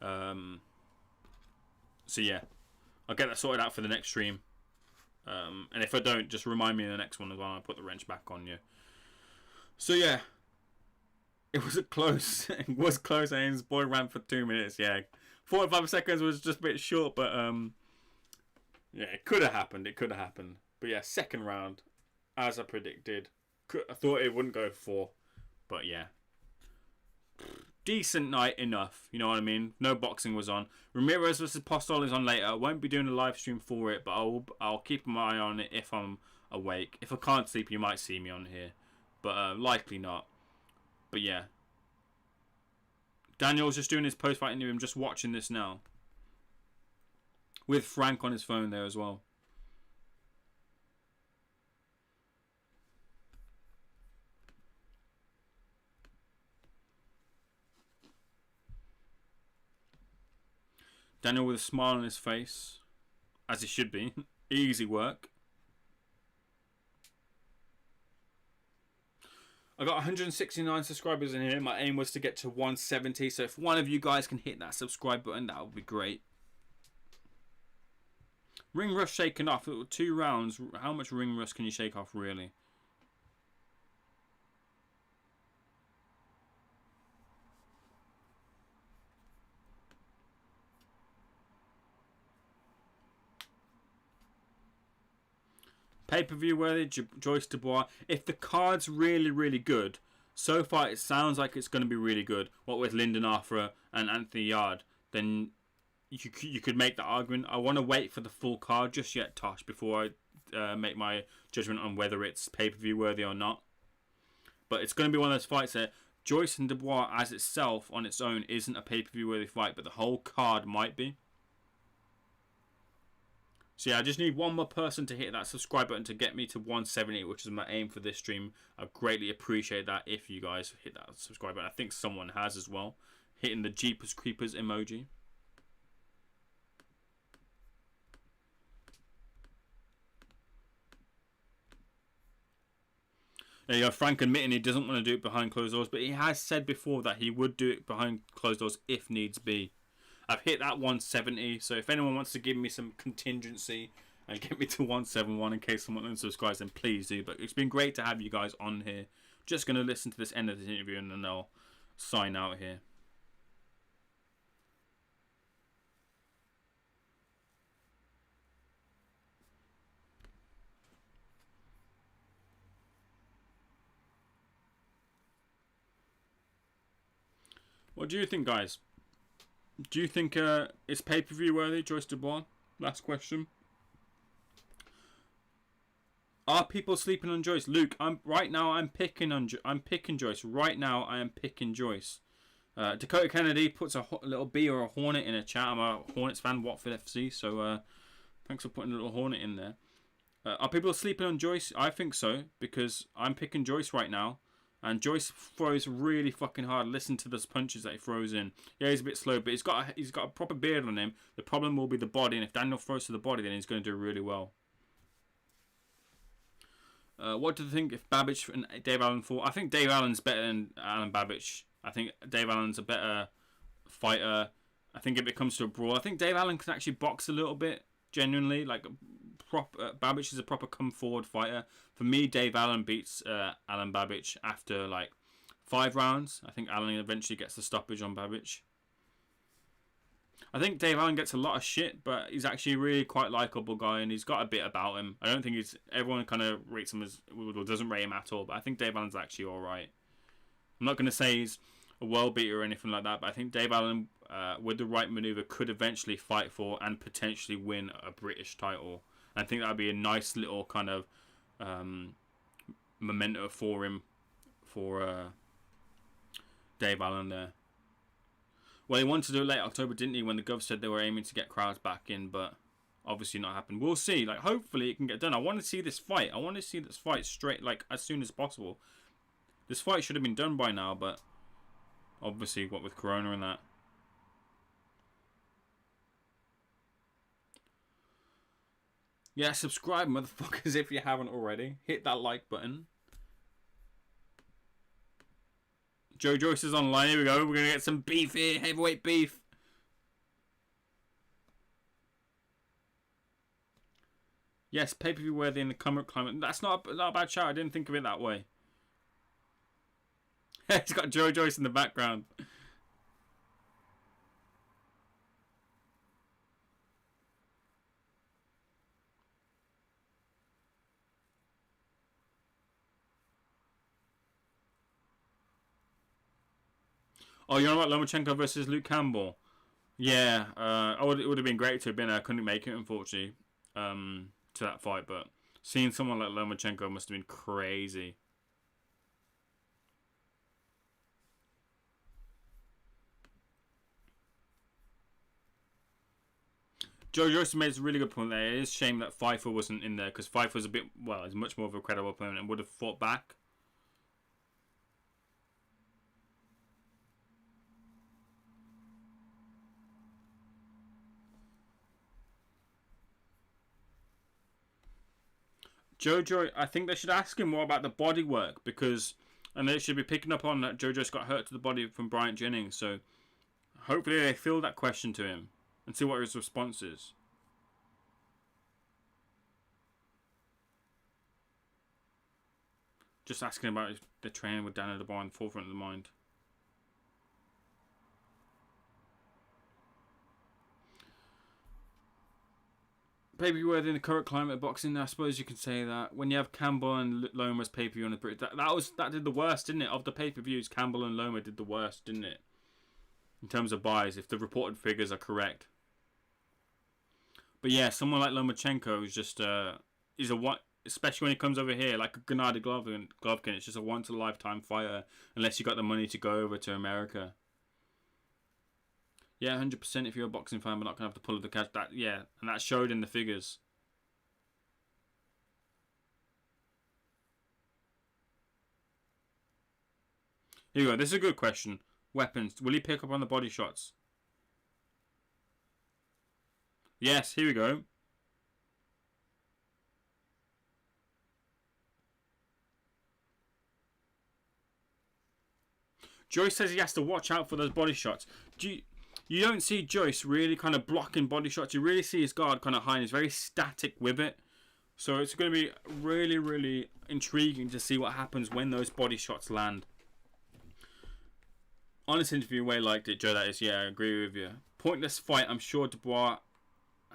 So yeah, I'll get that sorted out for the next stream. And if I don't, just remind me in the next one as well. I'll put the wrench back on you. So yeah, it was close. It was close. Ains boy ran for 2 minutes. Yeah, 45 seconds was just a bit short, but yeah, it could have happened. It could have happened. But yeah, second round, as I predicted. I thought it wouldn't go 4, but yeah, decent night enough. You know what I mean? No boxing was on. Ramirez vs Postol is on later. I won't be doing a live stream for it, but I'll keep my eye on it if I'm awake. If I can't sleep, you might see me on here, but likely not. But yeah, Daniel's just doing his post-fight interview. I'm just watching this now with Frank on his phone there as well. Daniel with a smile on his face, as he should be. Easy work. I got 169 subscribers in here. My aim was to get to 170. So if one of you guys can hit that subscribe button, that would be great. Ring rust shaken off. 2 rounds. How much ring rust can you shake off, really? Pay-per-view worthy, Joyce Dubois. If the card's really, really good, so far it sounds like it's going to be really good. What with Lyndon Arthur and Anthony Yard, then you could make the argument. I want to wait for the full card just yet, Tosh, before I make my judgment on whether it's pay-per-view worthy or not. But it's going to be one of those fights that Joyce and Dubois as itself on its own isn't a pay-per-view worthy fight, but the whole card might be. So yeah, I just need one more person to hit that subscribe button to get me to 170, which is my aim for this stream. I greatly appreciate that if you guys hit that subscribe button. I think someone has as well. Hitting the Jeepers Creepers emoji. There you go, Frank admitting he doesn't want to do it behind closed doors, but he has said before that he would do it behind closed doors if needs be. I've hit that 170, so if anyone wants to give me some contingency and get me to 171 in case someone unsubscribes, then please do. But it's been great to have you guys on here. Just going to listen to this end of this interview and then I'll sign out here. What do you think, guys? Do you think it's pay-per-view worthy, Joyce Dubois? Last question. Are people sleeping on Joyce? Luke, I'm picking Joyce. Right now, I am picking Joyce. Dakota Kennedy puts a little bee or a hornet in a chat. I'm a Hornets fan, Watford FC. So thanks for putting a little hornet in there. Are people sleeping on Joyce? I think so, because I'm picking Joyce right now. And Joyce throws really fucking hard. Listen to those punches that he throws in. Yeah, he's a bit slow, but he's got a proper beard on him. The problem will be the body, and if Daniel throws to the body, then he's going to do really well. What do you think if Babbage and Dave Allen fall? I think Dave Allen's better than Alan Babbage. I think Dave Allen's a better fighter. I think if it comes to a brawl, I think Dave Allen can actually box a little bit, genuinely. Like, Babbage is a proper come forward fighter. For me, Dave Allen beats Alan Babbage after like 5 rounds. I think Allen eventually gets the stoppage on Babbage. I think Dave Allen gets a lot of shit, but he's actually a really quite likeable guy, and he's got a bit about him. I don't think everyone kind of rates him as, or doesn't rate him at all, but I think Dave Allen's actually alright. I'm not going to say he's a world beater or anything like that, but I think Dave Allen, with the right maneuver, could eventually fight for and potentially win a British title. I think that would be a nice little kind of memento for him, for Dave Allen there. Well, he wanted to do it late October, didn't he, when the Gov said they were aiming to get crowds back in, but obviously not happened. We'll see. Like, hopefully it can get done. I want to see this fight. I want to see this fight straight, like, as soon as possible. This fight should have been done by now, but obviously, what with Corona and that. Yeah, subscribe, motherfuckers, if you haven't already. Hit that like button. Joe Joyce is online. Here we go. We're going to get some beef here. Heavyweight beef. Yes, pay-per-view worthy in the current climate. That's not a bad shout. I didn't think of it that way. He's got Joe Joyce in the background. Oh, you know what? Lomachenko versus Luke Campbell. Yeah, it would have been great to have been there. I couldn't make it, unfortunately, to that fight. But seeing someone like Lomachenko must have been crazy. Joe Joyce made a really good point there. It is a shame that Pfeiffer wasn't in there, because Pfeiffer's is much more of a credible opponent and would have fought back. Joe Joyce, I think they should ask him more about the body work, because, and they should be picking up on that Joe Joyce got hurt to the body from Bryant Jennings, so hopefully they field that question to him and see what his response is. Just asking about the training with Daniel Dubois in the forefront of the mind. Pay-per-view worthy in the current climate of boxing, I suppose you could say that. When you have Campbell and Loma's pay-per-view on the British, that did the worst, didn't it? Of the pay-per-views, Campbell and Loma did the worst, didn't it? In terms of buys, if the reported figures are correct. But yeah, someone like Lomachenko is just is a one, especially when he comes over here, like a Gennady Golovkin. It's just a once-in-a-lifetime fighter, unless you got the money to go over to America. Yeah, 100% if you're a boxing fan, but not going to have to pull up the cash. And that showed in the figures. Here you go. This is a good question. Weapons. Will he pick up on the body shots? Yes, here we go. Joyce says he has to watch out for those body shots. You don't see Joyce really kind of blocking body shots. You really see his guard kind of high and he's very static with it. So it's going to be really, really intriguing to see what happens when those body shots land. Honest interview, way liked it, Joe. That is, yeah, I agree with you. Pointless fight. I'm sure Dubois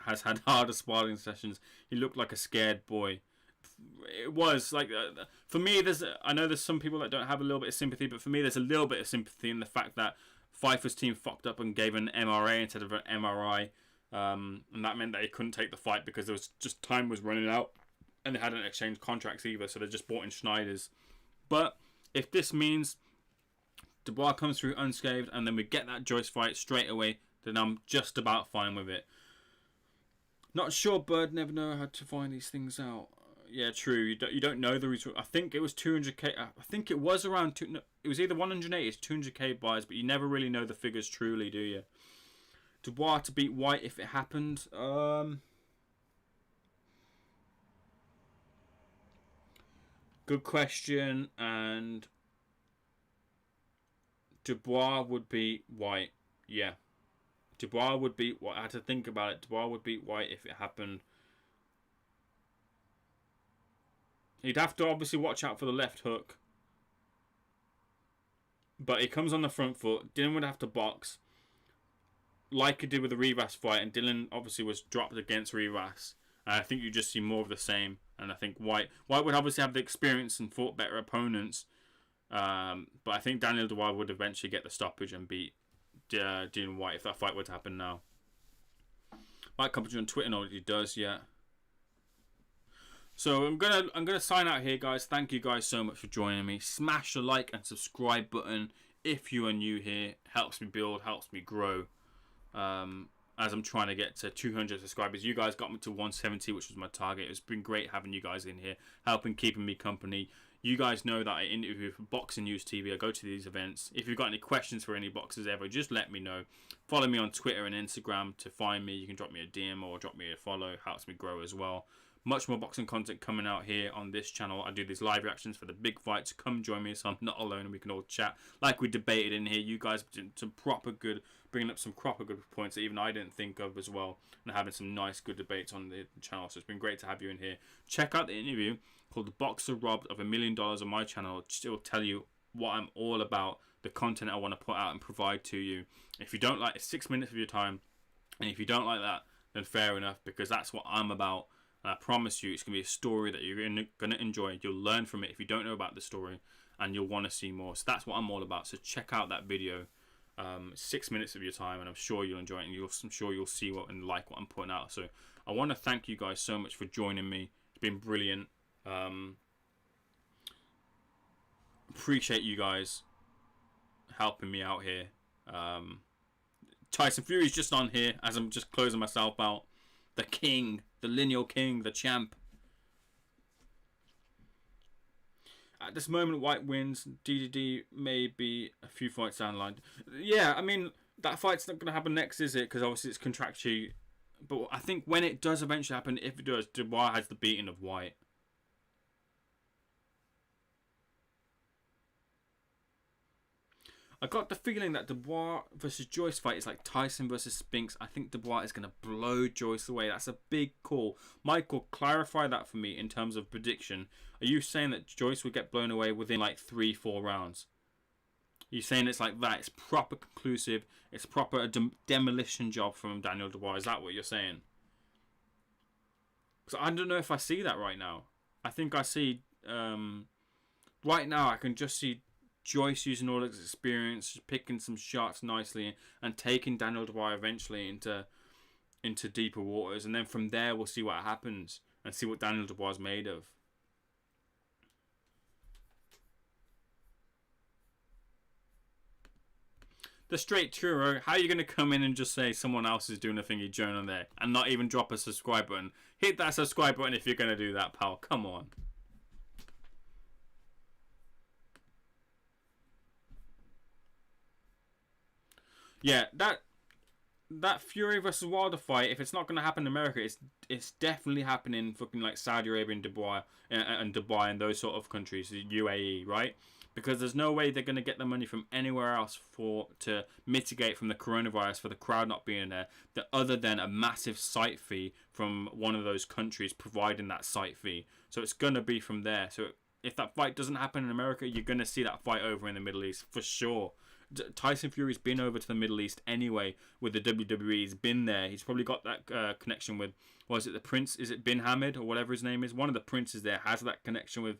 has had harder sparring sessions. He looked like a scared boy. It was like, for me, I know there's some people that don't have a little bit of sympathy, but for me, there's a little bit of sympathy in the fact that Pfeiffer's team fucked up and gave an MRA instead of an MRI, and that meant that he couldn't take the fight because there was just time was running out, and they hadn't exchanged contracts either, so they just bought in Snijders. But if this means Dubois comes through unscathed, and then we get that Joyce fight straight away, then I'm just about fine with it. Not sure, Bird never know how to find these things out. Yeah, true. You don't know the result. I think it was 200k. I think it was around two. No, it was either 180 or 200k buys, but you never really know the figures truly, do you? Dubois to beat White if it happened. Good question. And Dubois would beat White. Yeah, Dubois would beat White. I had to think about it. Dubois would beat White if it happened. He'd have to obviously watch out for the left hook. But he comes on the front foot. Dylan would have to box. Like he did with the Rivas fight. And Dylan obviously was dropped against Rivas. And I think you just see more of the same. And I think White would obviously have the experience and fought better opponents. But I think Daniel Dubois would eventually get the stoppage and beat Dylan White if that fight were to happen now. Might come to you on Twitter and all he does, yeah. So I'm gonna sign out here, guys. Thank you guys so much for joining me. Smash the like and subscribe button if you are new here. Helps me build, helps me grow. As I'm trying to get to 200 subscribers. You guys got me to 170, which was my target. It's been great having you guys in here, keeping me company. You guys know that I interview for Boxing News TV. I go to these events. If you've got any questions for any boxers ever, just let me know. Follow me on Twitter and Instagram to find me. You can drop me a DM or drop me a follow. Helps me grow as well. Much more boxing content coming out here on this channel. I do these live reactions for the big fights. Come join me so I'm not alone and we can all chat like we debated in here. You guys did some bringing up some proper good points that even I didn't think of as well. And having some nice good debates on the channel. So it's been great to have you in here. Check out the interview called The Boxer Robbed of $1 Million on my channel. It will tell you what I'm all about. The content I want to put out and provide to you. If you don't like it, 6 minutes of your time. And if you don't like that, then fair enough. Because that's what I'm about. And I promise you, it's going to be a story that you're going to enjoy. You'll learn from it if you don't know about the story. And you'll want to see more. So that's what I'm all about. So check out that video. 6 minutes of your time. And I'm sure you'll enjoy it. And I'm sure you'll see what and like what I'm putting out. So I want to thank you guys so much for joining me. It's been brilliant. Appreciate you guys helping me out here. Tyson Fury's just on here as I'm just closing myself out. The king, the lineal king, the champ. At this moment, White wins. DDD may be a few fights down the line. Yeah, I mean, that fight's not going to happen next, is it? Because obviously it's contractually. But I think when it does eventually happen, if it does, Dubois has the beating of White. I got the feeling that Dubois versus Joyce fight is like Tyson versus Spinks. I think Dubois is going to blow Joyce away. That's a big call. Michael, clarify that for me in terms of prediction. Are you saying that Joyce would get blown away within like 3-4 rounds? Are you saying it's like that? It's proper conclusive. It's proper a demolition job from Daniel Dubois. Is that what you're saying? Because I don't know if I see that right now. I think I see... right now I can just see Joyce using all his experience, picking some shots nicely, and taking Daniel Dubois eventually into deeper waters. And then from there, we'll see what happens and see what Daniel Dubois is made of. The straight Turo, how are you going to come in and just say someone else is doing a thingy joint on there and not even drop a subscribe button? Hit that subscribe button if you're going to do that, pal. Come on. Yeah, that Fury versus Wilder fight, if it's not going to happen in America, it's definitely happening in fucking like Saudi Arabia and Dubai and those sort of countries, the UAE, right? Because there's no way they're going to get the money from anywhere else to mitigate from the coronavirus for the crowd not being there, other than a massive site fee from one of those countries providing that site fee. So it's going to be from there. So if that fight doesn't happen in America, you're going to see that fight over in the Middle East for sure. Tyson Fury's been over to the Middle East anyway with the WWE. He's been there. He's probably got that connection with, was it the Prince? Is it Bin Hamid or whatever his name is? One of the princes there has that connection with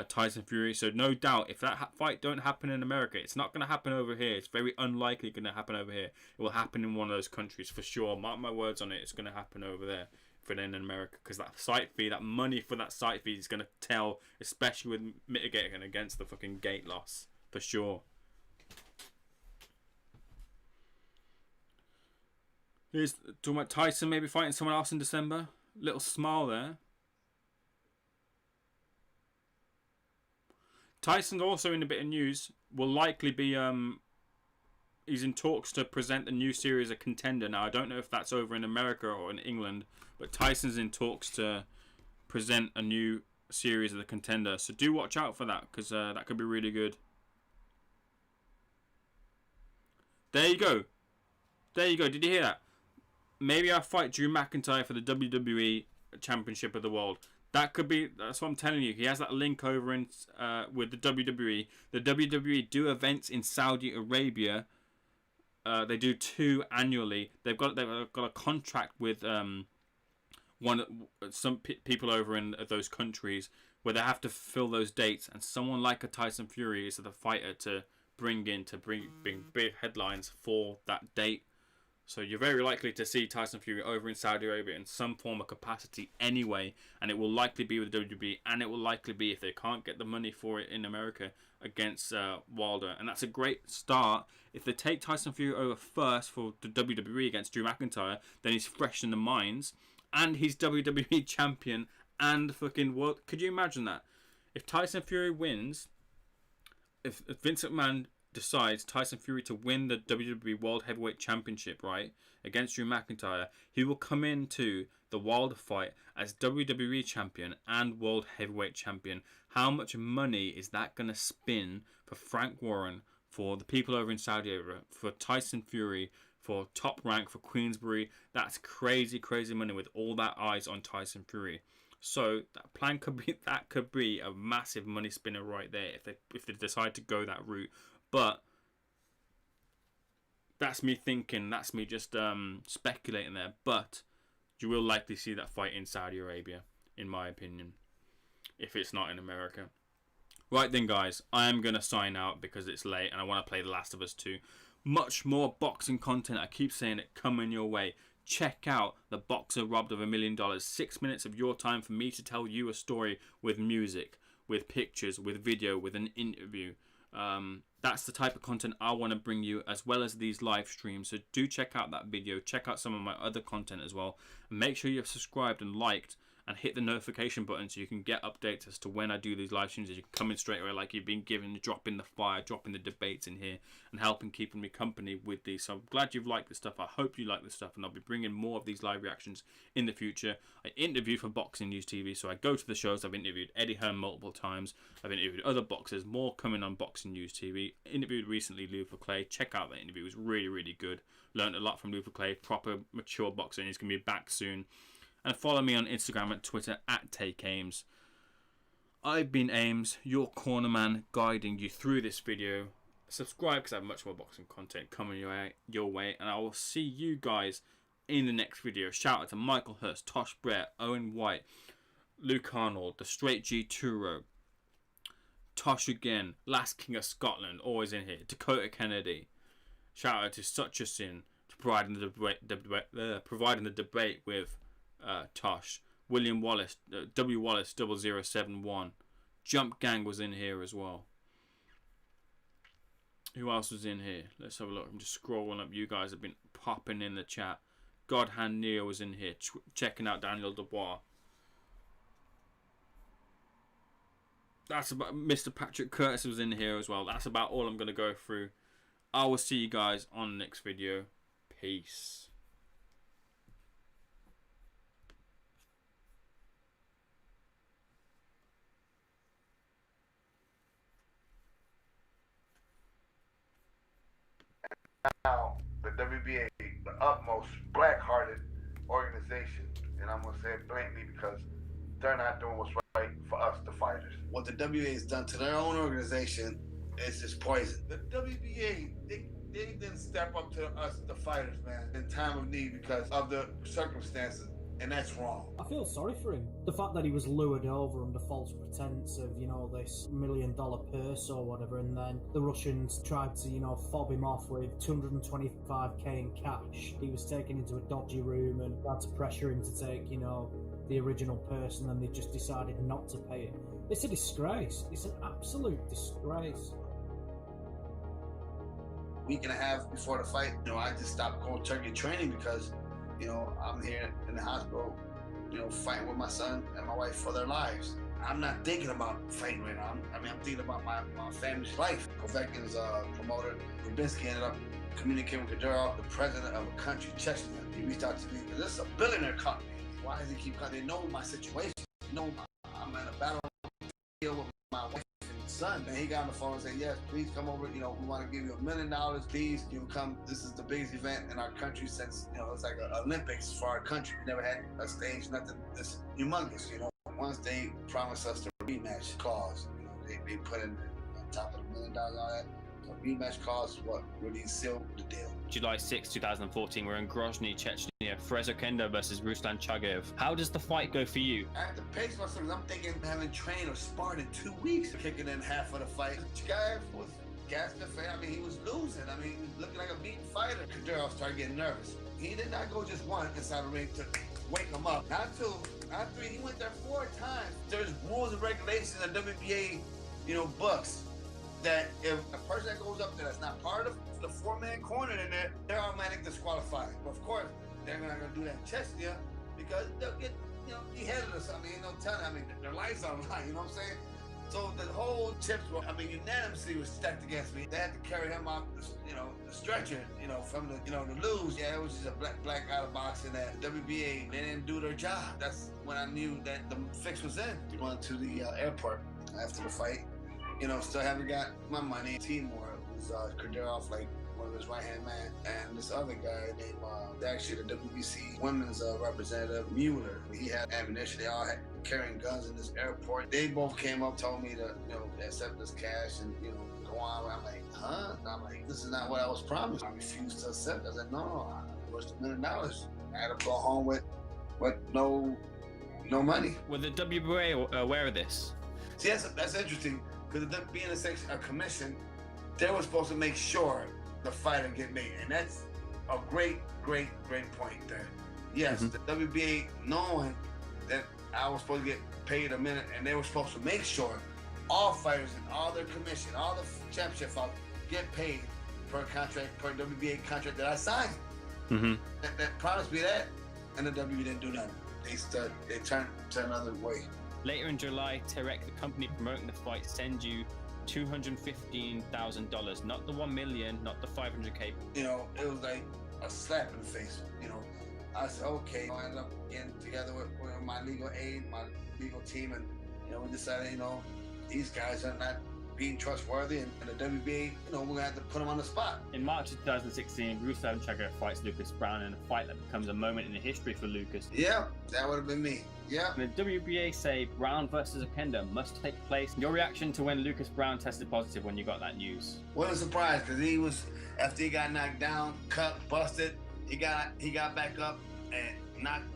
Tyson Fury. So no doubt, if that fight don't happen in America, it's not going to happen over here. It's very unlikely going to happen over here. It will happen in one of those countries for sure. Mark my words on it. It's going to happen over there if it ain't in America, because that site fee, that money for that site fee is going to tell, especially with mitigating against the fucking gate loss for sure. Here's talking about Tyson maybe fighting someone else in December. Little smile there. Tyson's also in a bit of news. Will likely be he's in talks to present a new series of Contender. Now I don't know if that's over in America or in England, but Tyson's in talks to present a new series of the Contender. So do watch out for that, because that could be really good. There you go. There you go. Did you hear that? Maybe I'll fight Drew McIntyre for the WWE Championship of the World. That could be. That's what I'm telling you. He has that link over in with the WWE. The WWE do events in Saudi Arabia. They do 2 annually. They've got a contract with some people over in those countries where they have to fill those dates. And someone like a Tyson Fury is the fighter to bring big headlines for that date. So you're very likely to see Tyson Fury over in Saudi Arabia in some form of capacity anyway, and it will likely be with the WWE, and it will likely be, if they can't get the money for it in America, against Wilder. And that's a great start. If they take Tyson Fury over first for the WWE against Drew McIntyre, then he's fresh in the minds, and he's WWE champion and fucking world. Could you imagine that? If Tyson Fury wins, if Vince McMahon decides Tyson Fury to win the WWE World Heavyweight Championship, right, against Drew McIntyre, he will come into the Wilder fight as WWE Champion and World Heavyweight Champion. How much money is that going to spin for Frank Warren, for the people over in Saudi Arabia, for Tyson Fury, for Top Rank, for Queensbury? That's crazy, crazy money with all that eyes on Tyson Fury. So that plan could be a massive money spinner right there if they decide to go that route. But that's me thinking, that's me just speculating there. But you will likely see that fight in Saudi Arabia, in my opinion, if it's not in America. Right then, guys, I am going to sign out because it's late and I want to play The Last of Us 2. Much more boxing content, I keep saying it, coming your way. Check out The Boxer Robbed of $1 Million. 6 minutes of your time for me to tell you a story with music, with pictures, with video, with an interview. That's the type of content I want to bring you, as well as these live streams. So do check out that video. Check out some of my other content as well. And make sure you've subscribed and liked and hit the notification button so you can get updates as to when I do these live streams. You can come in straight away like you've been given, dropping the fire, dropping the debates in here, and helping keeping me company with these. So I'm glad you've liked this stuff. I hope you like this stuff, and I'll be bringing more of these live reactions in the future. I interview for Boxing News TV, so I go to the shows. I've interviewed Eddie Hearn multiple times. I've interviewed other boxers, more coming on Boxing News TV. Interviewed recently Luther Clay. Check out that interview. It was really, really good. Learned a lot from Luther Clay. Proper, mature boxer, and he's going to be back soon. And follow me on Instagram and Twitter at TakeAims. I've been Ames, your corner man, guiding you through this video. Subscribe because I have much more boxing content coming your way. And I will see you guys in the next video. Shout out to Michael Hurst, Tosh Brett, Owen White, Luke Arnold, The Straight G Turo, Tosh again, Last King of Scotland, always in here, Dakota Kennedy. Shout out to Such a Sin, providing the debate with Tosh, William Wallace, W Wallace 0071. Jump Gang was in here as well. Who else was in here? Let's have a look. I'm just scrolling up. You guys have been popping in the chat. Godhand Neo was in here, checking out Daniel Dubois. That's about Mr. Patrick Curtis was in here as well. That's about all I'm going to go through. I will see you guys on the next video. Peace. Now, the WBA, the utmost black-hearted organization, and I'm going to say it blatantly because they're not doing what's right for us, the fighters. What the WBA has done to their own organization is just poison. The WBA, they didn't step up to us, the fighters, man, in time of need because of the circumstances. And that's wrong. I feel sorry for him. The fact that he was lured over under false pretense of, this $1 million purse or whatever, and then the Russians tried to, fob him off with $225k in cash. He was taken into a dodgy room and had to pressure him to take, the original purse, and then they just decided not to pay it. It's a disgrace. It's an absolute disgrace. Week and a half before the fight, I just stopped cold turkey training because I'm here in the hospital, fighting with my son and my wife for their lives. I'm not thinking about fighting right now. I'm thinking about my family's life. Povetkin's promoter, Rubinski, ended up communicating with Kadyrov, the president of a country, Chechnya. He reached out to me, this is a billionaire company. Why does he keep coming? They know my situation. I'm in a battle with my wife and son. And he got on the phone and said, yes, please come over. We want to give you $1 million. Please, come. This is the biggest event in our country since, it's like an Olympics for our country. We never had a stage, nothing this humongous, Once they promised us the rematch clause, they put in on top of $1 million, all that. The rematch clause is what really sealed the deal. July 6, 2014, we're in Grozny, Chechnya. Frez Okendo versus Ruslan Chagayev. How does the fight go for you? I have to pace myself because I'm thinking having trained or sparred in 2 weeks, kicking in half of the fight. Chagayev was gasping for him. He was losing. He was looking like a beaten fighter. Kadyrov started getting nervous. He did not go just once inside the ring to wake him up. Not two, not three. He went there 4 times. There's rules and regulations in the WBA, books that if a person that goes up there that's not part of the 4-man corner in there, they're automatically disqualified. But of course, they're not going to do that in Chechnya because they'll get, beheaded or something. Ain't no telling. Their lives on the line, you know what I'm saying? So the whole tips were, unanimously was stacked against me. They had to carry him off, the stretcher, from the, to lose. Yeah, it was just a black out of boxing that WBA, they didn't do their job. That's when I knew that the fix was in. We went to the airport after the fight. Still haven't got my money. Timur was Kadyrov, like one of his right-hand man, and this other guy named, actually the WBC women's representative, Mueller. He had ammunition. They all had carrying guns in this airport. They both came up, told me to, accept this cash and, go on. I'm like, huh? And I'm like, this is not what I was promised. I refused to accept. I said, no, I lost $1 million. I had to go home with no money. Were the WBA aware of this? See, that's interesting. Because being a commission, they were supposed to make sure the fighter get made. And that's a great point there. Yes, the WBA knowing that I was supposed to get paid a minute, and they were supposed to make sure all fighters and all their commission, all the championship fighters get paid per contract, per WBA contract that I signed. That promised me that, and the WBA didn't do nothing. They turned another way. Later in July, Terek, the company promoting the fight, sends you $215,000, not the $1 million, not the $500K. It was like a slap in the face. I said, okay. I ended up getting together with my legal aid, my legal team, and we decided, these guys are not being trustworthy, and the WBA, we're gonna have to put them on the spot. In March of 2016, Ruslan Chagayev fights Lucas Brown in a fight that becomes a moment in the history for Lucas. Yeah, that would have been me. Yeah. The WBA say Brown versus Okendo must take place. Your reaction to when Lucas Brown tested positive when you got that news? What a surprise, because after he got knocked down, cut, busted, he got back up and knocked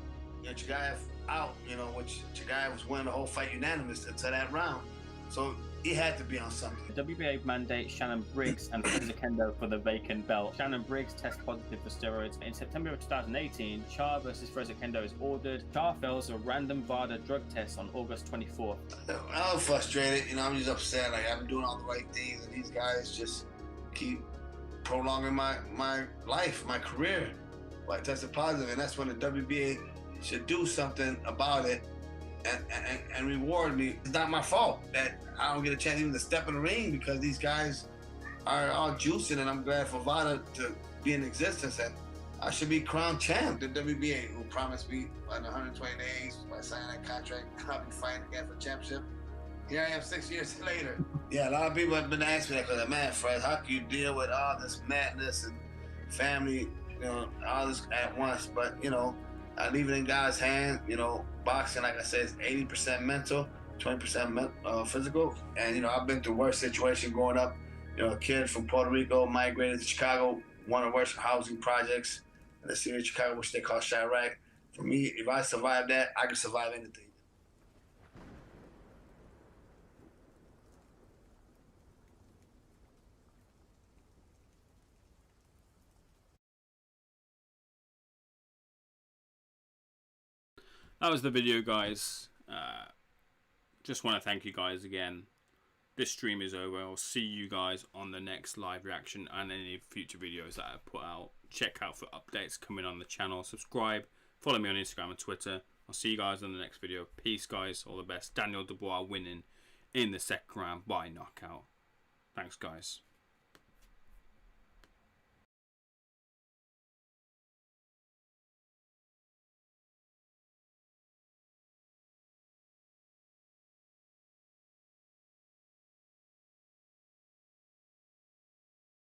Chagayev out, which Chagayev was winning the whole fight unanimous until that round. So he had to be on something. The WBA mandates Shannon Briggs and Frez Okendo for the vacant belt. Shannon Briggs tests positive for steroids. In September of 2018, Shah versus Frez Okendo is ordered. Shah fails a random VADA drug test on August 24th. I was frustrated. I'm just upset. Like, I'm doing all the right things, and these guys just keep prolonging my life, my career. But I tested positive, and that's when the WBA should do something about it and reward me. It's not my fault that I don't get a chance even to step in the ring because these guys are all juicing, and I'm glad for Vada to be in existence, and I should be crowned champ. The WBA, who promised me in 120 days by signing that contract, I'll be fighting again for championship. Here I am 6 years later. Yeah, a lot of people have been asking me that, because, man, Fred, how can you deal with all this madness and family, you know, all this at once? But, you know, I leave it in God's hands. You know, boxing, like I said, is 80% mental, 20% physical. And, you know, I've been through worse situations growing up. You know, a kid from Puerto Rico migrated to Chicago, one of the worst housing projects in the city of Chicago, which they call Chirac. For me, if I survive that, I can survive anything. That was the video, guys. Just want to thank you guys again. This stream is over. I'll see you guys on the next live reaction and any future videos that I put out. Check out for updates coming on the channel. Subscribe. Follow me on Instagram and Twitter. I'll see you guys on the next video. Peace, guys. All the best. Daniel Dubois winning in the second round by knockout. Thanks, guys.